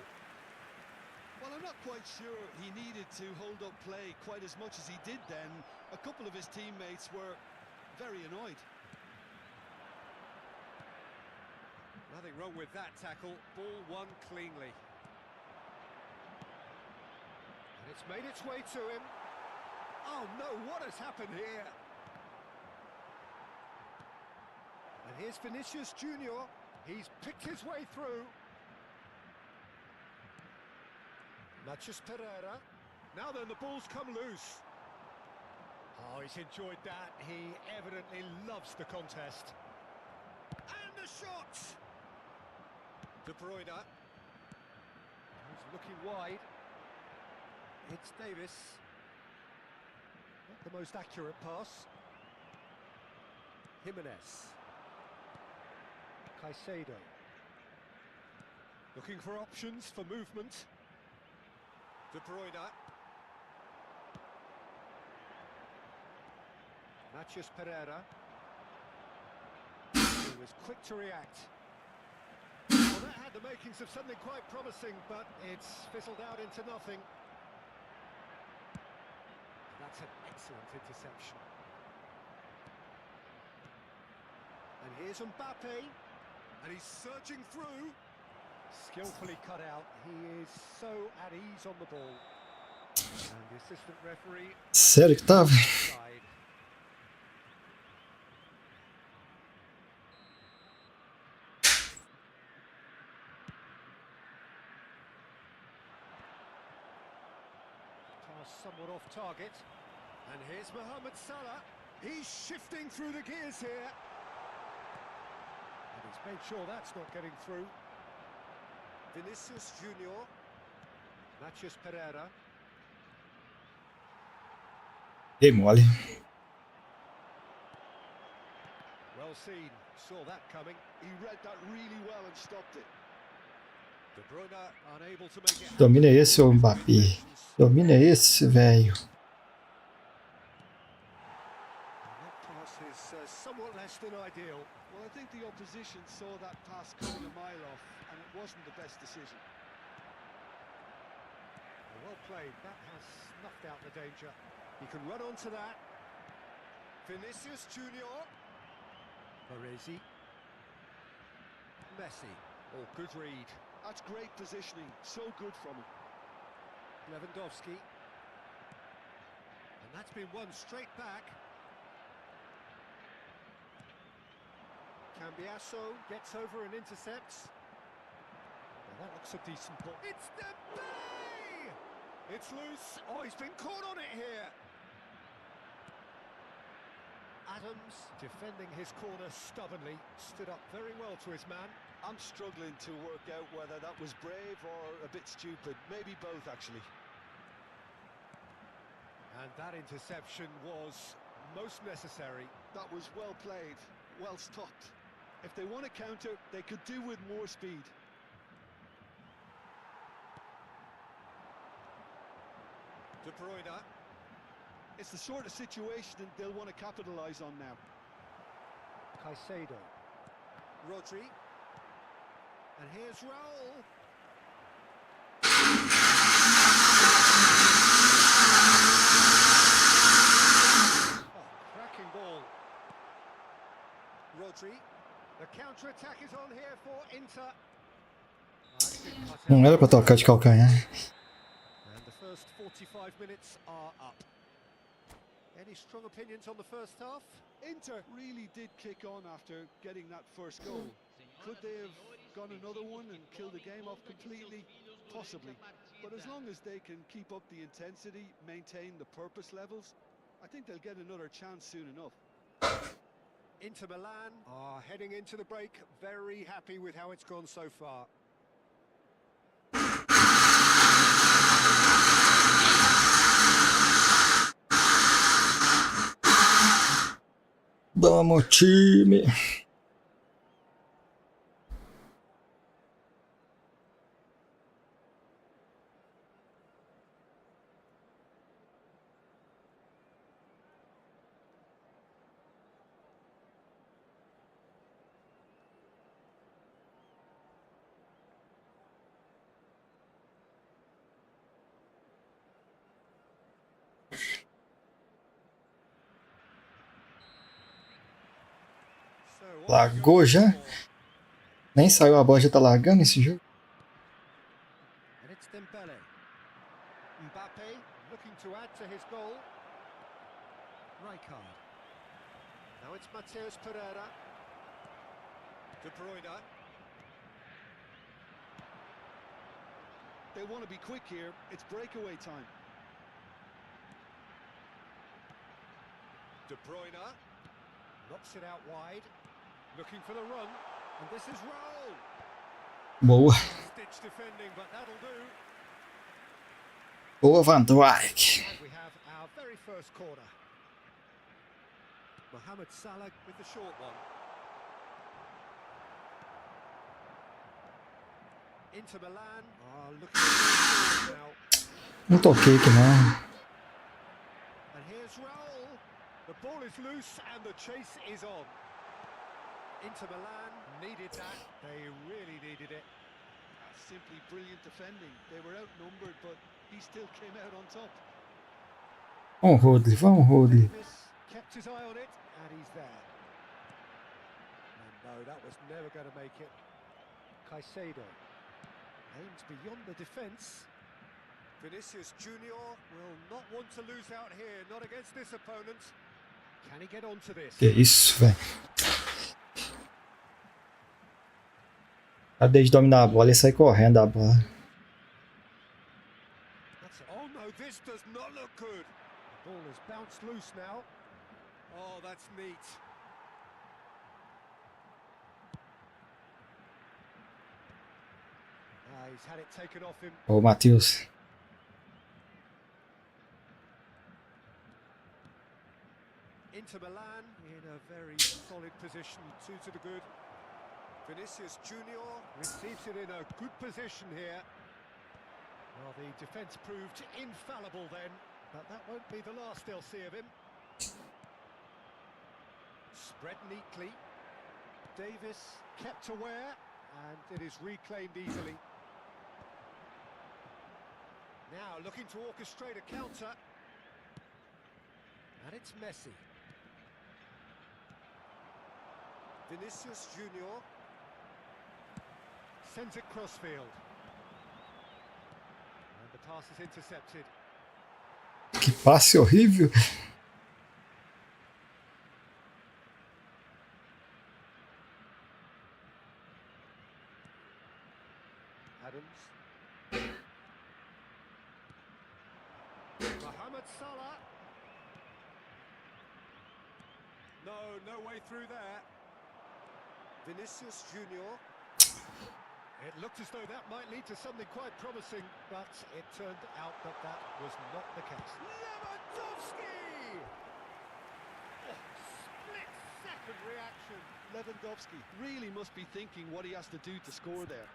Well, I'm not quite sure he needed to hold up play quite as much as he did then. A couple of his teammates were very annoyed. Nothing wrong with that tackle. Ball won cleanly. And it's made its way to him. Oh no, what has happened here? And here's Vinicius Junior. He's picked his way through. Mateus Pereira. Now then, the ball's come loose. Oh, he's enjoyed that. He evidently loves the contest. And the shot! De Bruyne. He's looking wide. It's Davis. Not the most accurate pass. Jimenez. Caicedo. Looking for options for movement. De Bruyne. Mateus Pereira. He was quick to react. Well, that had the makings of something quite promising, but it's fizzled out into nothing. That's an excellent interception. And here's Mbappe. And he's surging through. Skillfully cut out. He is so at ease on the ball. And the assistant referee... Sério que tava? Side. Pass somewhat off target. And here's Mohamed Salah. He's shifting through the gears here. And he's made sure that's not getting through. Vinicius Junior. Mateus Pereira. Dei mole. Well seen. Saw that coming. He read that really well and stopped it. De Bruyne unable to make it. Domina esse, ô Mbappé. Domina esse, velho. That pass is somewhat less than ideal. Well, I think the opposition saw that pass coming a mile off, and it wasn't the best decision. Well played. That has snuffed out the danger. He can run onto that. Vinicius Junior. Baresi. Messi. Oh, good read. That's great positioning. So good from him. Lewandowski. And that's been won straight back. Cambiasso gets over and intercepts. Well, that looks a decent ball. It's Dembele! It's loose. Oh, he's been caught on it here. Adams defending his corner stubbornly. Stood up very well to his man. I'm struggling to work out whether that was brave or a bit stupid. Maybe both, actually. And that interception was most necessary. That was well played, well stopped. If they want to counter, they could do with more speed. De Bruyne. It's the sort of situation they'll want to capitalise on now. Caicedo. Rodri. And here's Raul. Oh, cracking ball. Rodri. The counter-attack is on here for Inter. Não era pra tocar de calcanhar. And the first 45 minutes are up. Any strong opinions on the first half? Inter really did kick on after getting that first goal. Could they have gone another one and killed the game off completely? Possibly. But as long as they can keep up the intensity, maintain the purpose levels, I think they'll get another chance soon enough. Inter Milan are heading into the break very happy with how it's gone so far. Vamos, time! Lagou já? Nem saiu a bola, já tá largando esse jogo? And it's Dembele. Mbappe looking to add to his goal. Rijkaard. Now it's Mateus Pereira. De Bruyne. They want to be quick here. It's breakaway time. De Bruyne knocks it out wide. Looking for the run. And this is Raul. Boa. Stitch defending, but that'll do. Boa, Van Dijk. And we have our very first corner. Mohamed Salah with the short one. Inter Milan are looking for now. Não toquei aqui não. And here's Raul. The ball is loose and the chase is on. Inter Milan needed that. They really needed it. Simply brilliant defending. They were outnumbered, but he still came out on top. Vamos, Rodri, vamos, Rodri. Davis kept his eye on it, and he's there. And no, that was never going to make it. Caicedo aims beyond the defence. Vinicius Junior will not want to lose out here, not against this opponent. Can he get onto this? Que isso, velho. Cadê de dominar a bola e sair correndo a bola? Oh no, this does not look good. The ball has bounced loose now. Oh, that's neat. He's had it taken off him. Ô, Matheus. Inter Milan in a very solid position, 2 to the good. Vinicius Junior receives it in a good position here. Well, the defence proved infallible then, but that won't be the last they'll see of him. Spread neatly. Davis kept aware, and it is reclaimed easily. Now looking to orchestrate a counter. And it's Messi. Vinicius Junior sends it crossfield. And the pass is intercepted. Que passe horrível. Adams. Mohamed Salah. No way through there. Vinicius Junior. It looked as though that might lead to something quite promising, but it turned out that that was not the case. Lewandowski! Oh, split-second reaction. Lewandowski really must be thinking what he has to do to score there.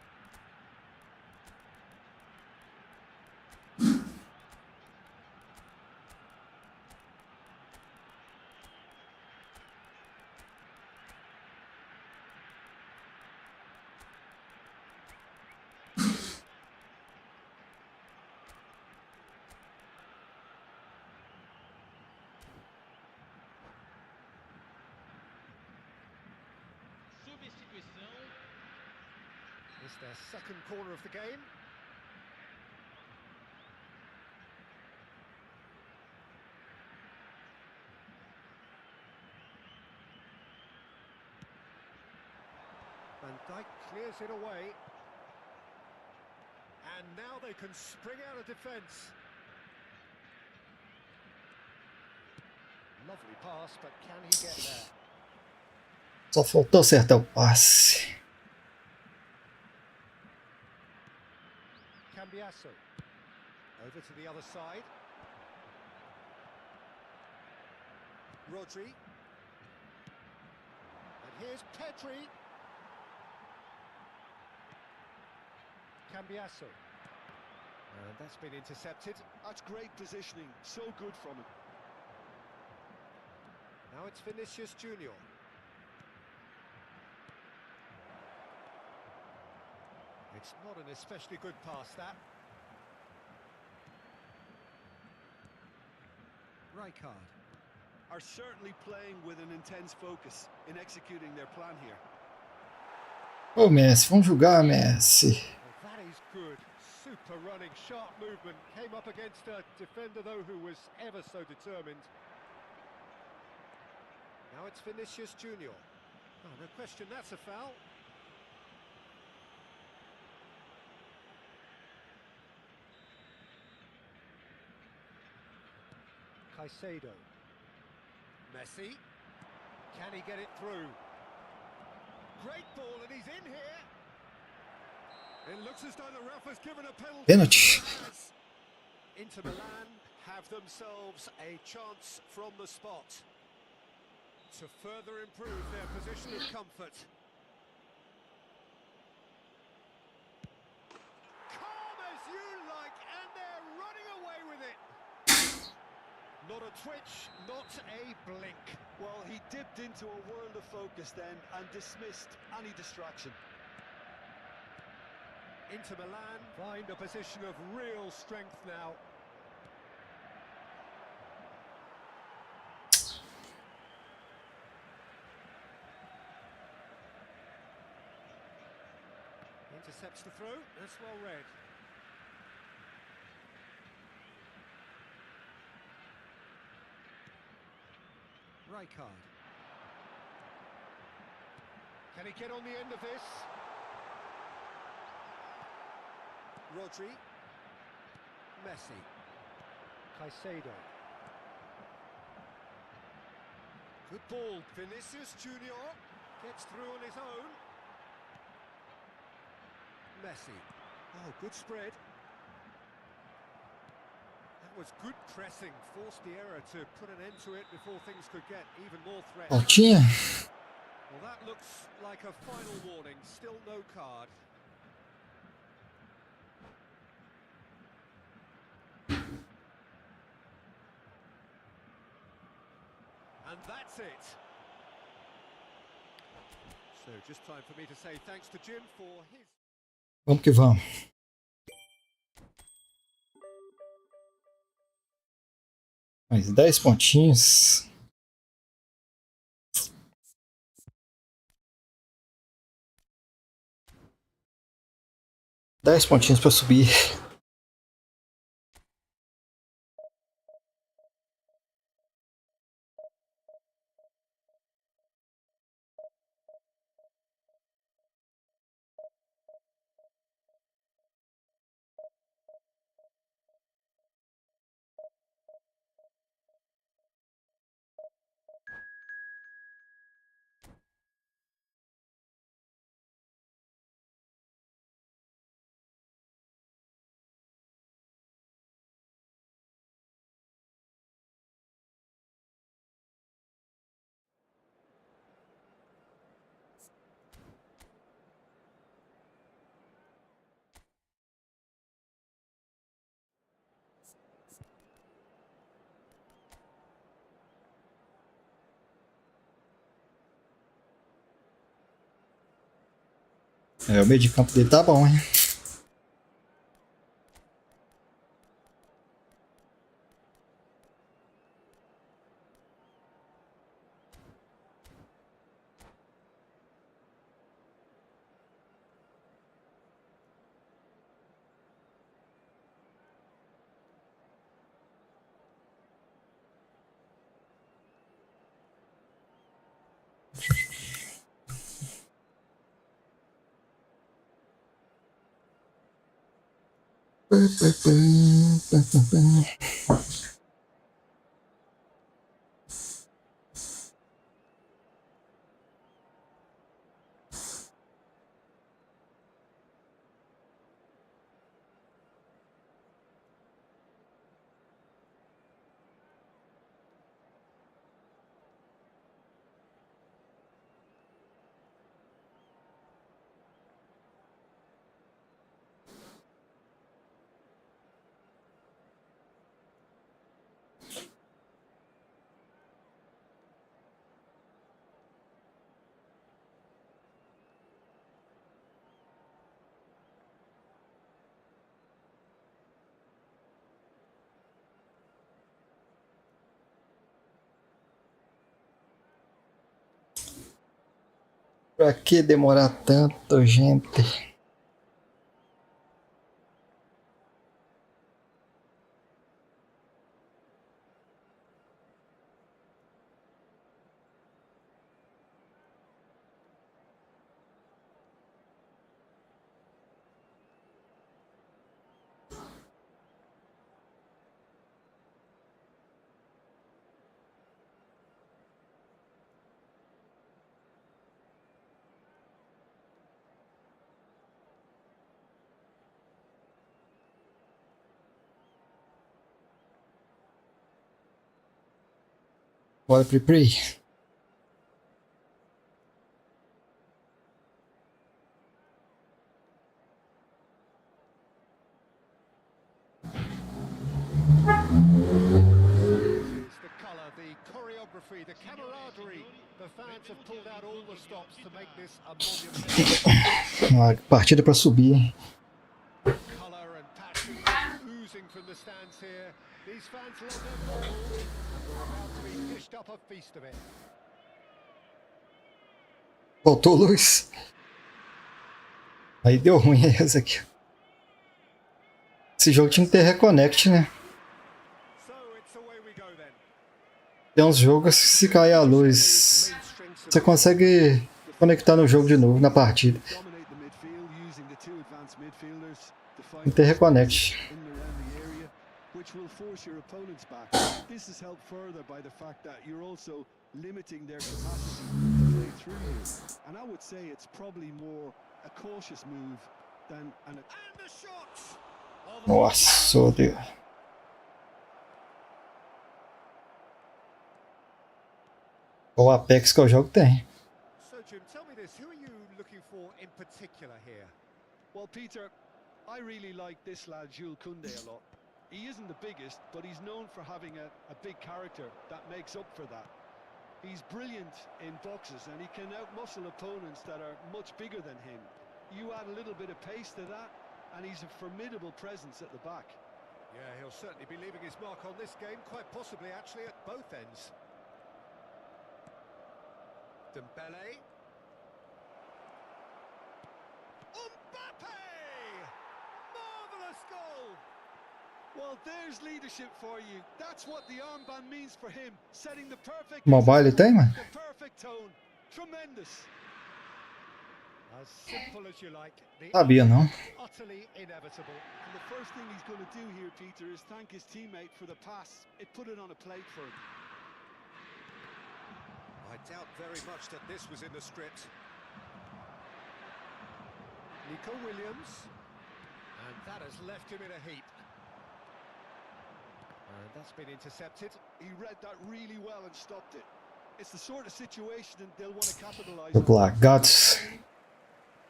It's their second corner of the game. Van Dijk clears it away. And now they can spring out of defence. Lovely pass, but can he get there? Só faltou acertar o passe. Cambiasso. Over to the other side. Rodri. And here's Pedri. Cambiasso. And that's been intercepted. That's great positioning, so good from him. Now it's Vinicius Junior. It's not an especially good pass, that. Rijkaard. Are certainly playing with an intense focus in executing their plan here. Ô Messi, vamos jogar, Messi. Well, that is good. Super running, sharp movement. Came up against a defender, though, who was ever so determined. Now it's Vinicius Junior. Oh, no question, that's a foul. Caicedo. Messi. Can he get it through? Great ball, and he's in here. It looks as though the ref has given a penalty. Pênalti. Inter Milan have themselves a chance from the spot to further improve their position of comfort. Calm as you like, and they're running away with it. Not a twitch, not a blink. Well, he dipped into a world of focus then and dismissed any distraction. Inter Milan find a position of real strength now. Intercepts the throw, that's well read. Rijkaard. Can he get on the end of this? Rodri. Messi. Caicedo. Good ball. Vinicius Junior gets through on his own. Messi. Oh, good spread. That was good pressing. Forced the error to put an end to it before things could get even more threatening. Faltinha. Well, that looks like a final warning. Still no card. And that's it. So just time for me to say thanks to Jim for his... Vamos que vamos. Mais 10 pontinhos. Dez pontinhos para subir. É, o meio de campo dele tá bom, hein? Pra que demorar tanto, gente? Bora pro play. The colour, the choreography, the camaraderie. The fans have pulled out all the stops to make this a monumental Uma partida pra subir, hein? colour and passion oozing from the stands here. These fans love their football and we're about to be dished up a feast of it. Faltou luz. Aí deu ruim essa aqui. Esse jogo tinha que ter reconnect, né? So it's away we go then. Tem uns jogos que se cair a luz, você consegue conectar no jogo de novo, na partida. Dominate the midfield using the two advanced midfielders to Tem find que ter reconnect. in and around the area, which will force your opponents back. This is helped further by the fact that you're also limiting their capacity to play through you. And I would say it's probably more a cautious move than an... And the shot! Nossa, oh Deus. O Apex que eu jogo tem. So Jim, tell me this, who are you looking for in particular here? Well, Peter, I really like this lad, Jules Koundé, a lot. He isn't the biggest, but he's known for having a big character that makes up for that. He's brilliant in boxes and he can outmuscle opponents that are much bigger than him. You add a little bit of pace to that and he's a formidable presence at the back. Yeah, he'll certainly be leaving his mark on this game, quite possibly actually at both ends. Dembele. Mbappe! Marvellous goal! Well, there's leadership for you. That's what the armband means for him, setting the perfect Mobile tem, mano? the perfect tone. Tremendous. As simple as you like. The Sabia não. utterly inevitable. And the first thing he's going to do here, Peter, is thank his teammate for the pass. It put it on a plate for him. I doubt very much that this was in the script. Nico Williams. And that has left him in a heap. And that's been intercepted. He read that really well and stopped it. It's the sort of situation that they'll want to capitalise O on. Blagados.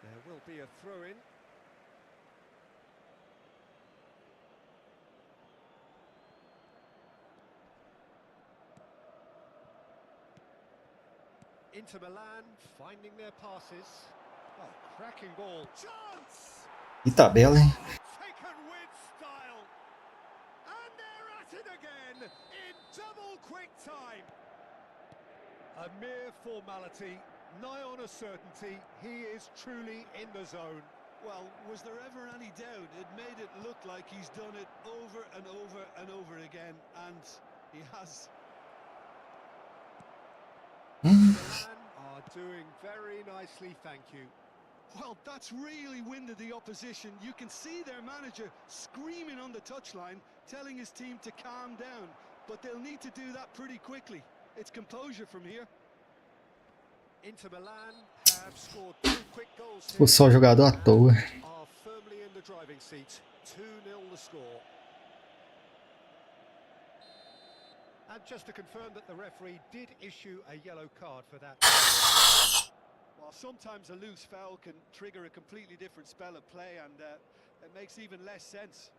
There will be a throw-in. Inter Milan finding their passes. Oh, cracking ball. Chance! Que tabela, hein? Taken with style. And they're at it again in double quick time. A mere formality, nigh on a certainty. He is truly in the zone. Well, was there ever any doubt? It made it look like he's done it over and over and over again, and he has. Milan are doing very nicely, thank you. Well, that's really winded the opposition. You can see their manager screaming on the touchline, telling his team to calm down. But they'll need to do that pretty quickly. It's composure from here. Inter Milan have scored 2 quick goals here Expulsar o jogador à toa. and are firmly in the driving seat. 2-0 the score. And just to confirm that the referee did issue a yellow card for that. While sometimes a loose foul can trigger a completely different spell of play, and it makes even less sense.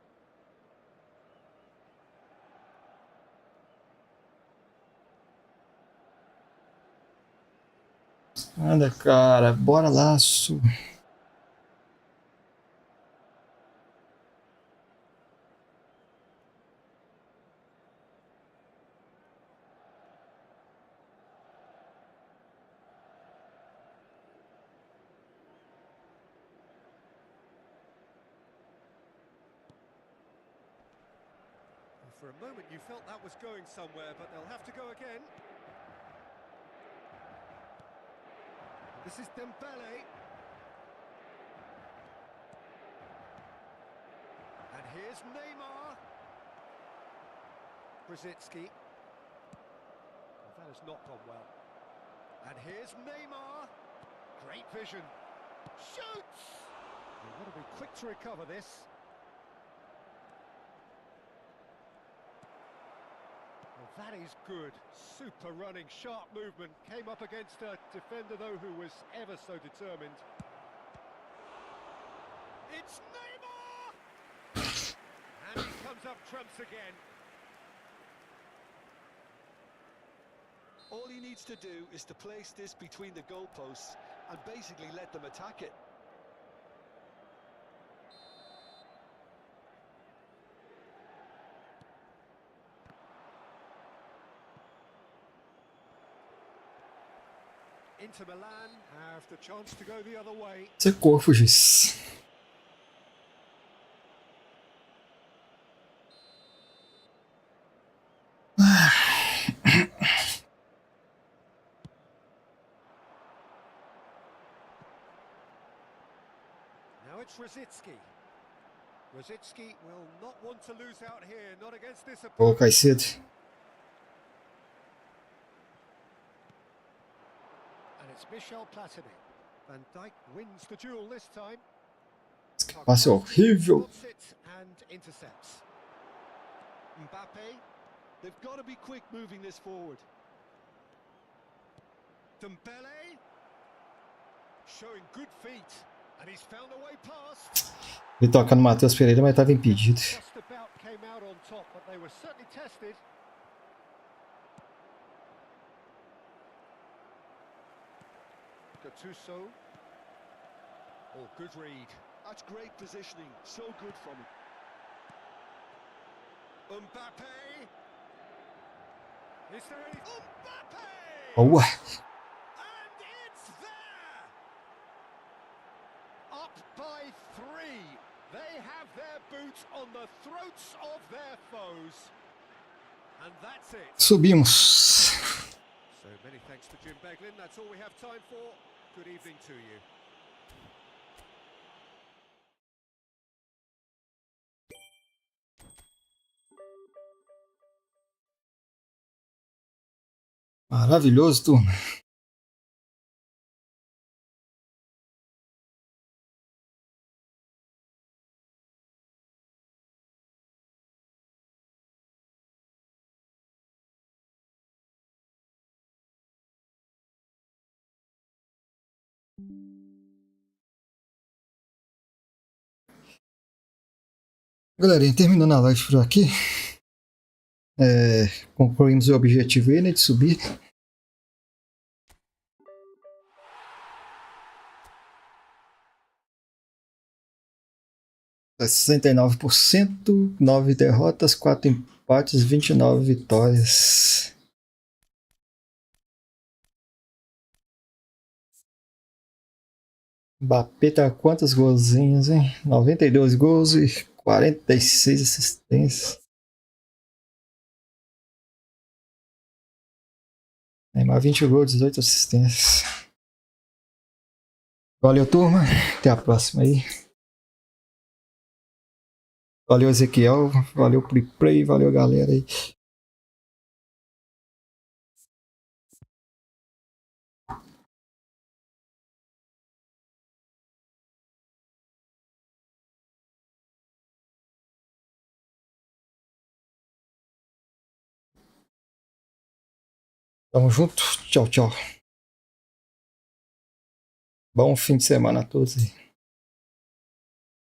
Anda, cara, bora laço. For a moment you felt that was going somewhere, but they'll have to go again. This is Dembele. And here's Neymar. Brzezinski. Well, that has not gone well. And here's Neymar. Great vision. Shoots! You've got to be quick to recover this. Well, that is good. Super running, sharp movement. Came up against a defender, though, who was ever so determined. It's Neymar! And he comes up trumps again. All he needs to do is to place this between the goalposts and basically let them attack it. Inter Milan have the chance to go the other way. Secou, juiz. Now it's Rosicky. Rosicky will not want to lose out here, not against this Ô, opponent. Caicedo. And it's Michel Platini. Van Dijk wins the duel this time. Passe horrível. Spots it and intercepts. Mbappe. They've got to be quick moving this forward. Dembele. Showing good feet. And he's found a way past. Ele toca no Matheus Pereira, mas estava impedido. Just about came out on top, but they were certainly tested. Gattuso. Oh, good read. That's great positioning. So good from him. Mbappe. Is there any... Mbappe! Boa. And it's there! Up by 3. They have their boots on the throats of their foes. And that's it. Subimos. So many thanks to Jim Beglin. That's all we have time for. Good evening to you. Maravilhoso, turma. Galerinha, terminando a live por aqui. Concluímos o objetivo aí, né, de subir. Tá 69%, 9 derrotas, 4 empates, 29 vitórias. Mbappé tá quantos golzinhos, hein? 92 gols e 46 assistências. Neymar 20 gols, 18 assistências. Valeu, turma. Até a próxima aí. Valeu, Ezequiel. Valeu, Play. Valeu, galera aí. Tamo junto. Tchau, tchau. Bom fim de semana a todos aí.